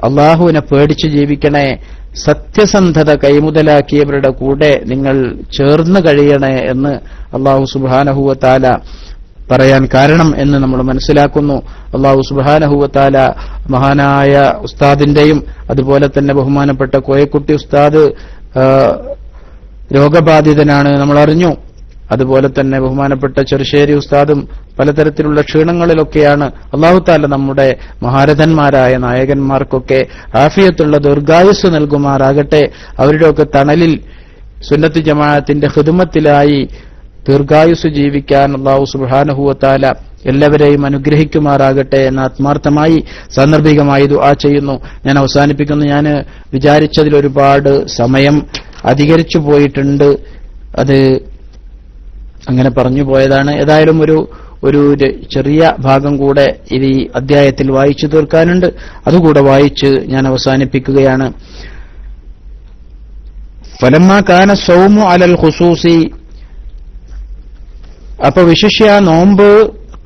അല്ലാഹുവിനെ പേടിച്ച് ജീവിക്കണേ, സത്യസന്ധത കൈമുതലാക്കിയവരുടെ കൂടെ നിങ്ങൾ ചേർന്ന് കഴിയണേ എന്ന് അല്ലാഹു സുബ്ഹാനഹു വ തആല പറയാൻ കാരണം എന്ന് നമ്മൾ മനസ്സിലാക്കുന്നു. അല്ലാഹു സുബ്ഹാനഹു വ തആല മഹാനായ ഉസ്താദിന്റെയും അതുപോലെ തന്നെ ബഹുമാനപ്പെട്ട കോയക്കുട്ടി ഉസ്താദ് രോഗബാധിതനാണ്, നമ്മൾ അറിഞ്ഞു. അതുപോലെ തന്നെ ബഹുമാനപ്പെട്ട ചെറുശ്ശേരി ഉസ്താദും പലതരത്തിലുള്ള ക്ഷീണങ്ങളിലൊക്കെയാണ്. അല്ലാഹു തആല നമ്മുടെ മഹാരഥന്മാരായ നായകന്മാർക്കൊക്കെ ആഫിയത്തുള്ള ദീർഘായുസ് നൽകുമാറാകട്ടെ. അവരുടെയൊക്കെ തണലിൽ സുന്നത്ത് ജമാഅത്തിന്റെ ഖിദ്മത്തിലായി ദീർഘായുസ് ജീവിക്കാൻ അല്ലാഹു സുബ്ഹാനഹു വ തആല എല്ലാവരെയും അനുഗ്രഹിക്കുമാറാകട്ടെ എന്ന് ആത്മാർത്ഥമായി സാന്ദർഭികമായി ദുആ ചെയ്യുന്നു. ഞാൻ അവസാനിപ്പിക്കുന്നു. ഞാൻ വിചാരിച്ചതിൽ ഒരുപാട് സമയം അധികരിച്ചു പോയിട്ടുണ്ട്, അത് അങ്ങനെ പറഞ്ഞു പോയതാണ്. ഏതായാലും ഒരു ചെറിയ ഭാഗം കൂടെ ഈ അധ്യായത്തിൽ വായിച്ചു തീർക്കാനുണ്ട്, അതുകൂടെ വായിച്ച് ഞാൻ അവസാനിപ്പിക്കുകയാണ്. ഫലമ്മാ കാന സൗമു അലൽ ഖുസൂസി, അപ്പൊ വിശിഷ്യ നോമ്പ്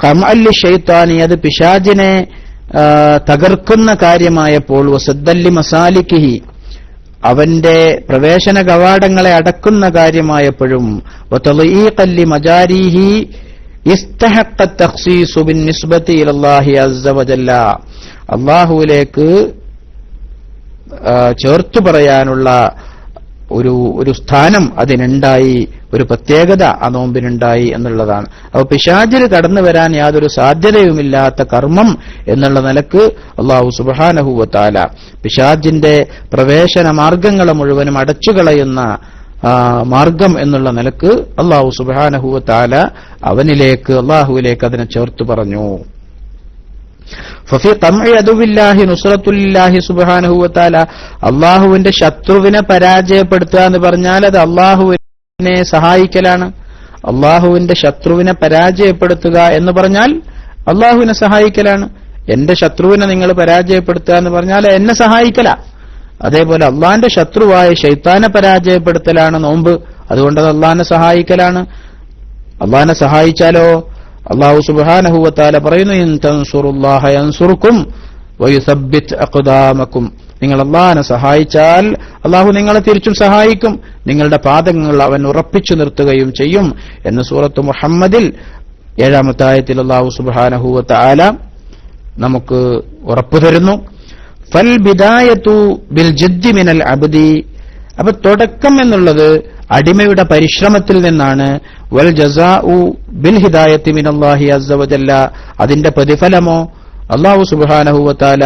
ഖമഅല്ലി ശൈത്താനി, അത് പിശാചിനെ തകർക്കുന്ന കാര്യമായപ്പോൾ, വസദ്ദല്ലി മസാലിക്കിഹി, അവന്റെ പ്രവേശന കവാടങ്ങളെ അടക്കുന്ന കാര്യമായപ്പോഴും, വതളീഖല്ലി മജാരിഹി ഇസ്തഹഖ തഖ്സീസു ബിന്നിസ്ബതി ഇലല്ലാഹി അസ്സ വജല്ല, അല്ലാഹുവിലേക്ക് ചേർത്തു പറയാനുള്ള ഒരു സ്ഥാനം അതിനുണ്ടായി, ഒരു പ്രത്യേകത ആ നോമ്പിനുണ്ടായി എന്നുള്ളതാണ്. അപ്പോൾ പിശാചിന് കടന്നു വരാൻ യാതൊരു സാധ്യതയുമില്ലാത്ത കർമ്മം എന്നുള്ള നിലക്ക് അല്ലാഹു സുബ്ഹാനഹു വ തആല പിശാചിന്റെ പ്രവേശന മാർഗങ്ങളെ മുഴുവനും അടച്ചുകളയുന്ന മാർഗം എന്നുള്ള നിലക്ക് അല്ലാഹു സുബ്ഹാനഹു വ തആല അല്ലാഹുവിലേക്ക് അതിനെ ചേർത്തു പറഞ്ഞു. ഫഫി ഖംഇ അദുവില്ലാഹി നുസ്റത്തുല്ലാഹി സുബ്ഹാനഹു വ തആല, അല്ലാഹുവിന്റെ ശത്രുവിനെ പരാജയപ്പെടുത്തുക എന്ന് പറഞ്ഞാൽ അത് അല്ലാഹുവിനെ സഹായിക്കലാണ്. അല്ലാഹുവിന്റെ ശത്രുവിനെ പരാജയപ്പെടുത്തുക എന്ന് പറഞ്ഞാൽ അല്ലാഹുവിനെ സഹായിക്കലാണ്. എന്റെ ശത്രുവിനെ നിങ്ങൾ പരാജയപ്പെടുത്തുക എന്ന് പറഞ്ഞാൽ എന്നെ സഹായിക്കല. അതേപോലെ അള്ളാന്റെ ശത്രുവായ ശൈത്താനെ പരാജയപ്പെടുത്തലാണ് നോമ്പ്, അതുകൊണ്ട് അത് അള്ളാഹിനെ സഹായിക്കലാണ്. അള്ളാഹിനെ സഹായിച്ചാലോ അല്ലാഹു സുബ്ഹാനഹു വ തആല പറയുന്നു, ഇൻ തൻസുറുല്ലാഹ യൻസുറുക്കും വയുസബ്ബിത് അഖ്ദാമക്കും, നിങ്ങൾ അള്ളാഹിനെ സഹായിച്ചാൽ അള്ളാഹു നിങ്ങളെ തിരിച്ചും സഹായിക്കും, നിങ്ങളുടെ പാദങ്ങൾ അവൻ ഉറപ്പിച്ചു നിർത്തുകയും ചെയ്യും എന്ന് സൂറത്ത് മുഹമ്മദിൽ 7-ാമത്തെ ആയത്തിൽ അല്ലാഹു സുബ്ഹാനഹു വ തആല നമുക്ക് ഉറപ്പു തരുന്നു. ഫൽ ബിദായത്തു ബിൽ ജിദ്ദി മിനൽ അബ്ദി, അപ്പൊ തുടക്കം എന്നുള്ളത് അടിമയുടെ പരിശ്രമത്തിൽ നിന്നാണ്. വൽ ജസാഉ ബിൽ ഹിദായത്തി മിനല്ലാഹി അസ്സ വജല്ല, അതിന്റെ പ്രതിഫലമോ അല്ലാഹു സുബ്ഹാനഹു വ തആല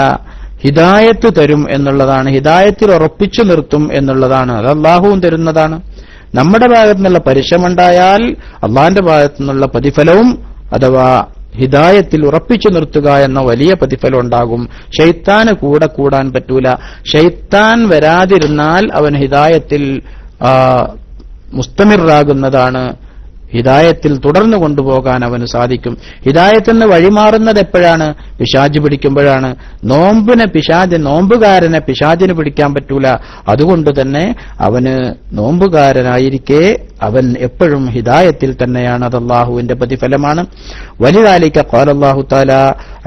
ഹിദായത്ത് തരും എന്നുള്ളതാണ്, ഹിദായത്തിൽ ഉറപ്പിച്ചു നിർത്തും എന്നുള്ളതാണ്. അത് അല്ലാഹുവും തരുന്നതാണ്. നമ്മുടെ ഭാഗത്തു നിന്നുള്ള പരിശ്രമമുണ്ടായാൽ അള്ളാഹിന്റെ ഭാഗത്തു നിന്നുള്ള പ്രതിഫലവും അഥവാ ഹിദായത്തിൽ ഉറപ്പിച്ചു നിർത്തുക എന്ന വലിയ പ്രതിഫലം ഉണ്ടാകും. ശൈത്താന് കൂടാൻ പറ്റൂല. ശൈത്താൻ വരാതിരുന്നാൽ അവൻ ഹിദായത്തിൽ മുസ്തമിറാകുന്നതാണ്. ഹിദായത്തിൽ തുടർന്നു കൊണ്ടുപോകാൻ അവന് സാധിക്കും. ഹിദായത്തിൽ നിന്ന് വഴിമാറുന്നത് എപ്പോഴാണ്? പിശാച് പിടിക്കുമ്പോഴാണ്. നോമ്പുകാരനെ പിശാചിന് പിടിക്കാൻ പറ്റൂല. അതുകൊണ്ട് തന്നെ അവന് നോമ്പുകാരനായിരിക്കെ അവൻ എപ്പോഴും ഹിദായത്തിൽ തന്നെയാണ്. അത് അല്ലാഹുവിന്റെ പ്രതിഫലമാണ്. വലിദാലിക ഖാല അല്ലാഹു തആല,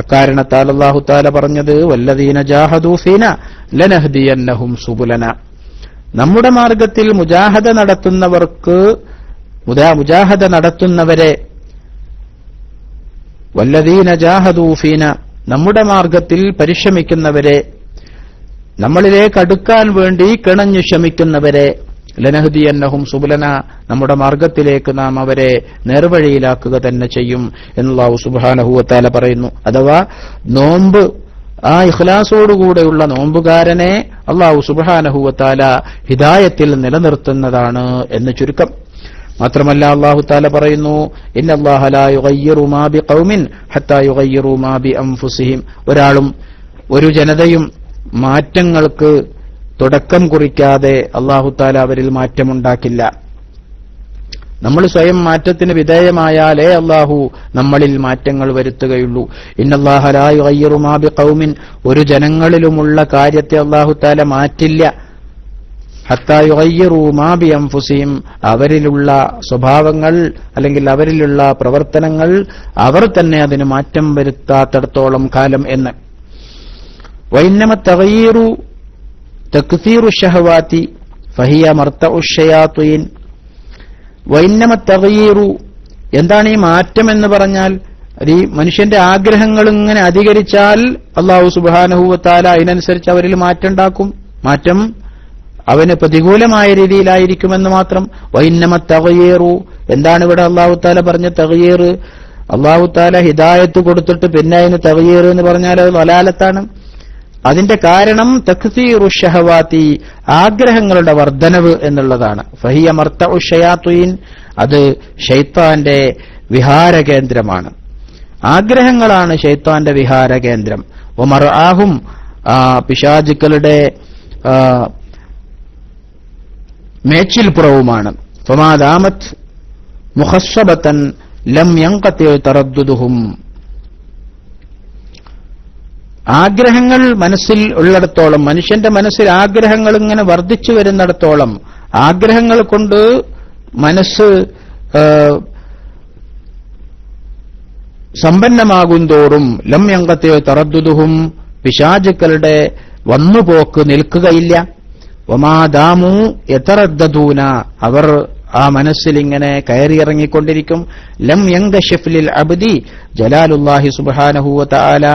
അക്കാരണത്താൽ അല്ലാഹു തആല പറഞ്ഞത് വല്ലദീന ജാഹദൂ ഫീന ലനഹ്ദിയന്നഹും സുബുലന. നമ്മുടെ മാർഗത്തിൽ മുജാഹദ നടത്തുന്നവരെ വല്ലദീന ജാഹദൂ ഫീന, നമ്മുടെ മാർഗത്തിൽ പരിശ്രമിക്കുന്നവരെ, നമ്മളിലേക്ക് അടുക്കാൻ വേണ്ടി കിണഞ്ഞു ശ്രമിക്കുന്നവരെ, ലനഹ്ദിയന്നഹും സുബുലന, നമ്മുടെ മാർഗത്തിലേക്ക് നാം അവരെ നേർവഴിയിലാക്കുക തന്നെ ചെയ്യും എന്ന് അല്ലാഹു സുബ്ഹാനഹു വ തആല പറയുന്നു. അഥവാ നോമ്പ്, ആ ഇഖ്ലാസോടുകൂടെയുള്ള നോമ്പുകാരനെ അല്ലാഹു സുബ്ഹാനഹു വ തആല ഹിദായത്തിൽ നിലനിർത്തുന്നതാണ് എന്ന് ചുരുക്കം. മാത്രമല്ല അല്ലാഹു തആല പറയുന്നു, ഇന്നല്ലാഹ ലാ യുഗയ്യിറു മാ ബിഖൗമിൻ ഹത്താ യുഗയ്യിറു മാ ബിഅൻഫുസിഹിം. ഒരു ജനതയും മാറ്റങ്ങൾക്ക് തുടക്കം കുറിക്കാതെ അല്ലാഹു തആല അവരിൽ മാറ്റമുണ്ടാക്കില്ല. നമ്മൾ സ്വയം മാറ്റത്തിന് വിധേയമായാലേ അല്ലാഹു നമ്മളിൽ മാറ്റങ്ങൾ വരുത്തുകയുള്ളൂ. ഇന്നല്ലാഹ ലാ യുഗയ്യിറു മാ ബിഖൗമിൻ, ഒരു ജനങ്ങളിലുമുള്ള കാര്യത്തെ അല്ലാഹു തആല മാറ്റില്ല. ഹത്താ യുഗയ്യിറു മാ ബിഅൻഫുസിഹിം, അവരിലുള്ള സ്വഭാവങ്ങൾ അല്ലെങ്കിൽ അവരിലുള്ള പ്രവർത്തനങ്ങൾ അവർ തന്നെ അതിന് മാറ്റം വരുത്താത്തിടത്തോളം കാലം എന്ന്. വഇന്നമ തഗയ്യിറു തക്സീറു ശഹവാതി ഫഹിയ മർതഉ ശയാത്തീൻ. വഇന്നമ തഗയ്യിറു, എന്താണ് ഈ മാറ്റം എന്ന് പറഞ്ഞാൽ? ഈ മനുഷ്യന്റെ ആഗ്രഹങ്ങൾ ഇങ്ങനെ അധികരിച്ചാൽ അല്ലാഹു സുബ്ഹാനഹു വ തആല അതിനനുസരിച്ച് അവരിൽ മാറ്റം ഉണ്ടാക്കും. മാറ്റം അവന് പ്രതികൂലമായ രീതിയിലായിരിക്കുമെന്ന് മാത്രം. വഇന്നമ തഗയ്യിറു, എന്താണ് ഇവിടെ അല്ലാഹു തആല പറഞ്ഞ തഗയ്യിർ? അല്ലാഹു തആല ഹിദായത്ത് കൊടുത്തിട്ട് പിന്നെ അതിന് തഗയ്യിർ എന്ന് പറഞ്ഞാൽ അത് ളലാലത്താണ്. അതിന്റെ കാരണം തക്സീറു ശഹവാതി, ആഗ്രഹങ്ങളുടെ വർദ്ധനവ് എന്നുള്ളതാണ്. ഫഹിയ മർതഉ ശയാത്തീൻ, അത് ശൈത്താന്റെ വിഹാരകേന്ദ്രമാണ്. ആഗ്രഹങ്ങളാണ് ശൈത്താന്റെ വിഹാരകേന്ദ്രം. വമർആഹും, പിശാചുക്കളുടെ മേച്ചിൽപ്പുറവുമാണ്. ഫമാ ദാമത് മുഖസ്സബതൻ ലം യൻഖതി തറദ്ദുദുഹും. ആഗ്രഹങ്ങൾ മനസ്സിൽ ഉള്ളിടത്തോളം, മനുഷ്യന്റെ മനസ്സിൽ ആഗ്രഹങ്ങൾ ഇങ്ങനെ വർദ്ധിച്ചു വരുന്നിടത്തോളം, ആഗ്രഹങ്ങൾ കൊണ്ട് മനസ്സ് സമ്പന്നമാകുന്തോറും ലം യൻഖതി തറദ്ദുദുഹും, പിശാചുക്കളുടെ വന്നുപോക്ക് നിൽക്കുകയില്ല. വമാ ദാമു യതറദ്ദദൂന, അവർ ആ മനസ്സിൽ ഇങ്ങനെ കയറിയിറങ്ങിക്കൊണ്ടിരിക്കും. ലം യൻകശിഫ് ലിൽ അബ്ദി ജലാലുല്ലാഹി സുബ്ഹാനഹു വ തആല,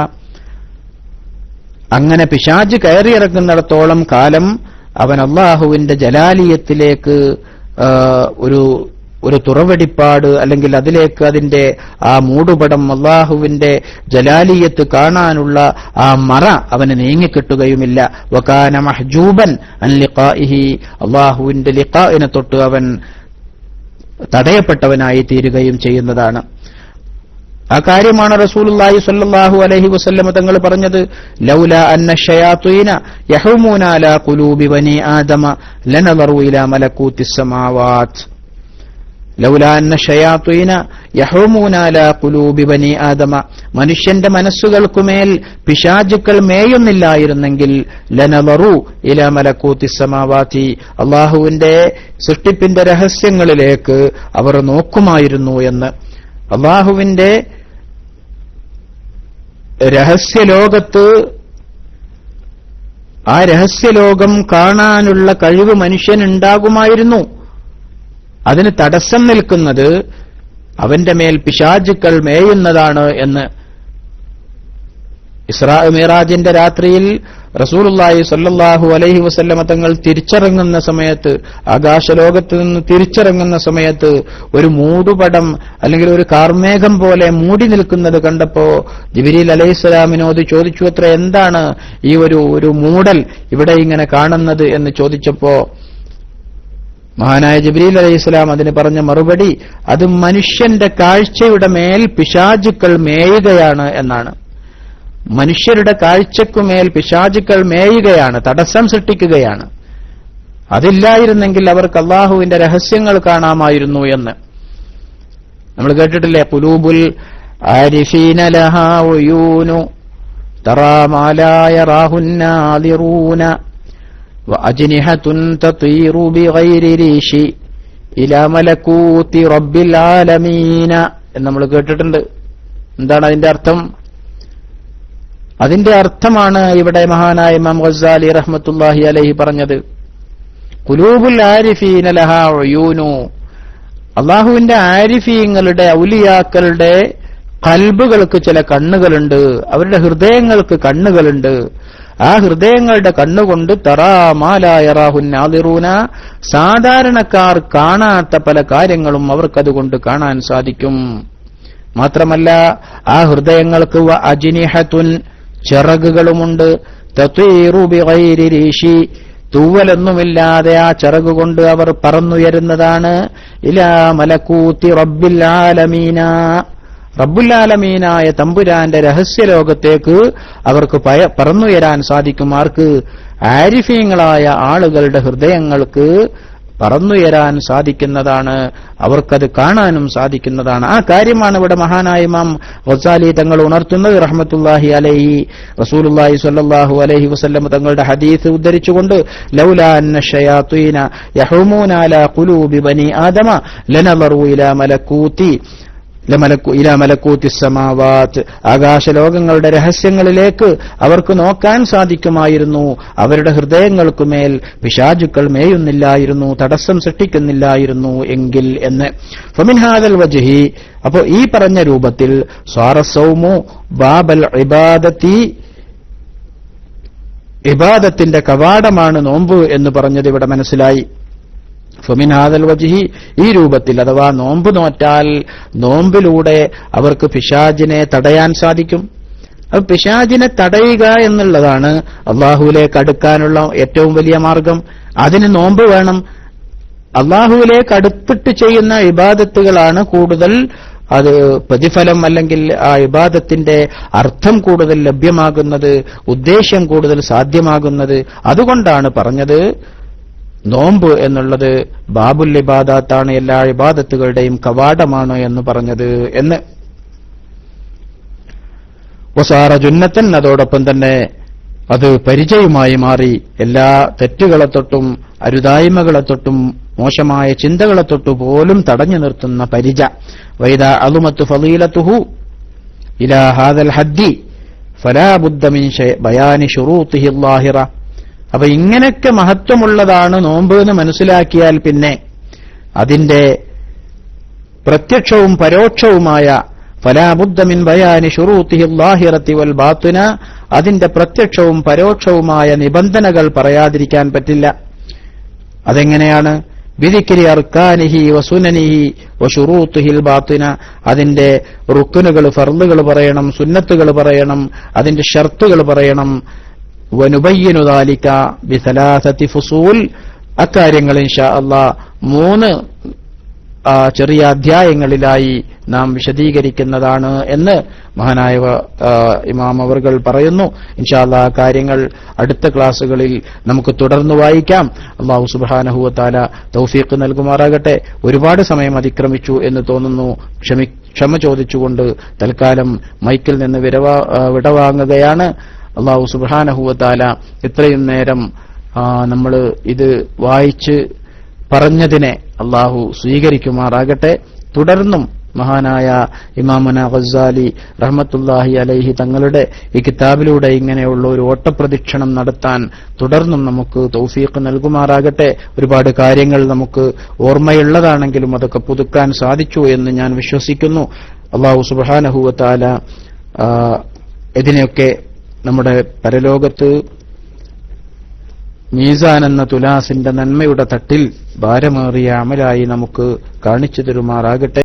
അങ്ങനെ പിശാച് കയറിയിറങ്ങുന്നിടത്തോളം കാലം അവൻ അല്ലാഹുവിന്റെ ജലാലിയത്തിലേക്ക് ഒരു തുറവെടിപ്പാട് അല്ലെങ്കിൽ അതിലേക്ക് അതിന്റെ ആ മൂടുപടം, അല്ലാഹുവിന്റെ ജലാലിയത്ത് കാണാനുള്ള ആ മറ അവന് നീങ്ങിക്കിട്ടുകയുമില്ല. വകാന മഹ്ജൂബൻ അൻ ലിഖാഇഹി, അല്ലാഹുവിന്റെ ലിഖാഇനെ തൊട്ട് അവൻ തടയപ്പെട്ടവനായി തീരുകയും ചെയ്യുന്നതാണ്. ആ കാര്യമാണ് റസൂലുള്ളാഹി സ്വല്ലല്ലാഹു അലൈഹി വസല്ലം തങ്ങൾ പറഞ്ഞത്, ലൗലാ അന്ന ശയാത്തീന യഹൂമൂന അലാ ഖുലൂബി ബനി ആദമ ലനദറു ഇലാ മലകൂതിസ് സമാവാത്. ലൗലാ അന്ന ശയാത്തീന യഹൂമൂന അലാ ഖുലൂബി ബനി ആദമ, മനുഷ്യന്റെ മനസ്സുകൾക്കുമേൽ പിശാചുക്കൾ മേയുന്നില്ലായിരുന്നെങ്കിൽ ലനദറു ഇലാ മലകൂതിസ് സമാവാതി, അല്ലാഹുവിന്റെ സൃഷ്ടിപ്പിന്റെ രഹസ്യങ്ങളിലേക്ക് അവർ നോക്കുമായിരുന്നു എന്ന്. അല്ലാഹുവിന്റെ രഹസ്യലോകത്ത്, ആ രഹസ്യലോകം കാണാനുള്ള കഴിവ് മനുഷ്യനുണ്ടാകുമായിരുന്നു. അതിന് തടസ്സം നിൽക്കുന്നത് അവന്റെ മേൽ പിശാചുക്കൾ മേയുന്നതാണ് എന്ന്. ഇസ്രാ മിറാജിന്റെ രാത്രിയിൽ റസൂലുള്ളാഹി സ്വല്ലല്ലാഹു അലൈഹി വസല്ലമ തങ്ങൾ തിരിച്ചിറങ്ങുന്ന സമയത്ത്, ആകാശലോകത്ത് നിന്ന് തിരിച്ചിറങ്ങുന്ന സമയത്ത് ഒരു മൂടുപടം അല്ലെങ്കിൽ ഒരു കാർമേഘം പോലെ മൂടി നിൽക്കുന്നത് കണ്ടപ്പോ ജിബ്രീൽ അലൈഹിസ്സലാമിനോട് ചോദിച്ചു, അത്ര എന്താണ് ഈ ഒരു മൂടൽ ഇവിടെ ഇങ്ങനെ കാണുന്നത് എന്ന് ചോദിച്ചപ്പോ മഹാനായ ജിബ്രീൽ അലൈഹിസ്സലാം അതിന് പറഞ്ഞ മറുപടി, അത് മനുഷ്യന്റെ കാഴ്ചയുടെ മേൽ പിശാചുക്കൾ മേയുകയാണ് എന്നാണ്. മനുഷ്യരുടെ കാഴ്ചക്കുമേൽ പിശാചുക്കൾ മേയുകയാണ്, തടസ്സം സൃഷ്ടിക്കുകയാണ്. അതില്ലായിരുന്നെങ്കിൽ അവർക്ക് അല്ലാഹുവിന്റെ രഹസ്യങ്ങൾ കാണാമായിരുന്നു എന്ന്. നമ്മൾ കേട്ടിട്ടില്ലേ, ഖുലൂബുൽ ആരിഫീന ലഹാ ഉയൂനു തറാ മാ ലാ യറാഹുൻ നാദിറൂന വഅജ്നിഹതുൻ തതീറു ബിഗൈരി രീശി ഇലാ മലകൂതി റബ്ബിൽ ആലമീന എന്ന് നമ്മൾ കേട്ടിട്ടുണ്ട്. എന്താണ് അതിന്റെ അർത്ഥം? അതിന്റെ അർത്ഥമാണ് ഇവിടെ മഹാനായ ഇമാം ഗസ്സാലി റഹ്മത്തുള്ളാഹി അലൈഹി പറഞ്ഞത്, ഖുലൂബുൽ ആരിഫീന ലഹാ ഉയൂനു, അള്ളാഹുവിന്റെ ആരിഫീങ്ങളുടെ ഔലിയാക്കളുടെ ഖൽബുകൾക്ക് ചില കണ്ണുകളുണ്ട്, അവരുടെ ഹൃദയങ്ങൾക്ക് കണ്ണുകളുണ്ട്. ആ ഹൃദയങ്ങളുടെ കണ്ണുകൊണ്ട് തറാ മാ ലാ യറാഹുൻ നാദിറൂന, സാധാരണക്കാർ കാണാത്ത പല കാര്യങ്ങളും അവർക്കതുകൊണ്ട് കാണാൻ സാധിക്കും. മാത്രമല്ല ആ ഹൃദയങ്ങൾക്ക് അജ്നിഹതുൻ, ചിറകുകളുമുണ്ട്, തതീറു ബിഗൈരി രീശി, തൂവലൊന്നുമില്ലാതെ ആ ചിറകുകൊണ്ട് അവർ പറന്നുയരുന്നതാണ്. ഇലാ മലകൂതി റബ്ബിൽ ആലമീന, റബ്ബുൽ ആലമീനായ തമ്പുരാന്റെ രഹസ്യലോകത്തേക്ക് അവർക്ക് പറന്നുയരാൻ സാധിക്കും. ആർക്ക്? ആരിഫീങ്ങളായ ആളുകളുടെ ഹൃദയങ്ങൾക്ക് പറന്നുയരാൻ സാധിക്കുന്നതാണ്, അവർക്കത് കാണാനും സാധിക്കുന്നതാണ്. ആ കാര്യമാണ് ഇവിടെ മഹാനായ ഇമാം ഗസ്സാലി തങ്ങൾ ഉണർത്തുന്നത് റഹ്മത്തുള്ളാഹി അലൈഹി. റസൂലുള്ളാഹി സ്വല്ലല്ലാഹു അലൈഹി വസല്ലം തങ്ങളുടെ ഹദീസ് ഉദ്ധരിച്ചുകൊണ്ട്, ലൗലാ അന്ന ശയാത്തീന യഹൂമൂന അലാ ഖുലൂബി ബനി ആദമ ലനളറു ഇലാ മലക്കൂത്തി സമാവാത്ത്, ആകാശലോകങ്ങളുടെ രഹസ്യങ്ങളിലേക്ക് അവർക്ക് നോക്കാൻ സാധിക്കുമായിരുന്നു. അവരുടെ ഹൃദയങ്ങൾക്കുമേൽ പിശാചുക്കൾ മേയുന്നില്ലായിരുന്നു, തടസ്സം സൃഷ്ടിക്കുന്നില്ലായിരുന്നു എങ്കിൽ എന്ന്. ഫമിൻ ഹാദൽ വജ്ഹി, അപ്പോൾ ഈ പറഞ്ഞ രൂപത്തിൽ സ്വാറസൗമു ബാബൽ ഇബാദത്തി, ഇബാദത്തിന്റെ കവാടമാണ് നോമ്പ് എന്ന് പറഞ്ഞത് ഇവിടെ മനസ്സിലായി. ഫമിൻ ഹാദൽ വജ്ഹി, ഈ രൂപത്തിൽ അഥവാ നോമ്പ് നോറ്റാൽ നോമ്പിലൂടെ അവർക്ക് പിശാചിനെ തടയാൻ സാധിക്കും. അപ്പൊ പിശാചിനെ തടയുക എന്നുള്ളതാണ് അള്ളാഹുവിലേക്ക് അടുക്കാനുള്ള ഏറ്റവും വലിയ മാർഗം. അതിന് നോമ്പ് വേണം. അള്ളാഹുവിലേക്ക് അടുത്തിട്ട് ചെയ്യുന്ന ഇബാദത്തുകളാണ് കൂടുതൽ അത് പ്രതിഫലം, അല്ലെങ്കിൽ ആ ഇബാദത്തിന്റെ അർത്ഥം കൂടുതൽ ലഭ്യമാകുന്നത്, ഉദ്ദേശ്യം കൂടുതൽ സാധ്യമാകുന്നത്. അതുകൊണ്ടാണ് പറഞ്ഞത് നോമ്പ് എന്നുള്ളത് ബാബുൽ ഇബാദത്താണ്, എല്ലാ ഇബാദത്തുകളുടെയും കവാടമാണ് എന്ന് പറഞ്ഞത് എന്ന്. വസാറ ജുന്നത്തൻ, അതോടൊപ്പം തന്നെ അത് പരിചയമായി മാറി. എല്ലാ തെറ്റുകളെ തൊട്ടും അരുതായ്മകളെ തൊട്ടും മോശമായ ചിന്തകളെ തൊട്ടു പോലും തടഞ്ഞു നിർത്തുന്ന പരിച. വൈദാ അളുമത്തു ഫളീലത്തുഹു ഇലാ ഹാദൽ ഹദ്ദി ഫലാ ബുദ്ദ മിൻ ബയാനി ശുറൂത്തിഹി ളാഹിറ. അപ്പൊ ഇങ്ങനെയൊക്കെ മഹത്വമുള്ളതാണ് നോമ്പ് എന്ന് മനസ്സിലാക്കിയാൽ പിന്നെ അതിന്റെ പ്രത്യക്ഷവും പരോക്ഷവുമായ ഫലാ ബുദ്ദ മിൻ ബയാനി ശുറൂത്തിഹി ളാഹിറത്തി വൽ ബാത്തിന, അതിന്റെ പ്രത്യക്ഷവും പരോക്ഷവുമായ നിബന്ധനകൾ പറയാതിരിക്കാൻ പറ്റില്ല. അതെങ്ങനെയാണ്? ബിദിക്രി അർക്കാനിഹി വസുനനിഹി വശുറൂത്തിഹിൽ ബാത്തിന, അതിന്റെ റുക്കുനുകൾ ഫർളുകൾ പറയണം, സുന്നത്തുകൾ പറയണം, അതിന്റെ ഷർത്തുകൾ പറയണം. വനുബയ്യിനു ദാലിക ബിസലാസതി ഫുസൂൽ, അക്കാര്യങ്ങൾ ഇൻഷാ അല്ലാഹ് 3 ചെറിയ അധ്യായങ്ങളിലായി നാം വിശദീകരിക്കുന്നതാണ് എന്ന് മഹാനായ ഇമാം അവർകൾ പറയുന്നു. ഇൻഷാ അല്ലാഹ് കാര്യങ്ങൾ അടുത്ത ക്ലാസുകളിൽ നമുക്ക് തുടർന്ന് വായിക്കാം. അല്ലാഹു സുബ്ഹാനഹു വ തആല തൗഫീഖ് നൽകുമാറാകട്ടെ. ഒരുപാട് സമയം അതിക്രമിച്ചു എന്ന് തോന്നുന്നു. ക്ഷമ ചോദിച്ചുകൊണ്ട് തൽക്കാലം മൈക്കിൽ നിന്ന് വിടവാങ്ങുകയാണ്. അല്ലാഹു സുബ്ഹാനഹു വ തആല ഇത്രയും നേരം നമ്മൾ ഇത് വായിച്ച് പറഞ്ഞതിനെ അല്ലാഹു സ്വീകരിക്കുമാറാകട്ടെ. തുടർന്നും മഹാനായ ഇമാമുന ഗസ്സാലി റഹ്മത്തുള്ളാഹി അലൈഹി തങ്ങളുടെ ഈ കിതാബിലൂടെ ഇങ്ങനെയുള്ള ഒരു ഓട്ടപ്രദക്ഷിണം നടത്താൻ തുടർന്നും നമുക്ക് തൗഫീഖ് നൽകുമാറാകട്ടെ. ഒരുപാട് കാര്യങ്ങൾ നമുക്ക് ഓർമ്മയുള്ളതാണെങ്കിലും അതൊക്കെ പുതുക്കാൻ സാധിച്ചു എന്ന് ഞാൻ വിശ്വസിക്കുന്നു. അല്ലാഹു സുബ്ഹാനഹു വ തആല ഇതിനെയൊക്കെ നമ്മുടെ പരലോകത്ത് മീസാൻ എന്ന തുലാസിന്റെ നന്മയുടെ തട്ടിൽ ഭാരമേറിയ അമലായി നമുക്ക് കാണിച്ചു തരുമാറാകട്ടെ.